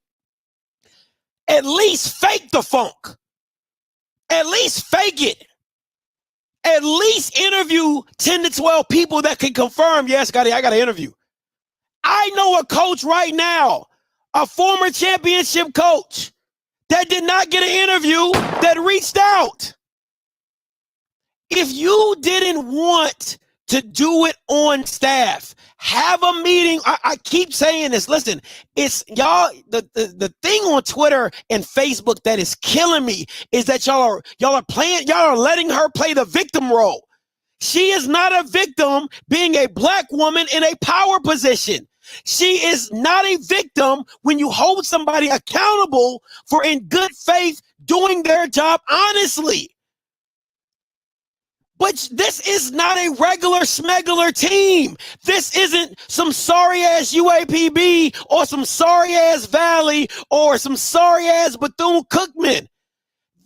at least fake the funk. At least fake it. At least interview 10 to 12 people that can confirm, yes, Scotty, I got to interview. I know a coach right now, a former championship coach that did not get an interview that reached out. If you didn't want to do it on staff, have a meeting. I keep saying this. Listen, it's y'all. The thing on Twitter and Facebook that is killing me is that y'all are letting her play the victim role. She is not a victim being a black woman in a power position. She is not a victim when you hold somebody accountable for in good faith doing their job honestly. But this is not a regular smegular team. This isn't some sorry ass UAPB or some sorry ass Valley or some sorry ass Bethune-Cookman.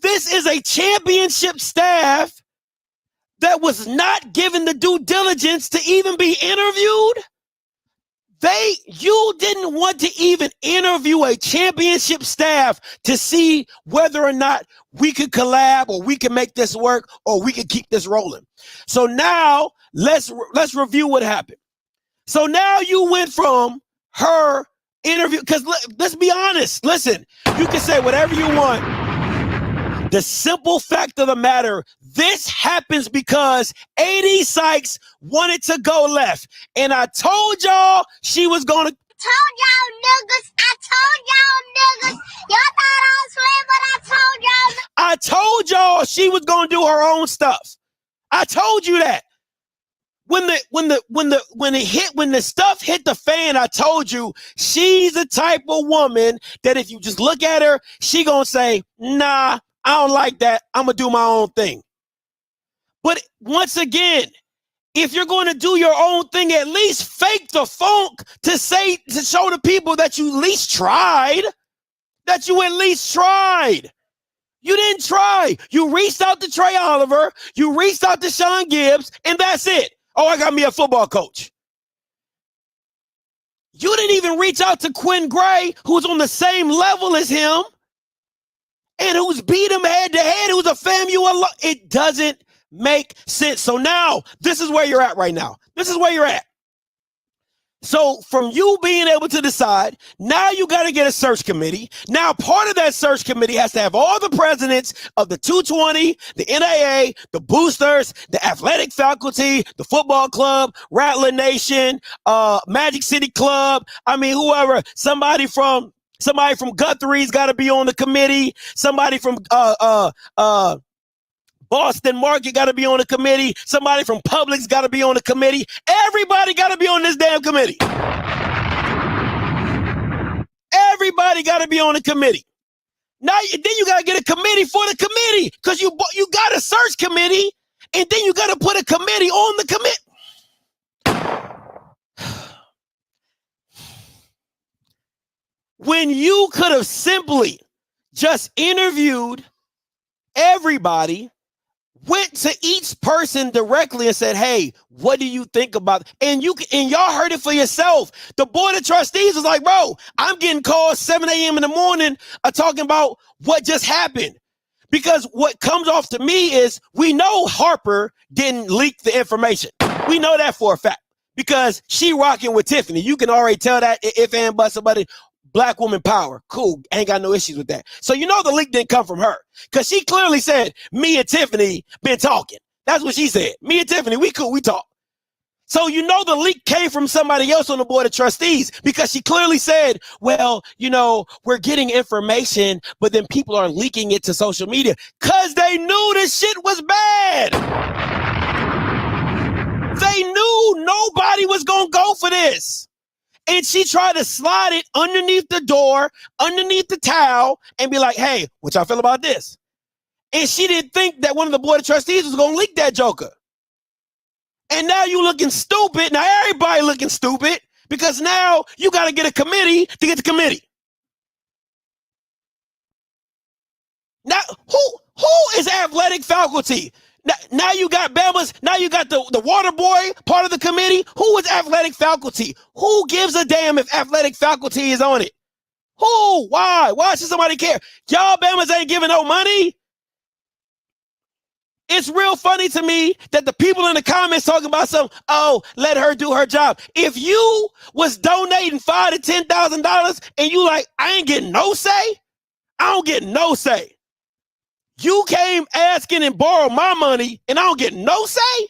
This is a championship staff that was not given the due diligence to even be interviewed. You didn't want to even interview a championship staff to see whether or not we could collab or we can make this work or we can keep this rolling. So now let's review what happened. So now you went from her interview, because let's be honest. Listen, you can say whatever you want. The simple fact of the matter, this happens because A.D. Sykes wanted to go left. And I told y'all she was going to. I told y'all she was going to do her own stuff. I told you that. When the stuff hit the fan, I told you she's the type of woman that if you just look at her, she going to say, nah, I don't like that. I'm going to do my own thing. But once again, if you're going to do your own thing, at least fake the funk to show the people that you at least tried. That you at least tried. You didn't try. You reached out to Trey Oliver. You reached out to Sean Gibbs, and that's it. Oh, I got me a football coach. You didn't even reach out to Quinn Gray, who's on the same level as him. And who's beat him head to head, who's a FAMU. It doesn't make sense. So now, this is where you're at right now. This is where you're at. So from you being able to decide, now you got to get a search committee. Now part of that search committee has to have all the presidents of the 220, the NAA, the boosters, the athletic faculty, the football club, Rattler Nation, Magic City Club. I mean, whoever, somebody from Guthrie's got to be on the committee. Somebody from Boston Market got to be on the committee. Somebody from Publix got to be on the committee. Everybody got to be on this damn committee. Everybody got to be on the committee. Now, then you got to get a committee for the committee, because you got a search committee, and then you got to put a committee on the committee. When you could have simply just interviewed everybody, went to each person directly and said, hey, what do you think about it? And y'all heard it for yourself. The board of trustees was like, bro, I'm getting calls 7 a.m. in the morning talking about what just happened. Because what comes off to me is we know Harper didn't leak the information. We know that for a fact because she rocking with Tiffany. You can already tell that if and but somebody. Black woman power. Cool. Ain't got no issues with that. So you know the leak didn't come from her. Because she clearly said, me and Tiffany been talking. That's what she said. Me and Tiffany, we cool, we talk. So you know the leak came from somebody else on the board of trustees because she clearly said, well, you know, we're getting information, but then people are leaking it to social media because they knew this shit was bad. They knew nobody was going to go for this. And she tried to slide it underneath the door, underneath the towel, and be like, hey, what y'all feel about this? And she didn't think that one of the board of trustees was going to leak that joker. And now you looking stupid. Now everybody looking stupid because now you got to get a committee to get the committee. Now, who is athletic faculty? Now you got Bama's, now you got the water boy part of the committee. Who is athletic faculty? Who gives a damn if athletic faculty is on it? Who? Why? Why should somebody care? Y'all Bama's ain't giving no money. It's real funny to me that the people in the comments talking about let her do her job. If you was donating $5,000 to $10,000 and you like, I ain't getting no say, I don't get no say. You came asking and borrowed my money and I don't get no say?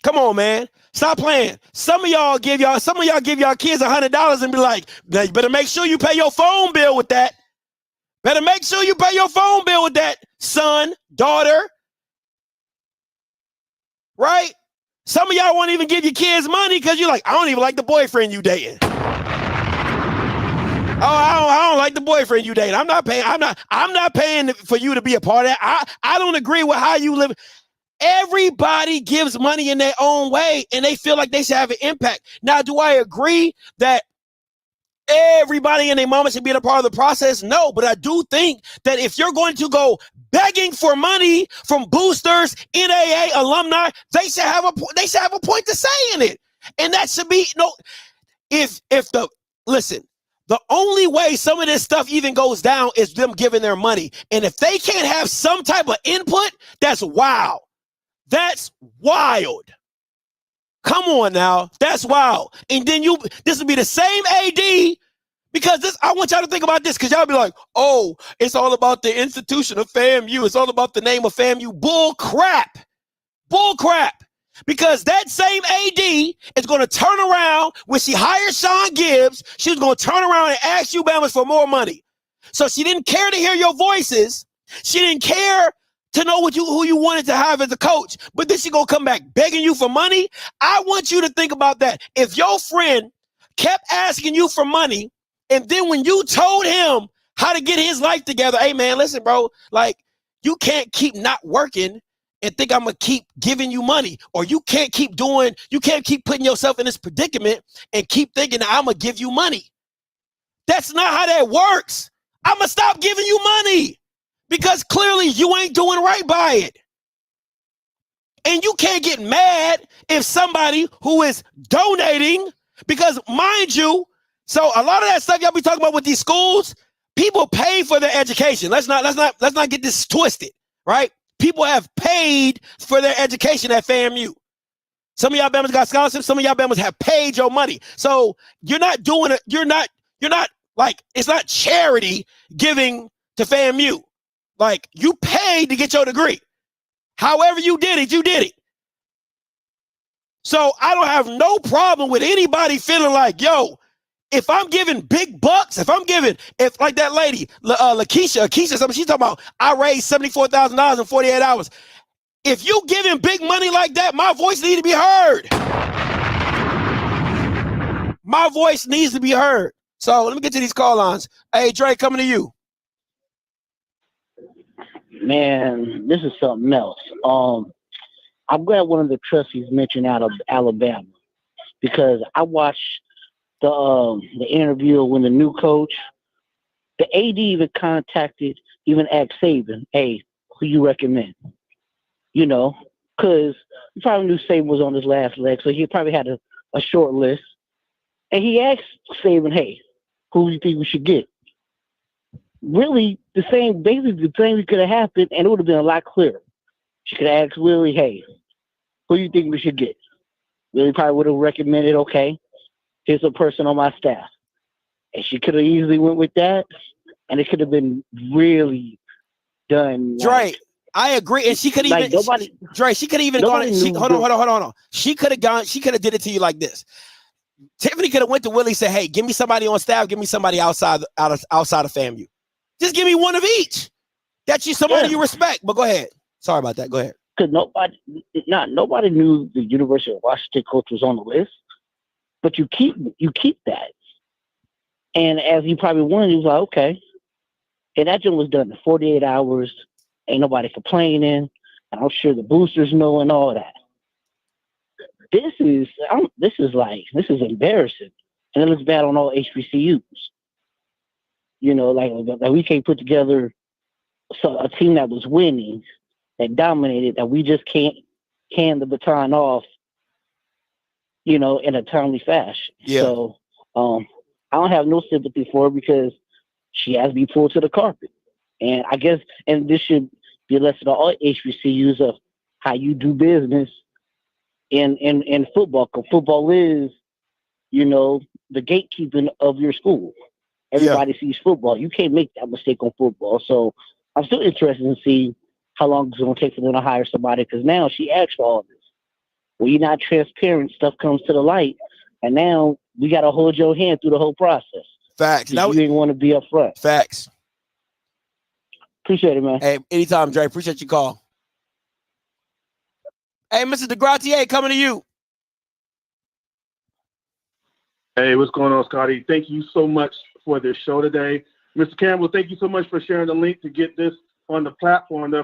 Come on, man. Stop playing. Some of y'all give y'all kids $100 and be like, you better make sure you pay your phone bill with that. Better make sure you pay your phone bill with that, son, daughter. Right? Some of y'all won't even give your kids money because you're like, I don't even like the boyfriend you dating. I don't like the boyfriend you date. I'm not paying for you to be a part of that. I don't agree with how you live. Everybody gives money in their own way and they feel like they should have an impact. Now, do I agree that everybody in their mama should be a part of the process? No, but I do think that if you're going to go begging for money from boosters, NAA, alumni, they should have a point to say in it. And that should be the only way some of this stuff even goes down is them giving their money. And if they can't have some type of input, that's wild. That's wild. Come on now. That's wild. And then this will be the same AD, because I want y'all to think about this, because y'all be like, oh, it's all about the institution of FAMU. It's all about the name of FAMU. Bull crap. Bull crap. Because that same AD is going to turn around when she hired Sean Gibbs. She was going to turn around and ask you Bammers for more money. So she didn't care to hear your voices. She didn't care to know who you wanted to have as a coach. But then she going to come back begging you for money. I want you to think about that. If your friend kept asking you for money, and then when you told him how to get his life together, hey man, listen, bro, like you can't keep not working and think I'm gonna keep giving you money, or you can't keep putting yourself in this predicament and keep thinking that I'm gonna give you money. That's not how that works. I'm gonna stop giving you money because clearly you ain't doing right by it. And you can't get mad if somebody who is donating, because mind you, so a lot of that stuff y'all be talking about with these schools, people pay for their education. Let's not get this twisted, right? People have paid for their education at FAMU. Some of y'all Bammers got scholarships. Some of y'all Bammers have paid your money. So you're not doing it. You're not like, it's not charity giving to FAMU. Like, you paid to get your degree. However you did it, you did it. So I don't have no problem with anybody feeling like, yo, if I'm giving big bucks, if like that lady, Lakeisha, something she's talking about, I raised $74,000 in 48 hours. If you giving big money like that, my voice needs to be heard. My voice needs to be heard. So let me get to these call lines. Hey, Dre, coming to you. Man, this is something else. I'm glad one of the trustees mentioned out of Alabama, because I watched the interview when the new coach, the AD even asked Saban, hey, who you recommend? You know, because you probably knew Saban was on his last leg, so he probably had a short list. And he asked Saban, hey, who do you think we should get? Really, basically the same could have happened, and it would have been a lot clearer. She could have asked Willie, hey, who do you think we should get? Willie probably would have recommended, okay, here's a person on my staff. And she could have easily went with that, and it could have been really done. Dre, I agree. And she could even, Dre, she could have even gone, hold on. She could have did it to you like this. Tiffany could have went to Willie and said, hey, give me somebody on staff, give me somebody outside of FAMU. Just give me one of each. That's somebody you respect. But go ahead. Sorry about that. Go ahead. Because nobody knew the University of Washington coach was on the list, but you keep that. And as you probably wondered, you was like, okay. And that job was done in 48 hours. Ain't nobody complaining. And I'm sure the boosters know and all that. This is embarrassing. And it looks bad on all HBCUs. You know, like we can't put together a team that was winning, that dominated, that we just can't hand the baton off, you know, in a timely fashion. Yeah. So I don't have no sympathy for her, because she has to be pulled to the carpet. And I guess, and this should be a lesson to all HBCUs of how you do business in football. Because football is, you know, the gatekeeping of your school. Everybody sees football. You can't make that mistake on football. So I'm still interested in seeing how long it's going to take for them to hire somebody, because now she asked for all this. When you're not transparent, stuff comes to the light, and now we got to hold your hand through the whole process. Facts. You didn't want to be up front. Facts. Appreciate it, man. Hey, anytime, Dre. Appreciate your call. Hey, Mr. DeGratier, coming to you. Hey, what's going on, Scotty? Thank you so much for this show today. Mr. Campbell, thank you so much for sharing the link to get this on the platform, the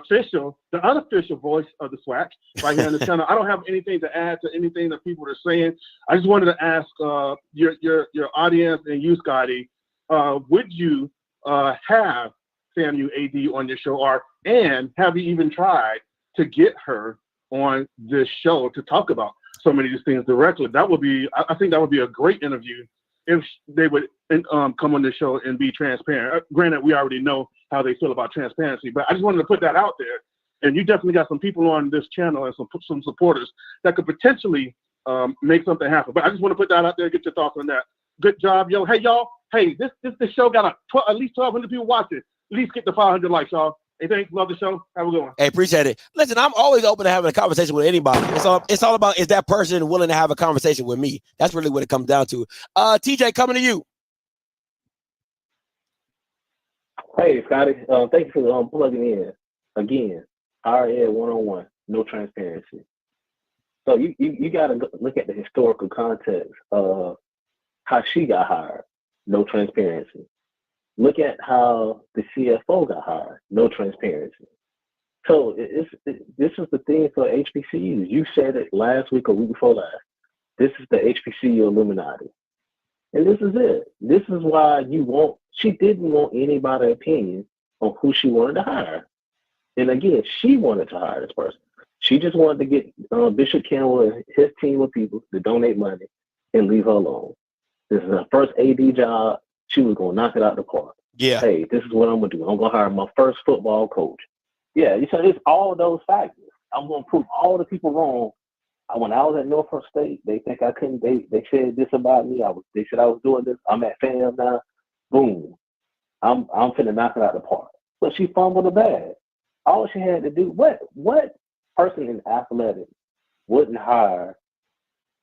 unofficial voice of the SWAC right here on the channel. I don't have anything to add to anything that people are saying. I just wanted to ask your audience and you, Scotty, would you have FAMU AD on your show, and have you even tried to get her on this show to talk about so many of these things directly? That would be, I think that would be a great interview if they would come on the show and be transparent. Granted, we already know how they feel about transparency, but I just wanted to put that out there. And you definitely got some people on this channel and some supporters that could potentially make something happen. But I just want to put that out there, get your thoughts on that. Good job, yo. Hey, y'all. Hey, this show got at least 1,200 people watching. At least get the 500 likes, y'all. Hey, thanks. Love the show. Have a good one. Hey, appreciate it. Listen, I'm always open to having a conversation with anybody. It's all about, is that person willing to have a conversation with me? That's really what it comes down to. TJ, coming to you. Hey, Scotty. Thank you for plugging in. Again, higher ed 101, no transparency. So you got to look at the historical context of how she got hired, no transparency. Look at how the CFO got hired, no transparency. So this is the thing for HBCUs. You said it last week or week before last. This is the HBCU Illuminati. And this is it. This is why she didn't want anybody's opinion on who she wanted to hire. And again, she wanted to hire this person. She just wanted to get Bishop Campbell and his team of people to donate money and leave her alone. This is her first AD job. She was going to knock it out the park. Yeah. Hey, this is what I'm going to do. I'm going to hire my first football coach. Yeah, so it's all those factors. I'm going to prove all the people wrong. When I was at Norfolk State, they think I couldn't. They said this about me. They said I was doing this. I'm at FAM now. Boom. I'm finna knock it out the park. But she fumbled the bag. All she had to do. What person in athletics wouldn't hire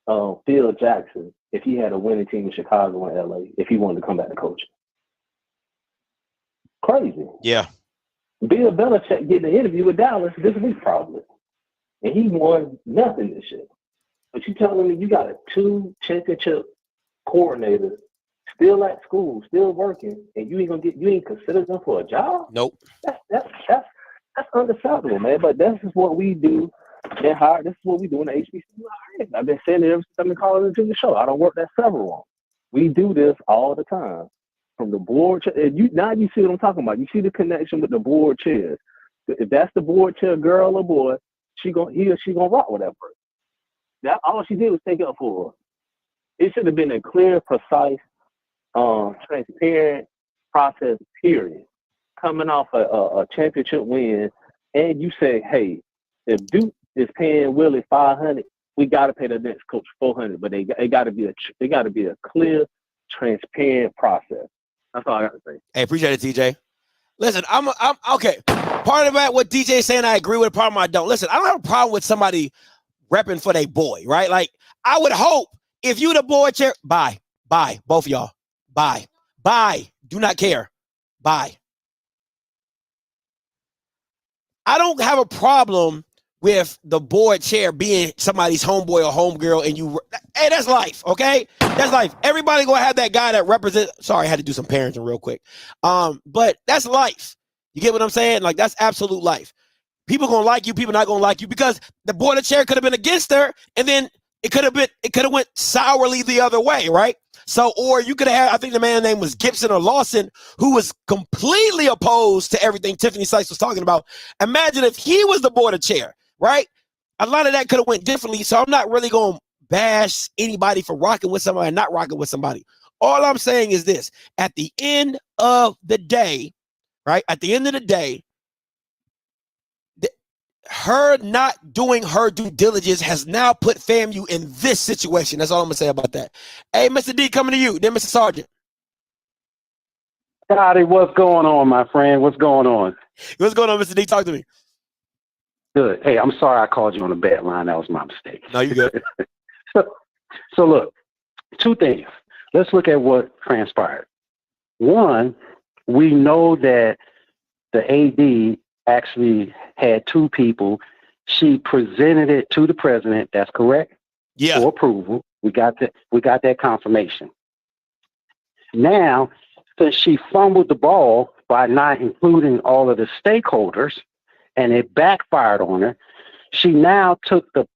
Phil Jackson if he had a winning team in Chicago and LA if he wanted to come back to coaching? Crazy. Yeah. Bill Belichick getting an interview with Dallas this week probably. And he won nothing this year. But you telling me you got a 2 championship coordinator still at school, still working, and you ain't consider them for a job? Nope. That's unacceptable, man. But this is what we do. This is what we do in the HBCU. I've been saying it ever since I've been calling into the show. I don't work that several on. We do this all the time. From the board chair, now you see what I'm talking about. You see the connection with the board chairs. If that's the board chair girl or boy, he or she gonna rock with that person. That all she did was take up for her. It should have been a clear, precise, transparent process. Period. Coming off a championship win, and you say, "Hey, if Duke is paying Willie $500, we got to pay the next coach $400." But it got to be a clear, transparent process. That's all I got to say. Hey, appreciate it, TJ. Listen, I'm okay. Part of that, what DJ is saying, I agree with. Part of I don't. Listen, I don't have a problem with somebody repping for their boy, right? Like, I would hope if you the board chair, bye, both of y'all, bye, do not care, bye. I don't have a problem with the board chair being somebody's homeboy or homegirl, and hey, that's life, okay? That's life. Everybody gonna have that guy that represents. Sorry, I had to do some parenting real quick. But that's life. You get what I'm saying? Like, that's absolute life. People gonna like you, people not gonna like you, because the board of chair could have been against her, and then it could have went sourly the other way, right? So, or you could have had, I think the man's name was Gibson or Lawson, who was completely opposed to everything Tiffany Sykes was talking about. Imagine if he was the board of chair, right? A lot of that could have went differently. So I'm not really going to bash anybody for rocking with somebody and not rocking with somebody. All I'm saying is this: at the end of the day, right? At the end of the day, her not doing her due diligence has now put FAMU in this situation. That's all I'm gonna say about that. Hey, Mr. D, coming to you. Then Mr. Sergeant. Howdy, what's going on, my friend? What's going on? What's going on, Mr. D? Talk to me. Good. Hey, I'm sorry I called you on a bad line. That was my mistake. No, you good. So look, 2 things. Let's look at what transpired. One, we know that the AD actually had 2 people. She presented it to the president. That's correct. Yeah. For approval. We got that confirmation. Now, since she fumbled the ball by not including all of the stakeholders and it backfired on her, she now took the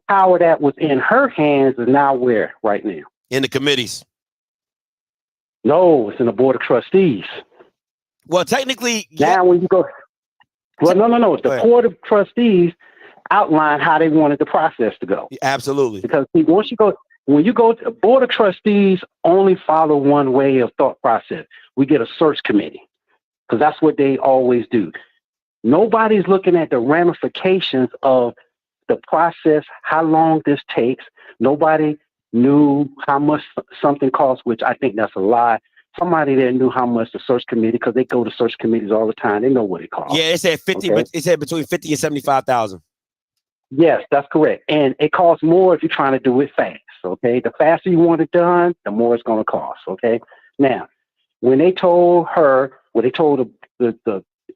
power that was in her hands and now where right now? In the committees. No, it's in the board of trustees. Well, technically, now when you go, well, no. The board of trustees outlined how they wanted the process to go. Absolutely. Because see, when you go to the board of trustees, only follow one way of thought process. We get a search committee because that's what they always do. Nobody's looking at the ramifications of the process, how long this takes. Nobody knew how much something costs, which I think that's a lie. Somebody there knew how much the search committee, because they go to search committees all the time. They know what it costs. Yeah, it said 50, okay? but it said between 50 and 75,000. Yes, that's correct. And it costs more if you're trying to do it fast. Okay. The faster you want it done, the more it's going to cost. Okay. Now, when they told her, when they told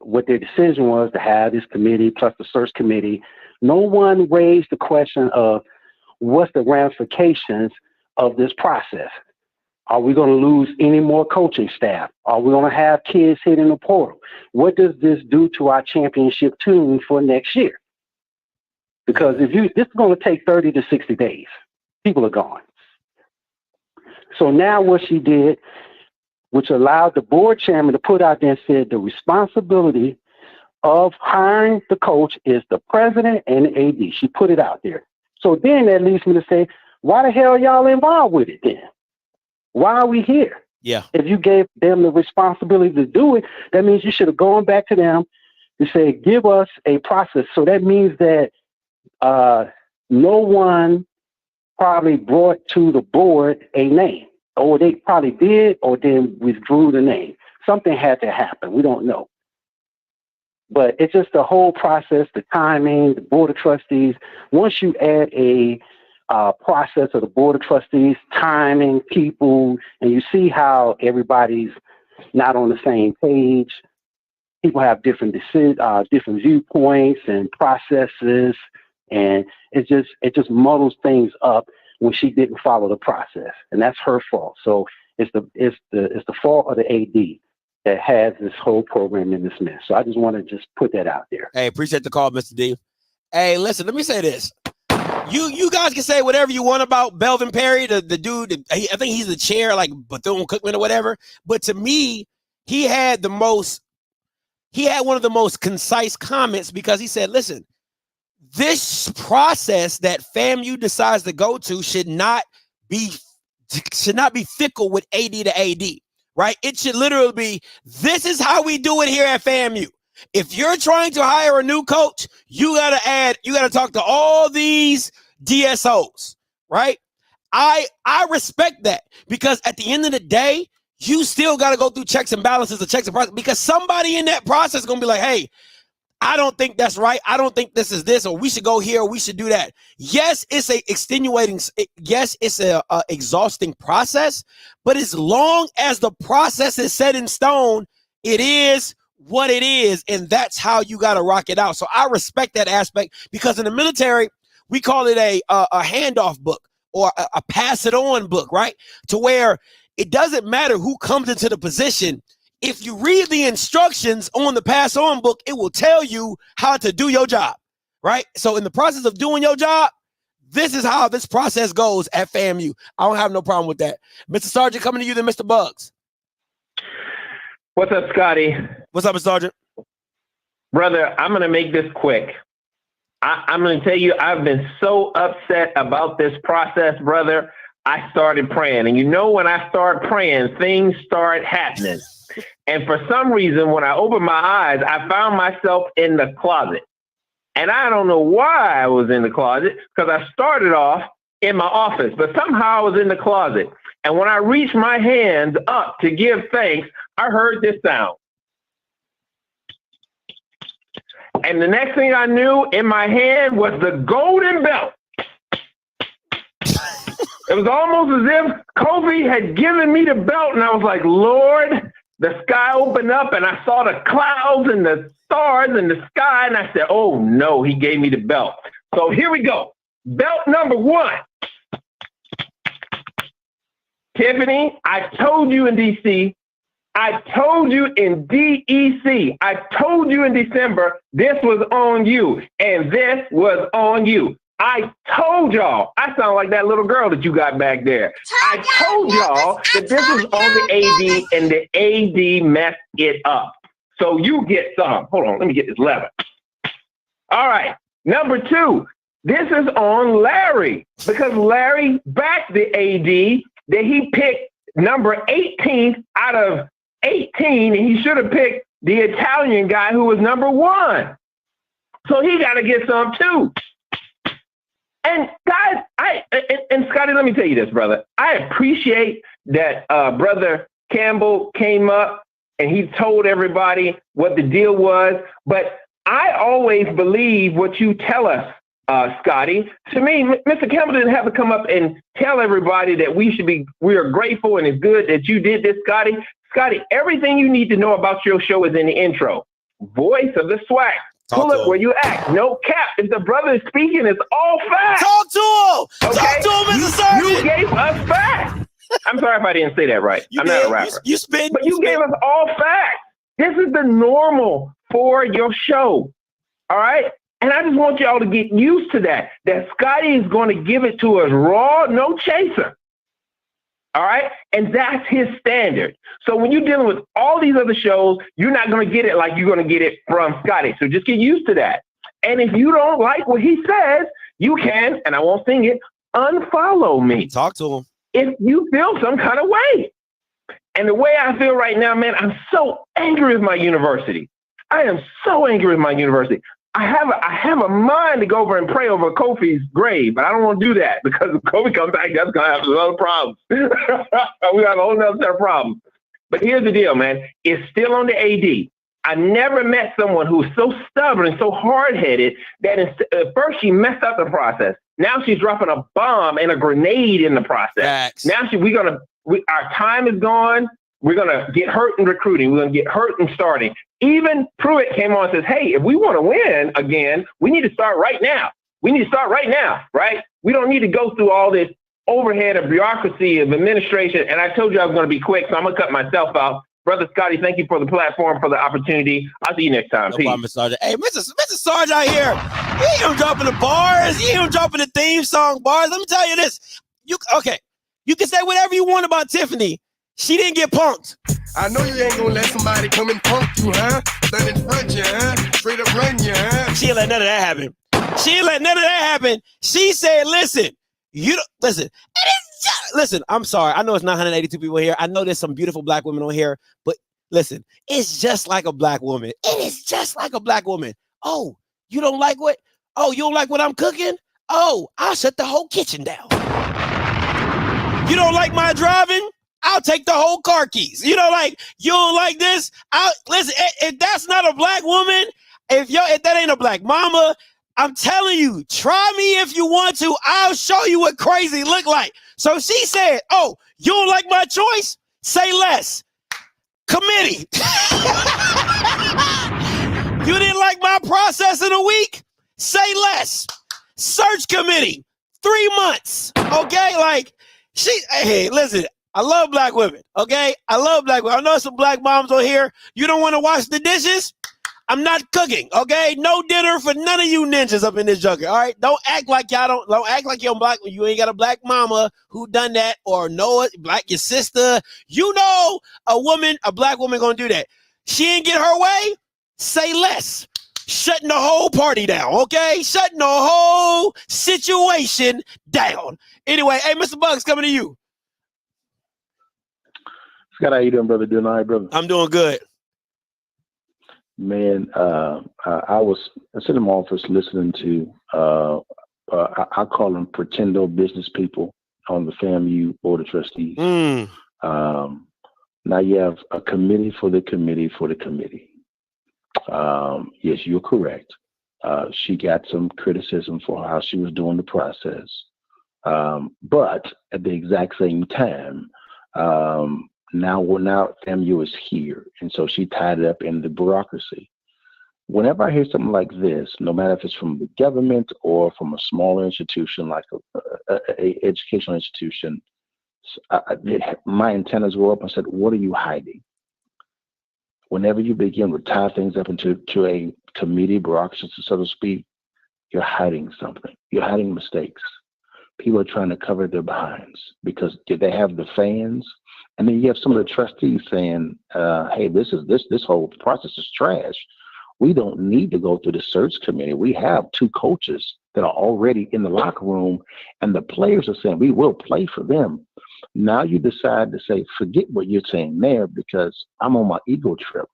what their decision was to have this committee plus the search committee, no one raised the question of what's the ramifications of this process. Are we going to lose any more coaching staff? Are we going to have kids hitting the portal? What does this do to our championship team for next year? Because this is going to take 30 to 60 days. People are gone. So now what she did, which allowed the board chairman to put out there and said the responsibility of hiring the coach is the president and the AD. She put it out there. So then that leads me to say, why the hell are y'all involved with it then? Why are we here? Yeah. If you gave them the responsibility to do it, that means you should have gone back to them and say, give us a process. So that means that no one probably brought to the board a name, or they probably did, or then withdrew the name. Something had to happen. We don't know. But it's just the whole process, the timing, the board of trustees. Once you add a process of the board of trustees, timing, people, and you see how everybody's not on the same page. People have different different viewpoints and processes, and it just muddles things up when she didn't follow the process, and that's her fault. So it's the fault of the AD that has this whole program in this mess. So I just want to just put that out there. Hey, appreciate the call, Mr. D. Hey, listen, let me say this. You guys can say whatever you want about Belvin Perry, the dude. I think he's the chair, like Bethune-Cookman or whatever. But to me, he had one of the most concise comments, because he said, listen, this process that FAMU decides to go to should not be fickle with AD to AD, right? It should literally be, this is how we do it here at FAMU. If you're trying to hire a new coach, you gotta talk to all these DSOs, right? I respect that, because at the end of the day, you still got to go through checks and balances, because somebody in that process is going to be like, hey, I don't think that's right. I don't think this is this, or we should go here, or we should do that. Yes, it's it's a exhausting process, but as long as the process is set in stone, it is what it is, and that's how you got to rock it out. So I respect that aspect, because in the military, we call it a handoff book, or a pass it on book, right? To where it doesn't matter who comes into the position. If you read the instructions on the pass on book, it will tell you how to do your job, right? So in the process of doing your job, this is how this process goes at FAMU. I don't have no problem with that. Mr. Sergeant, coming to you then, Mr. Bugs. What's up, Scotty? What's up, Mr. Sergeant? Brother, I'm going to make this quick. I'm going to tell you, I've been so upset about this process, brother. I started praying. And you know, when I start praying, things start happening. And for some reason, when I opened my eyes, I found myself in the closet. And I don't know why I was in the closet, because I started off in my office, but somehow I was in the closet. And when I reached my hands up to give thanks, I heard this sound. And the next thing I knew, in my hand was the golden belt. It was almost as if Kobe had given me the belt, and I was like, Lord, the sky opened up, and I saw the clouds and the stars in the sky, and I said, oh, no, he gave me the belt. So here we go. Belt number 1. Tiffany, I told you in D.C., I told you in DEC, I told you in December, this was on you, and this was on you. I told y'all, I sound like that little girl that you got back there. I told y'all that this was on the AD, and the AD messed it up. So you get some. Hold on, let me get this lever. All right, number 2, this is on Larry, because Larry backed the AD that he picked number 18 out of 18, and he should have picked the Italian guy who was number 1. So he got to get some too. And guys, and Scotty, let me tell you this, brother. I appreciate that Brother Campbell came up and he told everybody what the deal was. But I always believe what you tell us, Scotty. To me, Mr. Campbell didn't have to come up and tell everybody that we are grateful and it's good that you did this, Scotty. Scotty, everything you need to know about your show is in the intro. Voice of the SWAC. Pull up where you at. No cap. If the brother is speaking, it's all facts. Talk to him. Okay? Talk to him, Mr. Sergeant. You gave us facts. I'm sorry if I didn't say that right. I'm not a rapper. You spin. But you gave us all facts. This is the normal for your show. All right? And I just want y'all to get used to that Scotty is going to give it to us raw, no chaser. All right? And that's his standard. So when you're dealing with all these other shows, you're not going to get it like you're going to get it from Scotty. So just get used to that. And if you don't like what he says, you can, and I won't sing it, unfollow me. Talk to him. If you feel some kind of way. And the way I feel right now, man, I'm so angry with my university. I am so angry with my university. I have a mind to go over and pray over Kofi's grave, but I don't want to do that because if Kofi comes back, that's going to have some other problems. We got a whole nother set of problems. But here's the deal, man. It's still on the AD. I never met someone who was so stubborn and so hard-headed that at first she messed up the process. Now she's dropping a bomb and a grenade in the process. Facts. Now our time is gone. We're going to get hurt in recruiting. We're going to get hurt in starting. Even Pruitt came on and says, hey, if we want to win again, we need to start right now. We need to start right now, right? We don't need to go through all this overhead of bureaucracy of administration. And I told you I was going to be quick, so I'm going to cut myself out. Brother Scotty, thank you for the platform, for the opportunity. I'll see you next time. No Peace. problem, Mr. Sergeant. Hey, Mr. Sarge out here, he ain't even dropping the bars. He ain't even dropping the theme song bars. Let me tell you this. You can say whatever you want about Tiffany. She didn't get punked. I know you ain't gonna let somebody come and punk you, huh? Stand in front you, huh? Straight up run you, huh? She ain't let none of that happen. She ain't let none of that happen. She said, listen, listen, I'm sorry. I know it's 982 people here. I know there's some beautiful black women on here, but listen, it's just like a black woman. It is just like a black woman. Oh, you don't like what? Oh, you don't like what I'm cooking? Oh, I'll shut the whole kitchen down. You don't like my driving? I'll take the whole car keys. You don't like this? Listen, if that's not a black woman, if that ain't a black mama, I'm telling you, try me if you want to. I'll show you what crazy look like. So she said, oh, you don't like my choice? Say less. Committee. You didn't like my process in a week? Say less. Search committee. 3 months. Okay? Hey, listen, I love black women. Okay? I love black women. I know some black moms on here. You don't want to wash the dishes? I'm not cooking, okay? No dinner for none of you ninjas up in this junket, all right? Don't act like don't act like you're black. You ain't got a black mama who done that or know it, your sister. You know a black woman gonna do that. She ain't get her way, say less. Shutting the whole party down, okay? Shutting the whole situation down. Anyway, hey, Mr. Bugs, coming to you. Scott, how you doing, brother? Doing all right, brother? I'm doing good. Man, I was sitting in my office listening to, I call them pretendo business people on the FAMU Board of Trustees. Now you have a committee for the committee for the committee. Yes, you're correct. She got some criticism for how she was doing the process. But at the exact same time, now FAMU is here, and so she tied it up in the bureaucracy. Whenever I hear something like this, no matter if it's from the government or from a smaller institution like a educational institution, my antennas go up and said, "What are you hiding? whenever you begin to tie things up into a committee bureaucracy, so to speak, you're hiding something. You're hiding mistakes. People are trying to cover their behinds because they have the fans, and then you have some of the trustees saying, "Hey, this whole process is trash. We don't need to go through the search committee. We have 2 coaches that are already in the locker room, and the players are saying we will play for them." Now you decide to say, forget what you're saying there because I'm on my ego trip,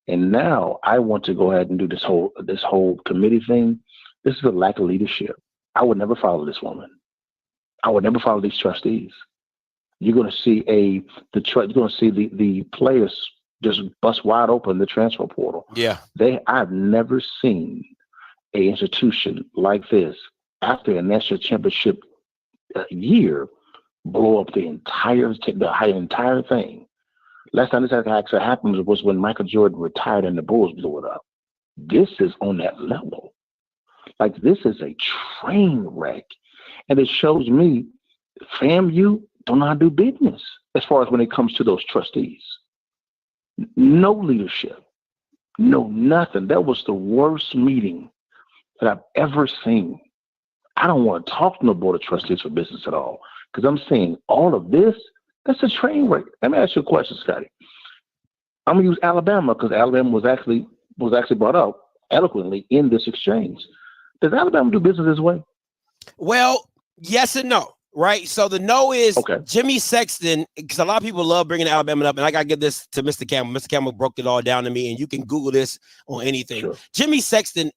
and now I want to go ahead and do this whole committee thing. This is a lack of leadership. I would never follow this woman. I would never follow these trustees. You're going to see the players just bust wide open the transfer portal. Yeah. I've never seen an institution like this after a national championship year blow up the entire thing. Last time this actually happened was when Michael Jordan retired and the Bulls blew it up. This is on that level. Like, this is a train wreck. And it shows me FAMU don't know how to do business as far as when it comes to those trustees. No leadership. No nothing. That was the worst meeting that I've ever seen. I don't want to talk to no board of trustees for business at all because I'm seeing all of this. That's a train wreck. Let me ask you a question, Scotty. I'm gonna use Alabama because Alabama was actually brought up eloquently in this exchange. Does Alabama do business this way? Well, yes and no, right? So the no is Jimmy Sexton, because a lot of people love bringing Alabama up, and I got to give this to Mr. Campbell. Mr. Campbell broke it all down to me, and you can Google this on anything. Sure. Jimmy Sexton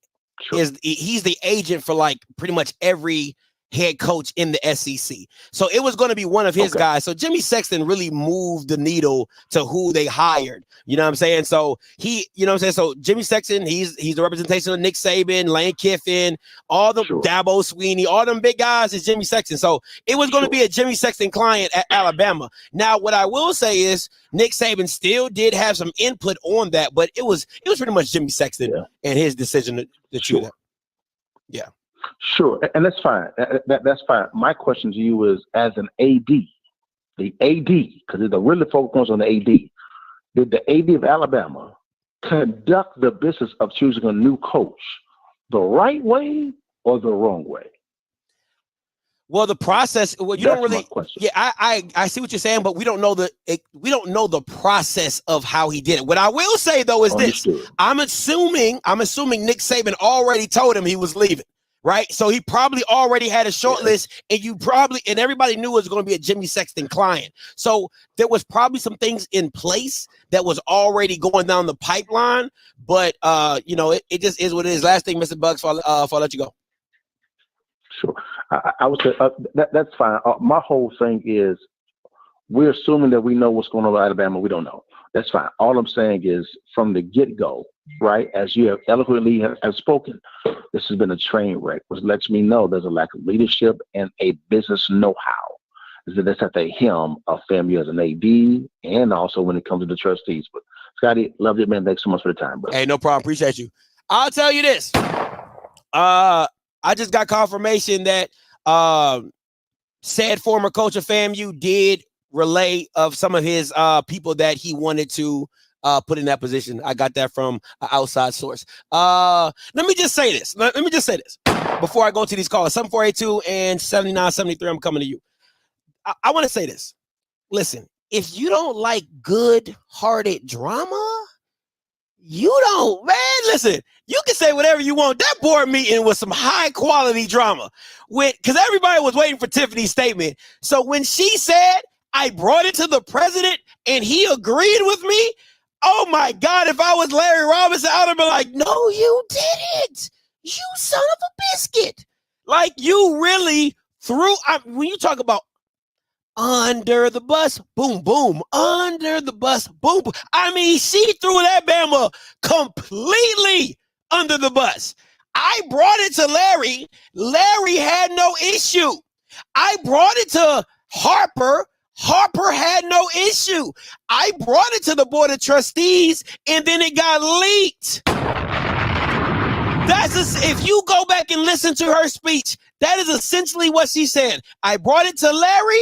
he's the agent for like pretty much every head coach in the SEC. So it was going to be one of his guys. So Jimmy Sexton really moved the needle to who they hired. You know what I'm saying? So So Jimmy Sexton, he's the representation of Nick Saban, Lane Kiffin, all the Dabo Sweeney, all them big guys is Jimmy Sexton. So it was going to be a Jimmy Sexton client at Alabama. Now, what I will say is Nick Saban still did have some input on that, but it was pretty much Jimmy Sexton and his decision to choose that. Yeah. Sure, and that's fine. That's fine. My question to you is, as an AD, the AD, because the really focus on the AD, did the AD of Alabama conduct the business of choosing a new coach the right way or the wrong way? Well, the process. Well, you don't really. Yeah, I see what you're saying, but we don't know the process of how he did it. What I will say though is this: I'm assuming Nick Saban already told him he was leaving. Right. So he probably already had a short list, and everybody knew it was going to be a Jimmy Sexton client. So there was probably some things in place that was already going down the pipeline. But, it just is what it is. Last thing, Mr. Bucks, before I let you go. Sure. I would say that's fine. My whole thing is we're assuming that we know what's going on with Alabama. We don't know. That's fine. All I'm saying is from the get-go, right, as you have eloquently have spoken, this has been a train wreck, which lets me know there's a lack of leadership and a business know-how. That's at the helm of FAMU as an AD and also when it comes to the trustees. But Scotty, love you, man. Thanks so much for the time, bro. Hey, no problem. Appreciate you. I'll tell you this. I just got confirmation that said former coach of FAMU did relay of some of his people that he wanted to put in that position. I got that from an outside source. Let me just say this. Before I go to these calls, 7482 and 7973, I'm coming to you. I want to say this. Listen, if you don't like good-hearted drama, listen, you can say whatever you want. That board meeting was some high-quality drama because everybody was waiting for Tiffany's statement. So when she said, I brought it to the president and he agreed with me, oh my God, if I was Larry Robinson, I would have been like, no, you didn't. You son of a biscuit. Like, you really when you talk about under the bus, boom, boom, under the bus, boom, boom. I mean, she threw that Bama completely under the bus. I brought it to Larry. Larry had no issue. I brought it to Harper. Harper had no issue. I brought it to the board of trustees and then it got leaked. If you go back and listen to her speech, that is essentially what she said. I brought it to Larry.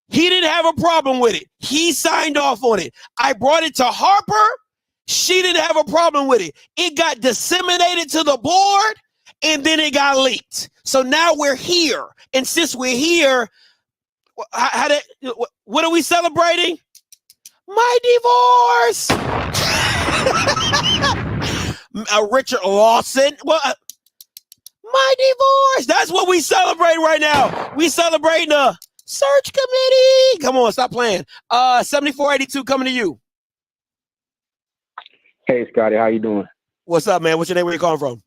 He didn't have a problem with it. He signed off on it. I brought it to Harper. She didn't have a problem with it. It got disseminated to the board and then it got leaked. So now we're here. And since we're here, what are we celebrating? My divorce. Richard Lawson. My divorce. That's what we celebrate right now. We celebrating the search committee. Come on, stop playing. 7482 coming to you. Hey, Scotty, how you doing? What's up, man? What's your name? Where you calling from?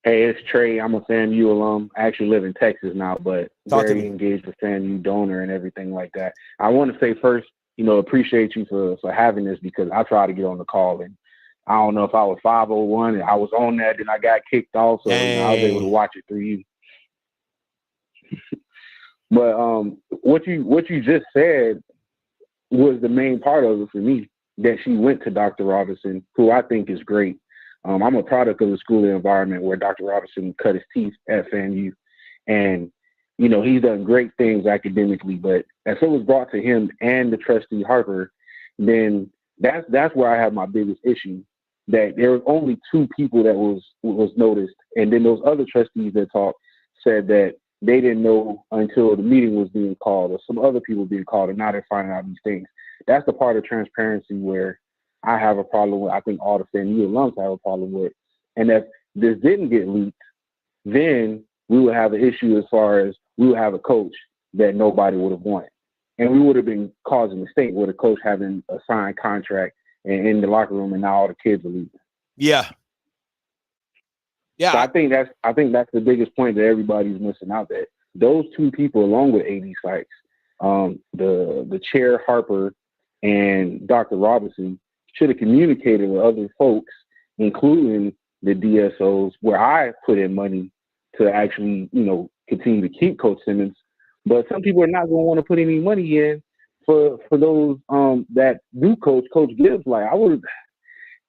Hey, it's Trey. I'm a FAMU alum. I actually live in Texas now, but very engaged with FAMU donor and everything like that. I want to say first, appreciate you for having this, because I tried to get on the call and I don't know if I was 501 and I was on that, then I got kicked off, so I was able to watch it through you. But what you just said was the main part of it for me, that she went to Dr. Robinson, who I think is great. I'm a product of the school environment where Dr. Robinson cut his teeth at FAMU, and he's done great things academically. But if it was brought to him and the trustee Harper, then that's where I have my biggest issue. That there was only 2 people that was noticed, and then those other trustees that talked said that they didn't know until the meeting was being called, or some other people being called, and now they're finding out these things. That's the part of transparency where I have a problem with. I think all the FAMU alums have a problem with. And if this didn't get leaked, then we would have an issue as far as we would have a coach that nobody would have wanted. And we would have been causing a mistake with a coach having a signed contract and in the locker room, and now all the kids are leaving. Yeah. So I think that's the biggest point that everybody's missing out, that those 2 people, along with AD Sykes, the chair Harper and Dr. Robinson, should have communicated with other folks, including the DSOs, where I put in money to actually, continue to keep Coach Simmons. But some people are not going to want to put any money in for those that do Coach Gibbs. Like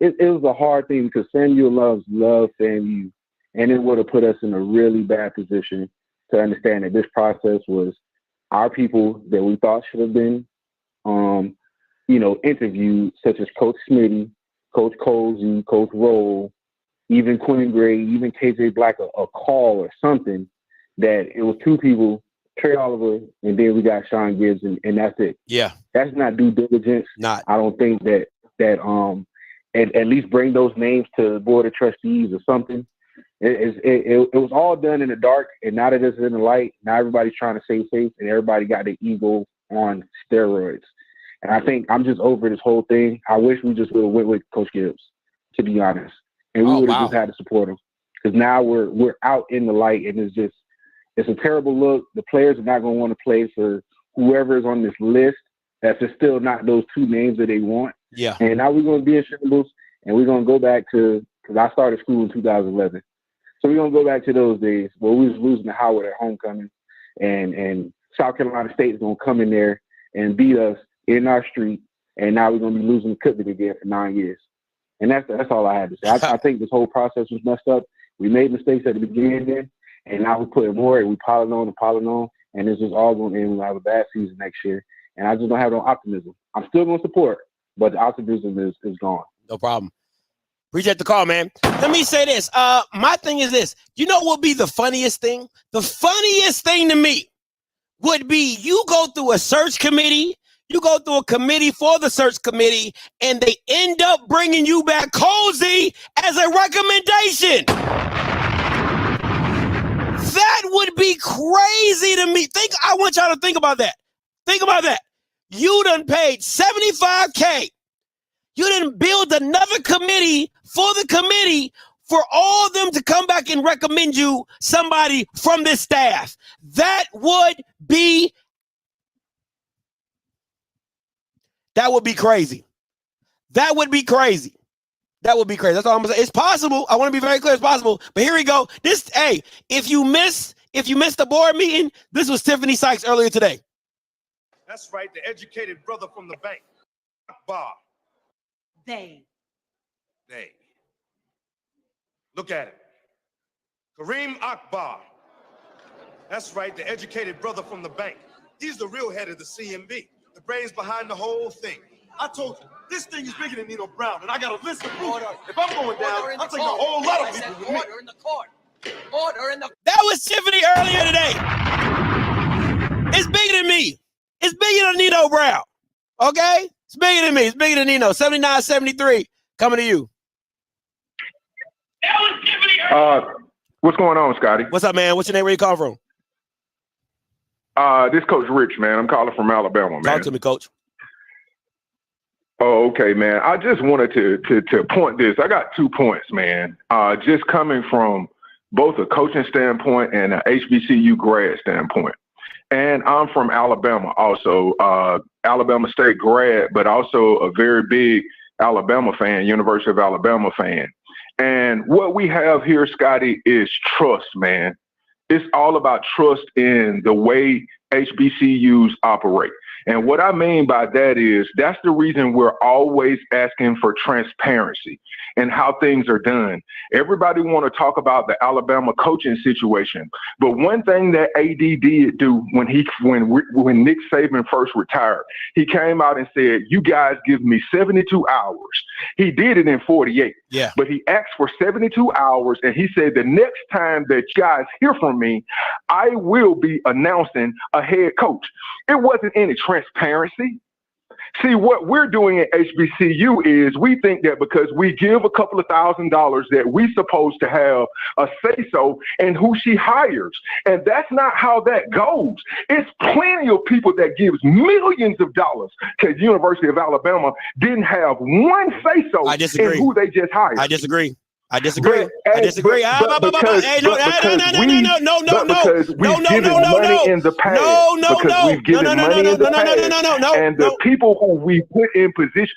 it was a hard thing, because FAMU love FAMU, and it would have put us in a really bad position to understand that this process was our people that we thought should have been, interviewed, such as Coach Smitty, Coach Cozy, Coach Roll, even Quinn Gray, even KJ Black, a call or something, that it was 2 people, Trey Oliver, and then we got Sean Gibbs, and that's it. Yeah. That's not due diligence. Not. I don't think that at least bring those names to the board of trustees or something. It was all done in the dark, and now that it's in the light, now everybody's trying to save face, and everybody got their ego on steroids. And I think I'm just over this whole thing. I wish we just would have went with Coach Gibbs, to be honest, and we would have just had to support him, because now we're out in the light, and it's a terrible look. The players are not going to want to play for whoever is on this list. That's still not those 2 names that they want. Yeah. And now we're going to be in shambles, and we're going to go back to, because I started school in 2011. So we're going to go back to those days where we was losing to Howard at homecoming, and South Carolina State is going to come in there and beat us in our street, and now we're going to be losing to Cookman again for 9 years. And that's all I had to say. I think this whole process was messed up. We made mistakes at the beginning, and now we put in more, and we piling on, and this is all going to end. We'll have a bad season next year, and I just don't have no optimism. I'm still going to support, but the optimism is gone. No problem. Appreciate the call, man. Let me say this. My thing is this. You know what would be the funniest thing? The funniest thing to me would be you go through a search committee, you go through a committee for the search committee, and they end up bringing you back Cozy as a recommendation. That would be crazy to me. I want y'all to think about that. Think about that. You done paid $75K. You didn't build another committee for the committee for all of them to come back and recommend you somebody from this staff. That would be crazy. That would be crazy. That's all I'm gonna say. It's possible. I want to be very clear. It's possible. But here we go. If you missed the board meeting, this was Tiffany Sykes earlier today. That's right. The educated brother from the bank. Bob. They. Look at it. Kareem Akbar. That's right, the educated brother from the bank. He's the real head of the CMB, the brains behind the whole thing. I told you, this thing is bigger than Nino Brown, and I got a list of proof. If I'm going down, I'm taking a whole lot of people with me. Order in the court. Order in the. That was Tiffany earlier today. It's bigger than me. It's bigger than Nino Brown. Okay? It's bigger than me. It's bigger than Nino. 79-73. Coming to you. That was Tiffany earlier. What's going on, Scotty? What's up, man? What's your name? Where you come from? This Coach Rich, man. I'm calling from Alabama, man. Talk to me, Coach. Oh, okay, man. I just wanted to point this. I got 2 points, man. Just coming from both a coaching standpoint and a HBCU grad standpoint. And I'm from Alabama also, Alabama State grad, but also a very big Alabama fan, University of Alabama fan. And what we have here, Scotty, is trust, man. It's all about trust in the way HBCUs operate. And what I mean by that is that's the reason we're always asking for transparency and how things are done. Everybody want to talk about the Alabama coaching situation, but one thing that AD did do when Nick Saban first retired, he came out and said, "You guys give me 72 hours." He did it in 48. Yeah. But he asked for 72 hours, and he said, "The next time that you guys hear from me, I will be announcing a head coach." It wasn't any transparency. See, what we're doing at HBCU is we think that because we give a couple of $1,000s that we supposed to have a say-so in who she hires. And that's not how that goes. It's plenty of people that gives millions of dollars to the University of Alabama didn't have one say-so in who they just hired. I disagree. I disagree. But, I disagree. because we've given money in the past. And the people who we put in position.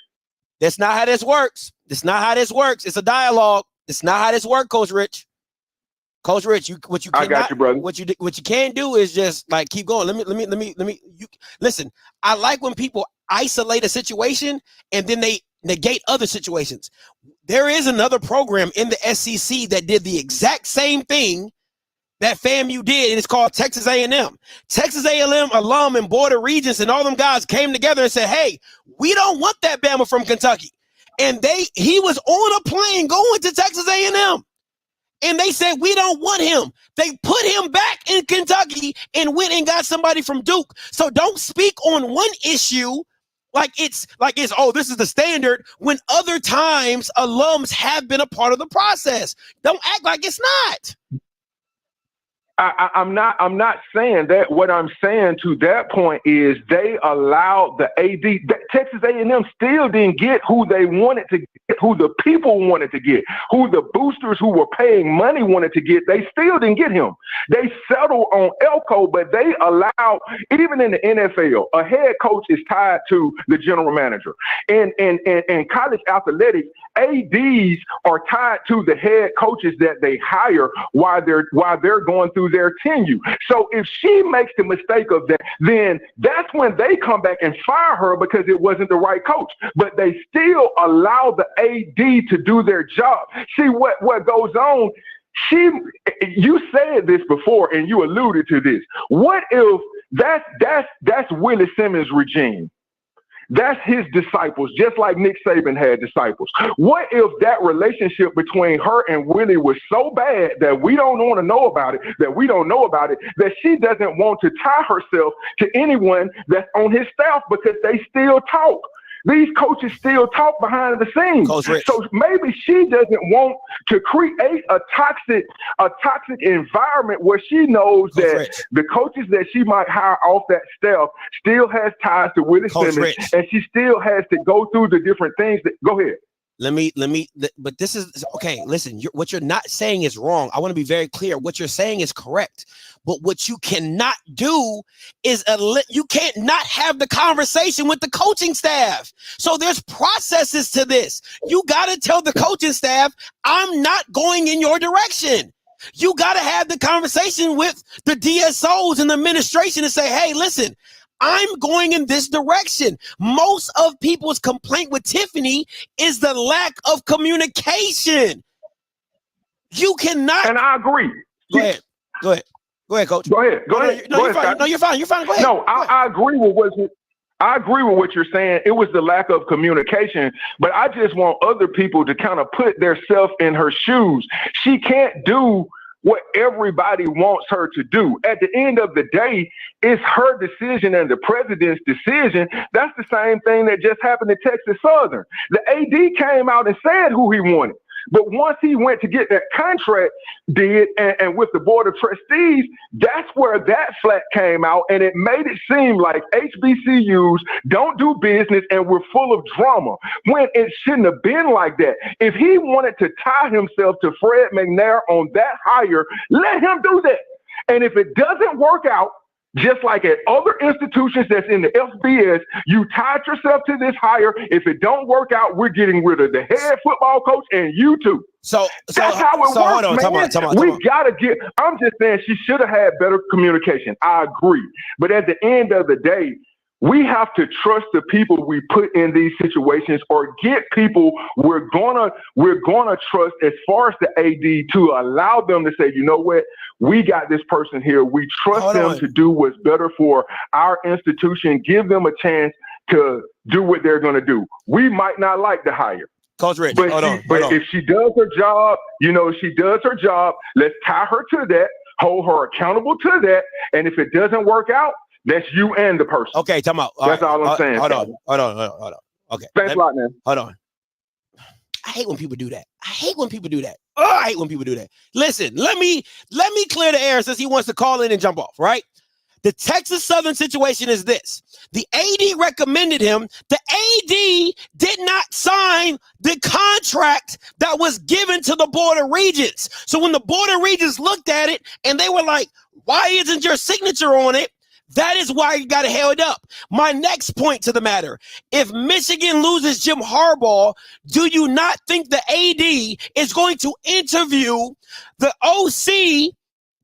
That's not how this works. That's not how this works. It's a dialogue. That's not how this works, Coach Rich. Coach Rich, I got you, brother. What you can't do is just like keep going. Let me. Listen. I like when people isolate a situation and then they negate other situations. There is another program in the SEC that did the exact same thing that FAMU did, and it's called Texas A&M. Texas A&M alum and Board of Regents and all them guys came together and said, "Hey, we don't want that Bama from Kentucky." And he was on a plane going to Texas A&M. And they said, "We don't want him." They put him back in Kentucky and went and got somebody from Duke. So don't speak on one issue like it's oh, this is the standard when other times alums have been a part of the process. Don't act like it's not. I'm not saying that. What I'm saying to that point is they allowed the AD. Texas A&M still didn't get who they wanted to get, who the people wanted to get, who the boosters who were paying money wanted to get. They still didn't get him. They settled on Elko, but they allowed, even in the NFL, a head coach is tied to the general manager. In college athletics, ADs are tied to the head coaches that they hire while they're going through their tenure. So if she makes the mistake of that, then that's when they come back and fire her because it wasn't the right coach. But they still allow the AD to do their job. See what goes on. You said this before and you alluded to this. What if that's Willie Simmons' regime? That's his disciples, just like Nick Saban had disciples. What if that relationship between her and Willie was so bad that we don't want to know about it, that she doesn't want to tie herself to anyone that's on his staff because they still talk? These coaches still talk behind the scenes. So maybe she doesn't want to create a toxic environment where she knows that the coaches that she might hire off that staff still has ties to Willie Simmons, and she still has to go through the different things that go ahead. But this is okay. Listen, what you're not saying is wrong. I want to be very clear. What you're saying is correct. But what you cannot do is you can't not have the conversation with the coaching staff. So there's processes to this. You got to tell the coaching staff, "I'm not going in your direction." You got to have the conversation with the DSOs and the administration and say, "Hey, listen, I'm going in this direction." Most of people's complaint with Tiffany is the lack of communication. You cannot. And I agree. Go ahead, Coach. Go ahead. No, you're fine. Go ahead. No, I agree with what you. I agree with what you're saying. It was the lack of communication, but I just want other people to kind of put themselves in her shoes. She can't do what everybody wants her to do. At the end of the day, it's her decision and the president's decision. That's the same thing that just happened to Texas Southern. The AD came out and said who he wanted. But once he went to get that contract and with the Board of Trustees, that's where that flat came out, and it made it seem like HBCUs don't do business and we're full of drama, when it shouldn't have been like that. If he wanted to tie himself to Fred McNair on that hire, let him do that. And if it doesn't work out, just like at other institutions that's in the FBS, you tied yourself to this hire. If it don't work out, we're getting rid of the head football coach and you too. So that's how it works, hold on, man. We gotta get. I'm just saying she should have had better communication. I agree, but at the end of the day, we have to trust the people we put in these situations, or get people we're gonna trust as far as the AD, to allow them to say, you know what, we got this person here. We trust them to do what's better for our institution. Give them a chance to do what they're gonna do. We might not like the hire, Coach Rich, but if she does her job, she does her job. Let's tie her to that, hold her accountable to that, and if it doesn't work out, that's you and the person. Okay, time out. That's all I'm saying. Hold on. Okay. Thanks a lot, man. Hold on. I hate when people do that. I hate when people do that. Listen, let me clear the air since he wants to call in and jump off, right? The Texas Southern situation is this. The AD recommended him. The AD did not sign the contract that was given to the Board of Regents. So when the Board of Regents looked at it and they were like, why isn't your signature on it? That is why you got to held up. My next point to the matter: if Michigan loses Jim Harbaugh, do you not think the AD is going to interview the OC,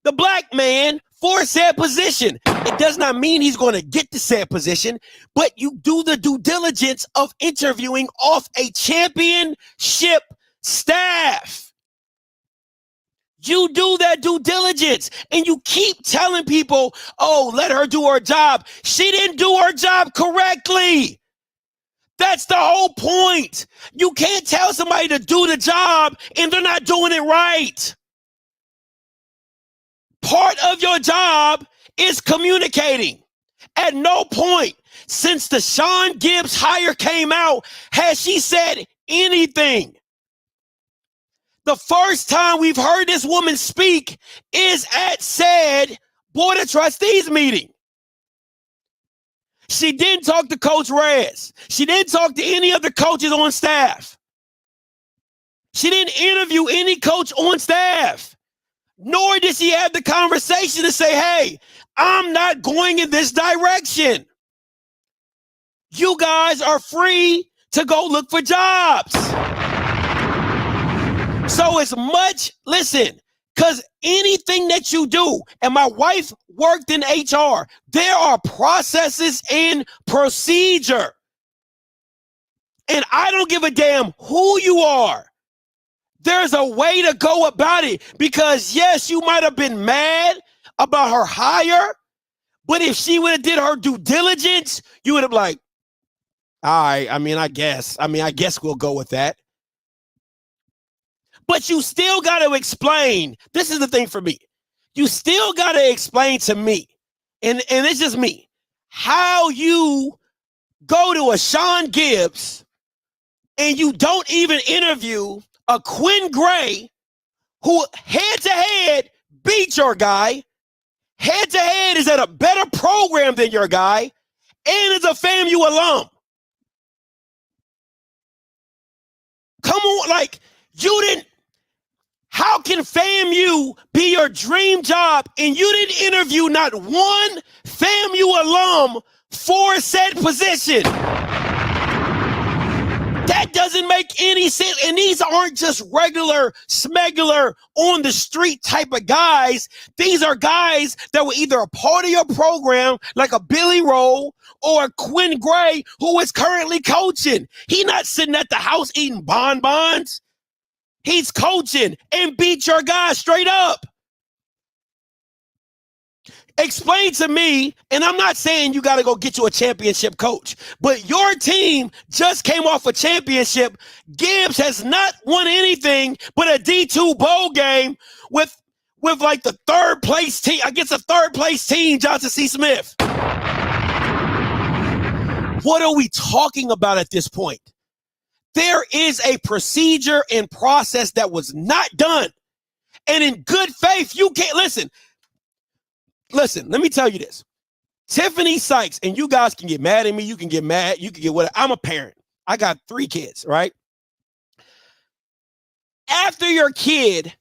the black man, for said position? It does not mean he's going to get the said position, but you do the due diligence of interviewing off a championship staff. You do that due diligence, and you keep telling people, oh, let her do her job. She didn't do her job correctly. That's the whole point. You can't tell somebody to do the job and they're not doing it right. Part of your job is communicating. At no point since the Sean Gibbs hire came out has she said anything. The first time we've heard this woman speak is at said Board of Trustees meeting. She didn't talk to Coach Rez. She didn't talk to any of the coaches on staff. She didn't interview any coach on staff. Nor did she have the conversation to say, hey, I'm not going in this direction. You guys are free to go look for jobs. So it's much, listen, because anything that you do, and my wife worked in HR, there are processes and procedure. And I don't give a damn who you are. There's a way to go about it, because yes, you might have been mad about her hire, but if she would have did her due diligence, you would have like, all right, I guess we'll go with that. But you still got to explain. This is the thing for me. You still got to explain to me, and it's just me, how you go to a Sean Gibbs and you don't even interview a Quinn Gray who head-to-head beat your guy, head-to-head is at a better program than your guy, and is a FAMU alum. Come on, like, you didn't. How can FAMU be your dream job and you didn't interview not one FAMU alum for said position? That doesn't make any sense. And these aren't just regular, smegular, on the street type of guys. These are guys that were either a part of your program, like a Billy Rowe or a Quinn Gray, who is currently coaching. He's not sitting at the house eating bonbons. He's coaching and beat your guy straight up. Explain to me, and I'm not saying you got to go get you a championship coach, but your team just came off a championship. Gibbs has not won anything but a D2 bowl game with like the third place team against a third place team, Johnson C. Smith. What are we talking about at this point? There is a procedure and process that was not done. And in good faith, you can't listen. Listen, let me tell you this. Tiffany Sykes, and you guys can get mad at me. You can get mad. You can get whatever. I'm a parent. I got 3 kids, right? After your kid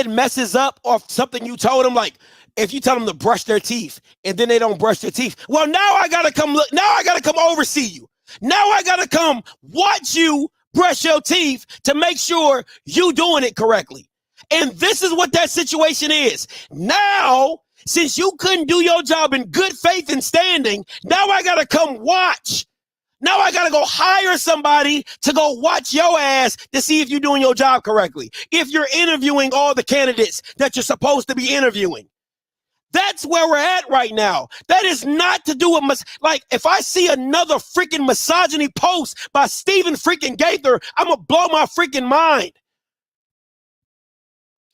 messes up off something you told them, like if you tell them to brush their teeth and then they don't brush their teeth, well, now I got to come look. Now I got to come oversee you. Now I got to come watch you brush your teeth to make sure you doing it correctly. And this is what that situation is. Now, since you couldn't do your job in good faith and standing, now I got to come watch. Now I got to go hire somebody to go watch your ass to see if you're doing your job correctly. If you're interviewing all the candidates that you're supposed to be interviewing. That's where we're at right now. That is not to do with, like, if I see another freaking misogyny post by Stephen freaking Gaither, I'm going to blow my freaking mind.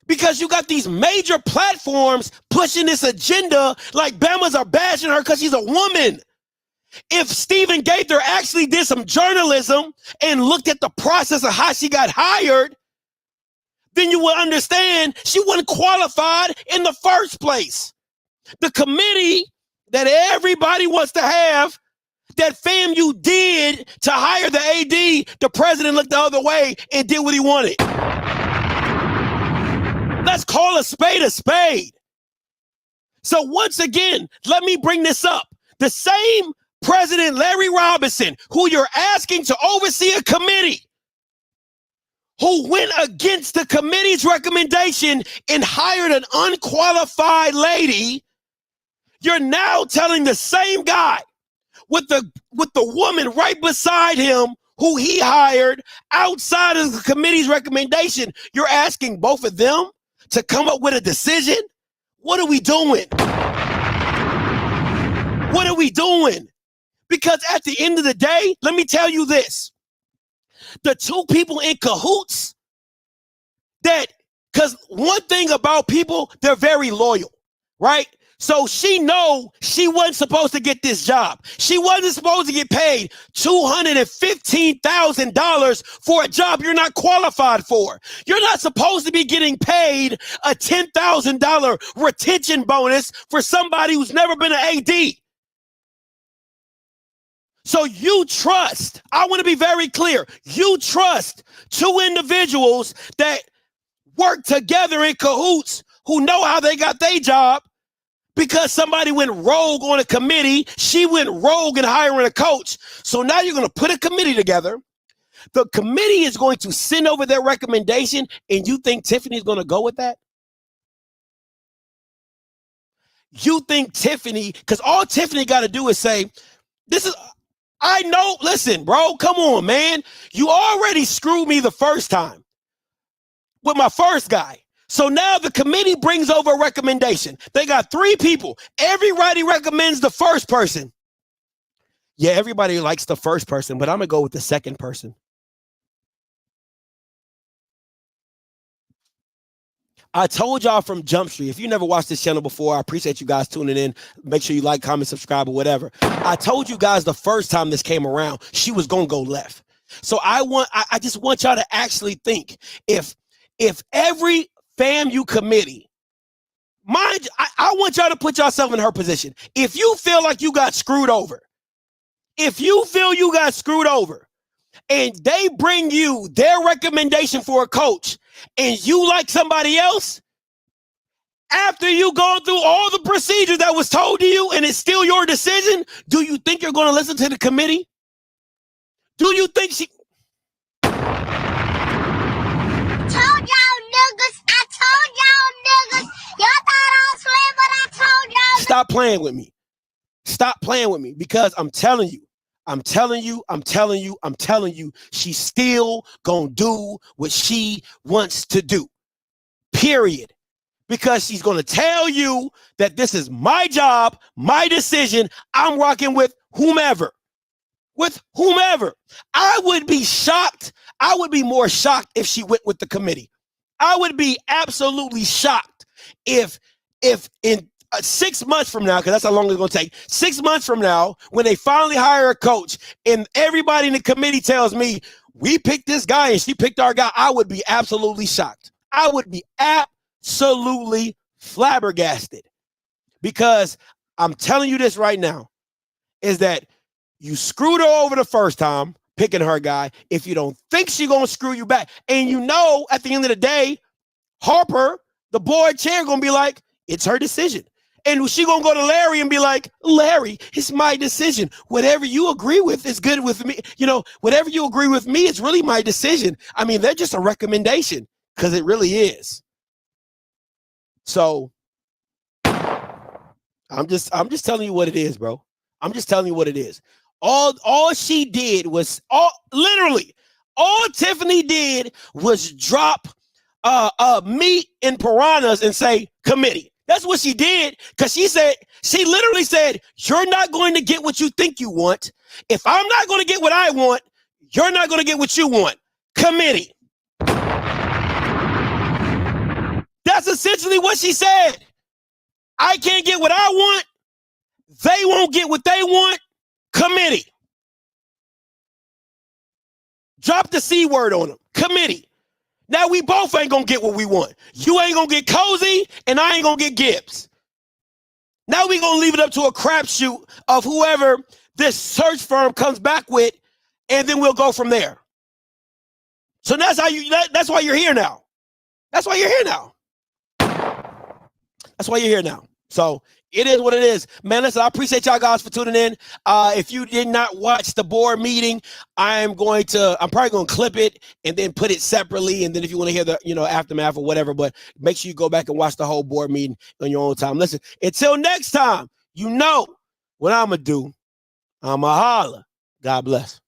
Because you got these major platforms pushing this agenda like Bama's are bashing her because she's a woman. If Stephen Gaither actually did some journalism and looked at the process of how she got hired, then you would understand she wasn't qualified in the first place. The committee that everybody wants to have, that FAMU did to hire the AD, the president looked the other way and did what he wanted. Let's call a spade a spade. So once again, let me bring this up. The same President Larry Robinson, who you're asking to oversee a committee, who went against the committee's recommendation and hired an unqualified lady, you're now telling the same guy with the woman right beside him who he hired outside of the committee's recommendation, you're asking both of them to come up with a decision? What are we doing? What are we doing? Because at the end of the day, let me tell you this. The 2 people in cahoots because one thing about people, they're very loyal, right? So she know she wasn't supposed to get this job. She wasn't supposed to get paid $215,000 for a job you're not qualified for. You're not supposed to be getting paid a $10,000 retention bonus for somebody who's never been an AD. So you trust, I want to be very clear, you trust 2 individuals that work together in cahoots who know how they got their job. Because somebody went rogue on a committee, she went rogue in hiring a coach. So now you're going to put a committee together. The committee is going to send over their recommendation, and you think Tiffany's going to go with that? You think Tiffany, because all Tiffany got to do is say, I know, listen, bro, come on, man. You already screwed me the first time with my first guy. So now the committee brings over a recommendation. They got 3 people. Everybody recommends the first person. Yeah, everybody likes the first person, but I'm going to go with the second person. I told y'all from Jump Street, if you never watched this channel before, I appreciate you guys tuning in. Make sure you like, comment, subscribe, or whatever. I told you guys the first time this came around, she was going to go left. So I just want y'all to actually think, if every FAMU committee, mind, I want y'all to put yourself in her position. If you feel like you got screwed over, and they bring you their recommendation for a coach and you like somebody else, after you go through all the procedures that was told to you and it's still your decision, do you think you're going to listen to the committee? Do you think she... Stop playing with me. Stop playing with me, because I'm telling you, she's still gonna do what she wants to do. Period. because she's going to tell you that this is my job, my decision. I'm rocking with whomever. With whomever. I would be shocked. I would be more shocked if she went with the committee. I would be absolutely shocked if in 6 months from now, because that's how long it's going to take, 6 months from now, when they finally hire a coach and everybody in the committee tells me, we picked this guy and she picked our guy, I would be absolutely shocked. I would be absolutely flabbergasted, because I'm telling you this right now, is that you screwed her over the first time picking her guy. If you don't think she's going to screw you back, and you know, at the end of the day, Harper, the board chair, going to be like, it's her decision. And she going to go to Larry and be like, Larry, it's my decision. Whatever you agree with is good with me. You know, whatever you agree with me, it's really my decision. I mean, they're just a recommendation, because it really is. So I'm just telling you what it is, bro. I'm just telling you what it is. All she did was literally all Tiffany did was drop meat and piranhas and say committee. That's what she did, because she literally said, you're not going to get what you think you want. If I'm not going to get what I want, you're not going to get what you want. Committee. That's essentially what she said. I can't get what I want. They won't get what they want. Committee. Drop the C word on them. Committee. Now we both ain't gonna get what we want. You ain't gonna get Cozy, and I ain't gonna get Gibbs. Now we gonna leave it up to a crapshoot of whoever this search firm comes back with, and then we'll go from there. So that's why you're here now. That's why you're here now. That's why you're here now. So it is what it is. Man, listen, I appreciate y'all guys for tuning in. If you did not watch the board meeting, I'm probably going to clip it and then put it separately. And then if you want to hear the, aftermath or whatever, but make sure you go back and watch the whole board meeting on your own time. Listen, until next time, you know what I'm going to do. I'm going to holler. God bless.